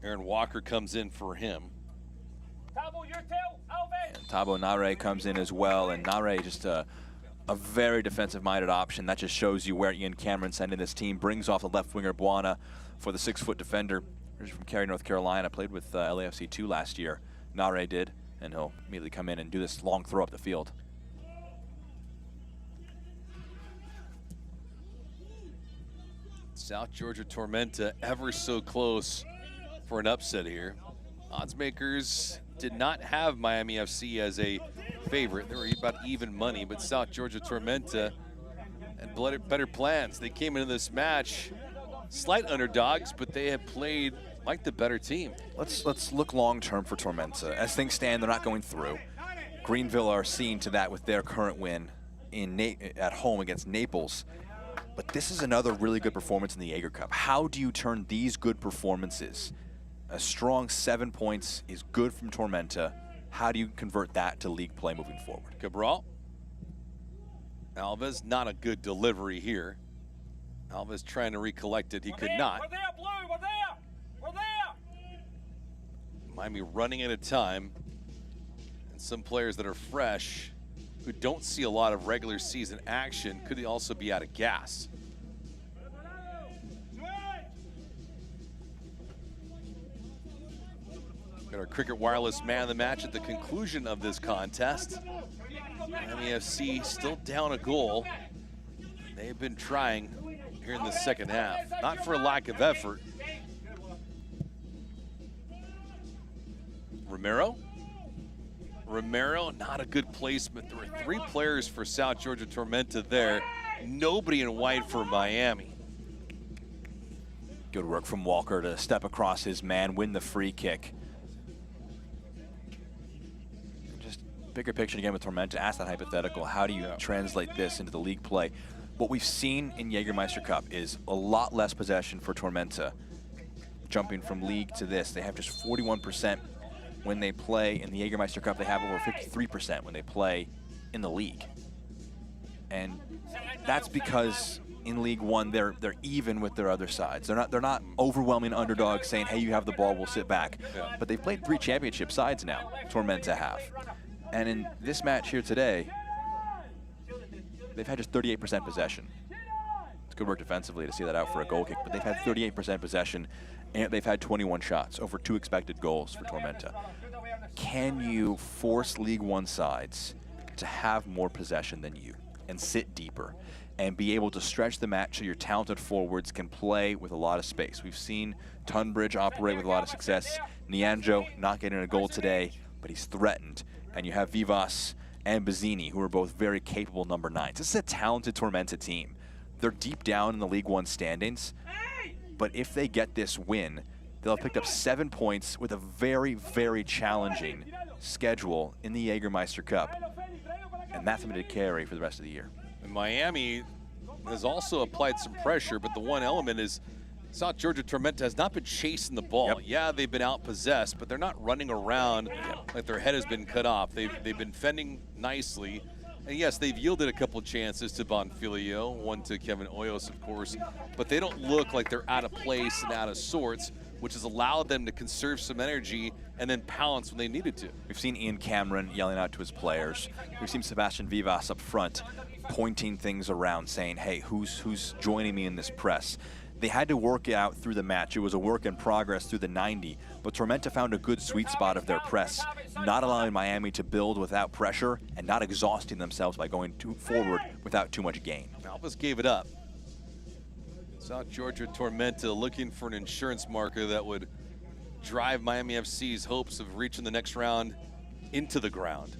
Aaron Walker comes in for him. And Tabo Nare comes in as well, and Nare just a very defensive-minded option. That just shows you where Ian Cameron sending this team. Brings off the left winger Buana for the 6-foot defender. He's from Cary, North Carolina. Played with LAFC 2 last year. Nare did, and he'll immediately come in and do this long throw up the field. South Georgia Tormenta ever so close for an upset here. Odds makers did not have Miami FC as a favorite. They were about even money, but South Georgia Tormenta had better plans. They came into this match slight underdogs, but they have played like the better team. Let's look long term for Tormenta. As things stand, they're not going through. Greenville are seeing to that with their current win at home against Naples. But this is another really good performance in the Jaeger Cup. How do you turn these good performances? A strong 7 points is good from Tormenta. How do you convert that to league play moving forward? Cabral. Alves, not a good delivery here. Alves trying to recollect it. He could not. We're there, Blue. We're there. We're there. Miami running out of time. And some players that are fresh who don't see a lot of regular season action, could also be out of gas. Got our Cricket Wireless man of the match at the conclusion of this contest. Miami FC still down a goal. They've been trying here in the second half, not for a lack of effort. Romero, not a good placement. There were 3 players for South Georgia Tormenta there. Nobody in white for Miami. Good work from Walker to step across his man, win the free kick. Just bigger picture again with Tormenta, ask that hypothetical. How do you translate this into the league play? What we've seen in Jägermeister Cup is a lot less possession for Tormenta. Jumping from league to this, they have just 41% when they play in the Jägermeister Cup. They have over 53% when they play in the league. And that's because in League One, they're even with their other sides. They're not overwhelming underdogs saying, hey, you have the ball, we'll sit back. Yeah. But they've played 3 championship sides now, Tormenta have. And in this match here today, they've had just 38% possession. It's good work defensively to see that out for a goal kick, but they've had 38% possession, and they've had 21 shots, over 2 expected goals for Tormenta. Can you force League One sides to have more possession than you and sit deeper and be able to stretch the match so your talented forwards can play with a lot of space? We've seen Tunbridge operate with a lot of success. Nianjo not getting a goal today, but he's threatened. And you have Vivas and Bazzini, who are both very capable number 9s. This is a talented Tormenta team. They're deep down in the League One standings, but if they get this win, they'll have picked up 7 points with a very, very challenging schedule in the Jägermeister Cup, and that's something to carry for the rest of the year. And Miami has also applied some pressure, but the one element is South Georgia Tormenta has not been chasing the ball. Yep. Yeah, they've been outpossessed, but they're not running around like their head has been cut off. They've been fending nicely. And yes, they've yielded a couple chances to Bonfilio, one to Kevin Hoyos, of course, but they don't look like they're out of place and out of sorts, which has allowed them to conserve some energy and then pounce when they needed to. We've seen Ian Cameron yelling out to his players. We've seen Sebastian Vivas up front pointing things around, saying, hey, who's joining me in this press? They had to work it out through the match. It was a work in progress through the 90, but Tormenta found a good sweet spot of their press, not allowing Miami to build without pressure and not exhausting themselves by going too forward without too much gain. Alvis gave it up. South Georgia Tormenta looking for an insurance marker that would drive Miami FC's hopes of reaching the next round into the ground.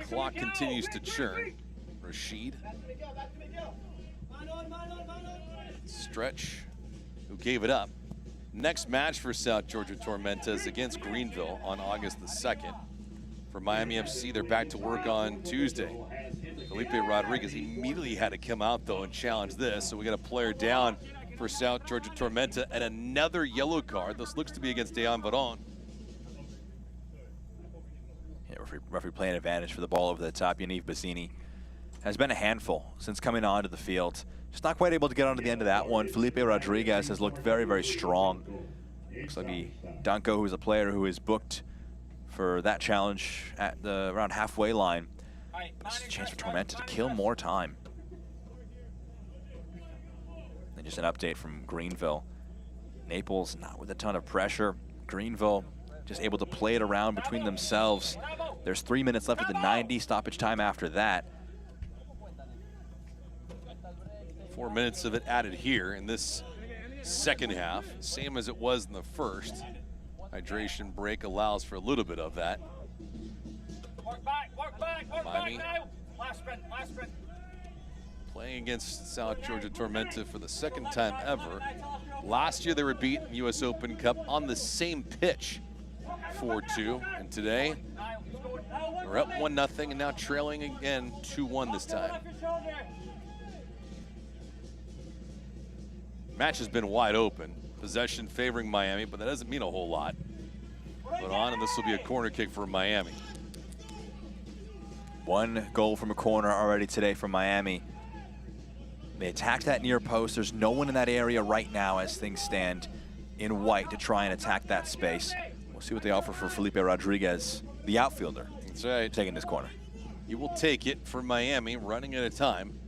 Clock continues to churn. Rashid. Stretch, who gave it up. Next match for South Georgia Tormenta is against Greenville on August the 2nd. For Miami FC, they're back to work on Tuesday. Felipe Rodriguez immediately had to come out, though, and challenge this. So we got a player down for South Georgia Tormenta and another yellow card. This looks to be against Dejan Varon. Referee playing advantage for the ball over the top. Yaniv Bazzini has been a handful since coming onto the field. Just not quite able to get onto the end of that one. Felipe Rodriguez has looked very, very strong. Looks like Danko, who is a player who is booked for that challenge at the around halfway line. But this is a chance for Tormenta to kill more time. And just an update from Greenville. Naples not with a ton of pressure. Greenville just able to play it around between themselves. There's 3 minutes left of the 90, stoppage time after that. 4 minutes of it added here in this second half, same as it was in the first. Hydration break allows for a little bit of that. Miami playing against South Georgia Tormenta for the second time ever. Last year they were beat in US Open Cup on the same pitch, 4-2, and today we're up 1-0 and now trailing again 2-1 this time. Match has been wide open. Possession favoring Miami, but that doesn't mean a whole lot. Put on, and this will be a corner kick for Miami. 1 goal from a corner already today from Miami. They attacked that near post. There's no one in that area right now as things stand. in white to try and attack that space. We'll see what they offer for Felipe Rodriguez, the outfielder. That's right. Taking this corner. He will take it for Miami, running at a time.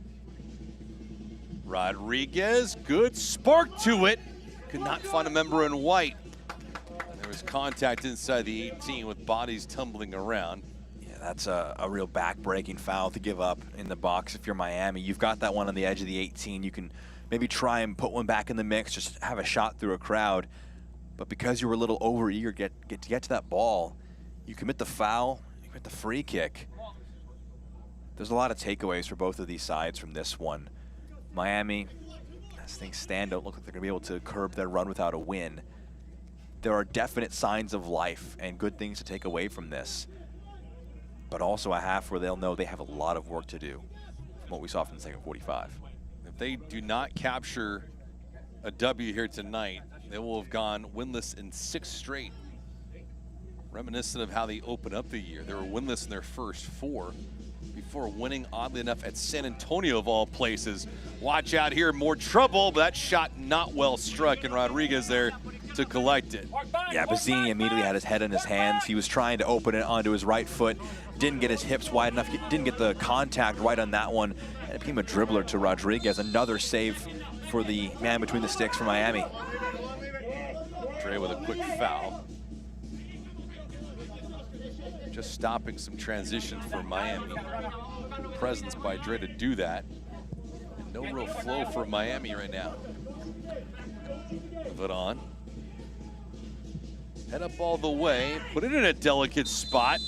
Rodriguez, good spark to it. Could not find a member in white. There was contact inside the 18 with bodies tumbling around. Yeah, that's a real back-breaking foul to give up in the box if you're Miami. You've got that one on the edge of the 18. You can maybe try and put one back in the mix, just have a shot through a crowd. But because you were a little over-eager to get to that ball, you commit the foul, you commit the free kick. There's a lot of takeaways for both of these sides from this one. Miami, as things stand, don't look like they're going to be able to curb their run without a win. There are definite signs of life and good things to take away from this. But also a half where they'll know they have a lot of work to do from what we saw from the second 45. If they do not capture a W here tonight, they will have gone winless in 6 straight. Reminiscent of how they opened up the year. They were winless in their first 4 before winning, oddly enough, at San Antonio of all places. Watch out here, more trouble, but that shot not well struck, and Rodriguez there to collect it. Yeah, Bazzini immediately had his head in his hands. He was trying to open it onto his right foot, didn't get his hips wide enough, didn't get the contact right on that one, and it became a dribbler to Rodriguez. Another save for the man between the sticks for Miami. Dre with a quick foul. Just stopping some transition for Miami. Good presence by Dre to do that. And no real flow for Miami right now. Move it on. Head up all the way, put it in a delicate spot,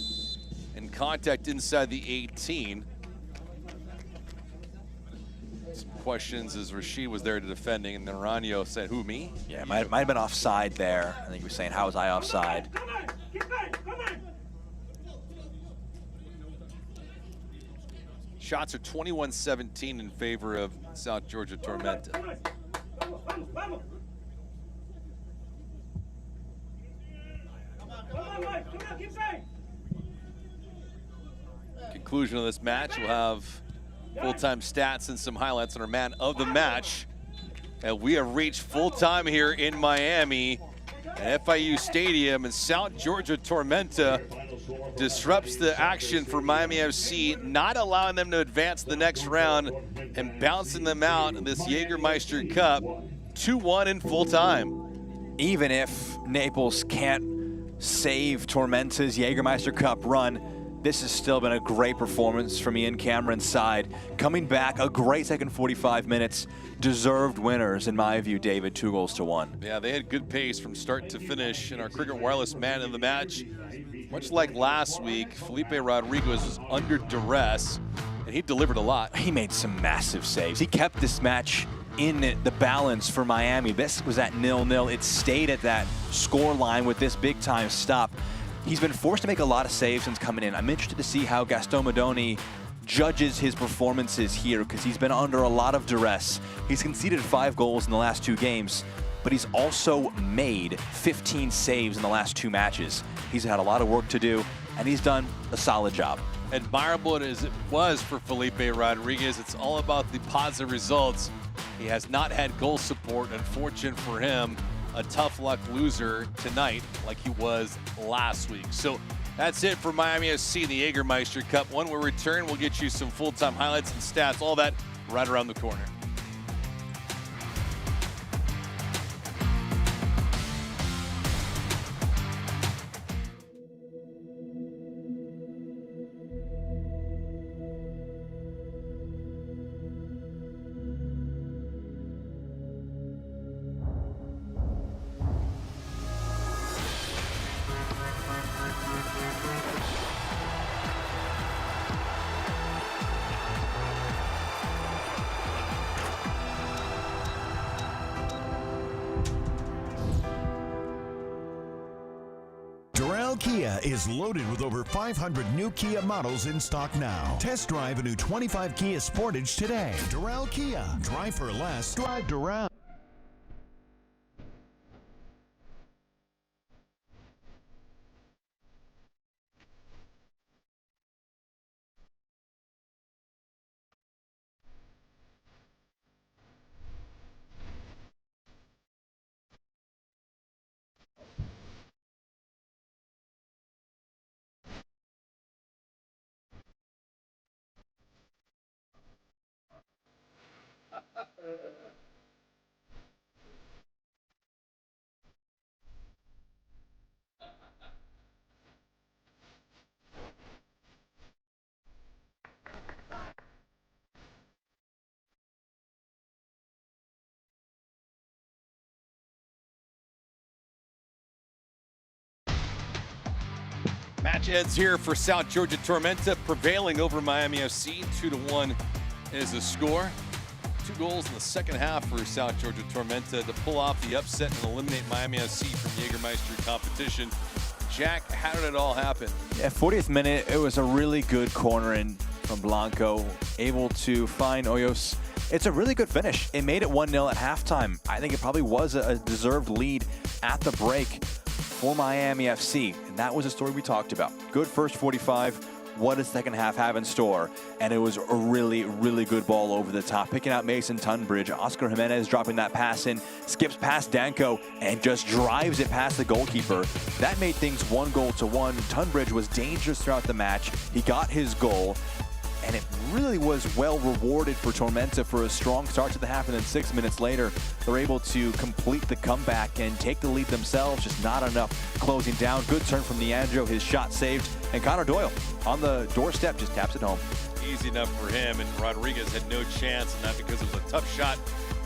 and contact inside the 18. Some questions as Rashid was there to defending, and then Ranyo said, who, me? Yeah, it might have been offside there. I think he was saying, how was I offside? Shots are 21-17 in favor of South Georgia Tormenta. Conclusion of this match, we'll have full-time stats and some highlights on our man of the match. And we have reached full-time here in Miami at FIU Stadium, and South Georgia Tormenta disrupts the action for Miami FC, not allowing them to advance the next round and bouncing them out in this Jägermeister Cup 2-1 in full time. Even if Naples can't save Tormenta's Jägermeister Cup run, this has still been a great performance from Ian Cameron's side. Coming back, a great second 45 minutes. Deserved winners, in my view, David, 2-1. Yeah, they had good pace from start to finish, and our Cricket Wireless man of the match, much like last week, Felipe Rodriguez was under duress, and he delivered a lot. He made some massive saves. He kept this match in the balance for Miami. This was at 0-0. It stayed at that score line with this big-time stop. He's been forced to make a lot of saves since coming in. I'm interested to see how Gaston Modoni judges his performances here, because he's been under a lot of duress. He's conceded 5 goals in the last 2 games, but he's also made 15 saves in the last 2 matches. He's had a lot of work to do, and he's done a solid job. Admirable as it was for Felipe Rodriguez, it's all about the positive results. He has not had goal support, unfortunate for him. A tough luck loser tonight like he was last week. So that's it for Miami FC, the Jägermeister Cup. When we return, we'll get you some full-time highlights and stats, all that right around the corner. Kia is loaded with over 500 new Kia models in stock now. Test drive a new 25 Kia Sportage today. Doral Kia. Drive for less. Drive Doral. Match ends here for South Georgia Tormenta, prevailing over Miami FC. 2-1 is the score. 2 goals in the second half for South Georgia Tormenta to pull off the upset and eliminate Miami FC from Jägermeister competition. Jack, how did it all happen? Yeah, 40th minute, it was a really good corner in from Blanco, able to find Hoyos. It's a really good finish. It made it 1-0 at halftime. I think it probably was a deserved lead at the break for Miami FC, and that was the story we talked about. Good first 45. What does second half have in store? And it was a really, really good ball over the top, picking out Mason Tunbridge. Oscar Jimenez dropping that pass in, skips past Danko, and just drives it past the goalkeeper. That made things 1-1. Tunbridge was dangerous throughout the match. He got his goal, and it really was well rewarded for Tormenta for a strong start to the half, and then 6 minutes later, they're able to complete the comeback and take the lead themselves, just not enough closing down. Good turn from Leandro, his shot saved, and Connor Doyle on the doorstep just taps it home. Easy enough for him, and Rodriguez had no chance, and that because it was a tough shot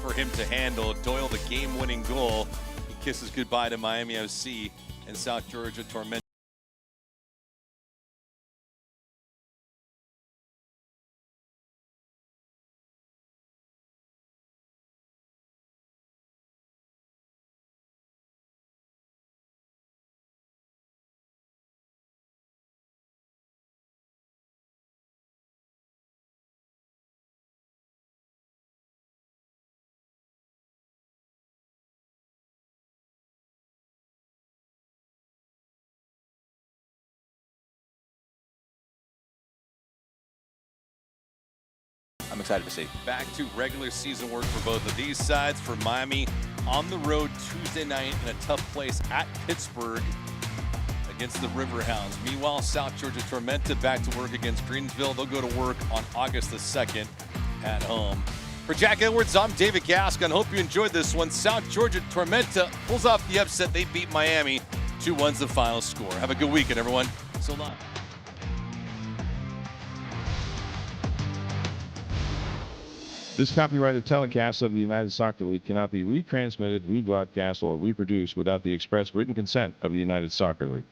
for him to handle. Doyle, the game-winning goal. He kisses goodbye to Miami FC and South Georgia Tormenta. I'm excited to see. Back to regular season work for both of these sides. For Miami, on the road Tuesday night in a tough place at Pittsburgh against the Riverhounds. Meanwhile, South Georgia Tormenta back to work against Greensville. They'll go to work on August the 2nd at home. For Jack Edwards, I'm David Gascon. Hope you enjoyed this one. South Georgia Tormenta pulls off the upset. They beat Miami. 2-1's the final score. Have a good weekend, everyone. So long. This copyrighted telecast of the United Soccer League cannot be retransmitted, rebroadcast, or reproduced without the express written consent of the United Soccer League.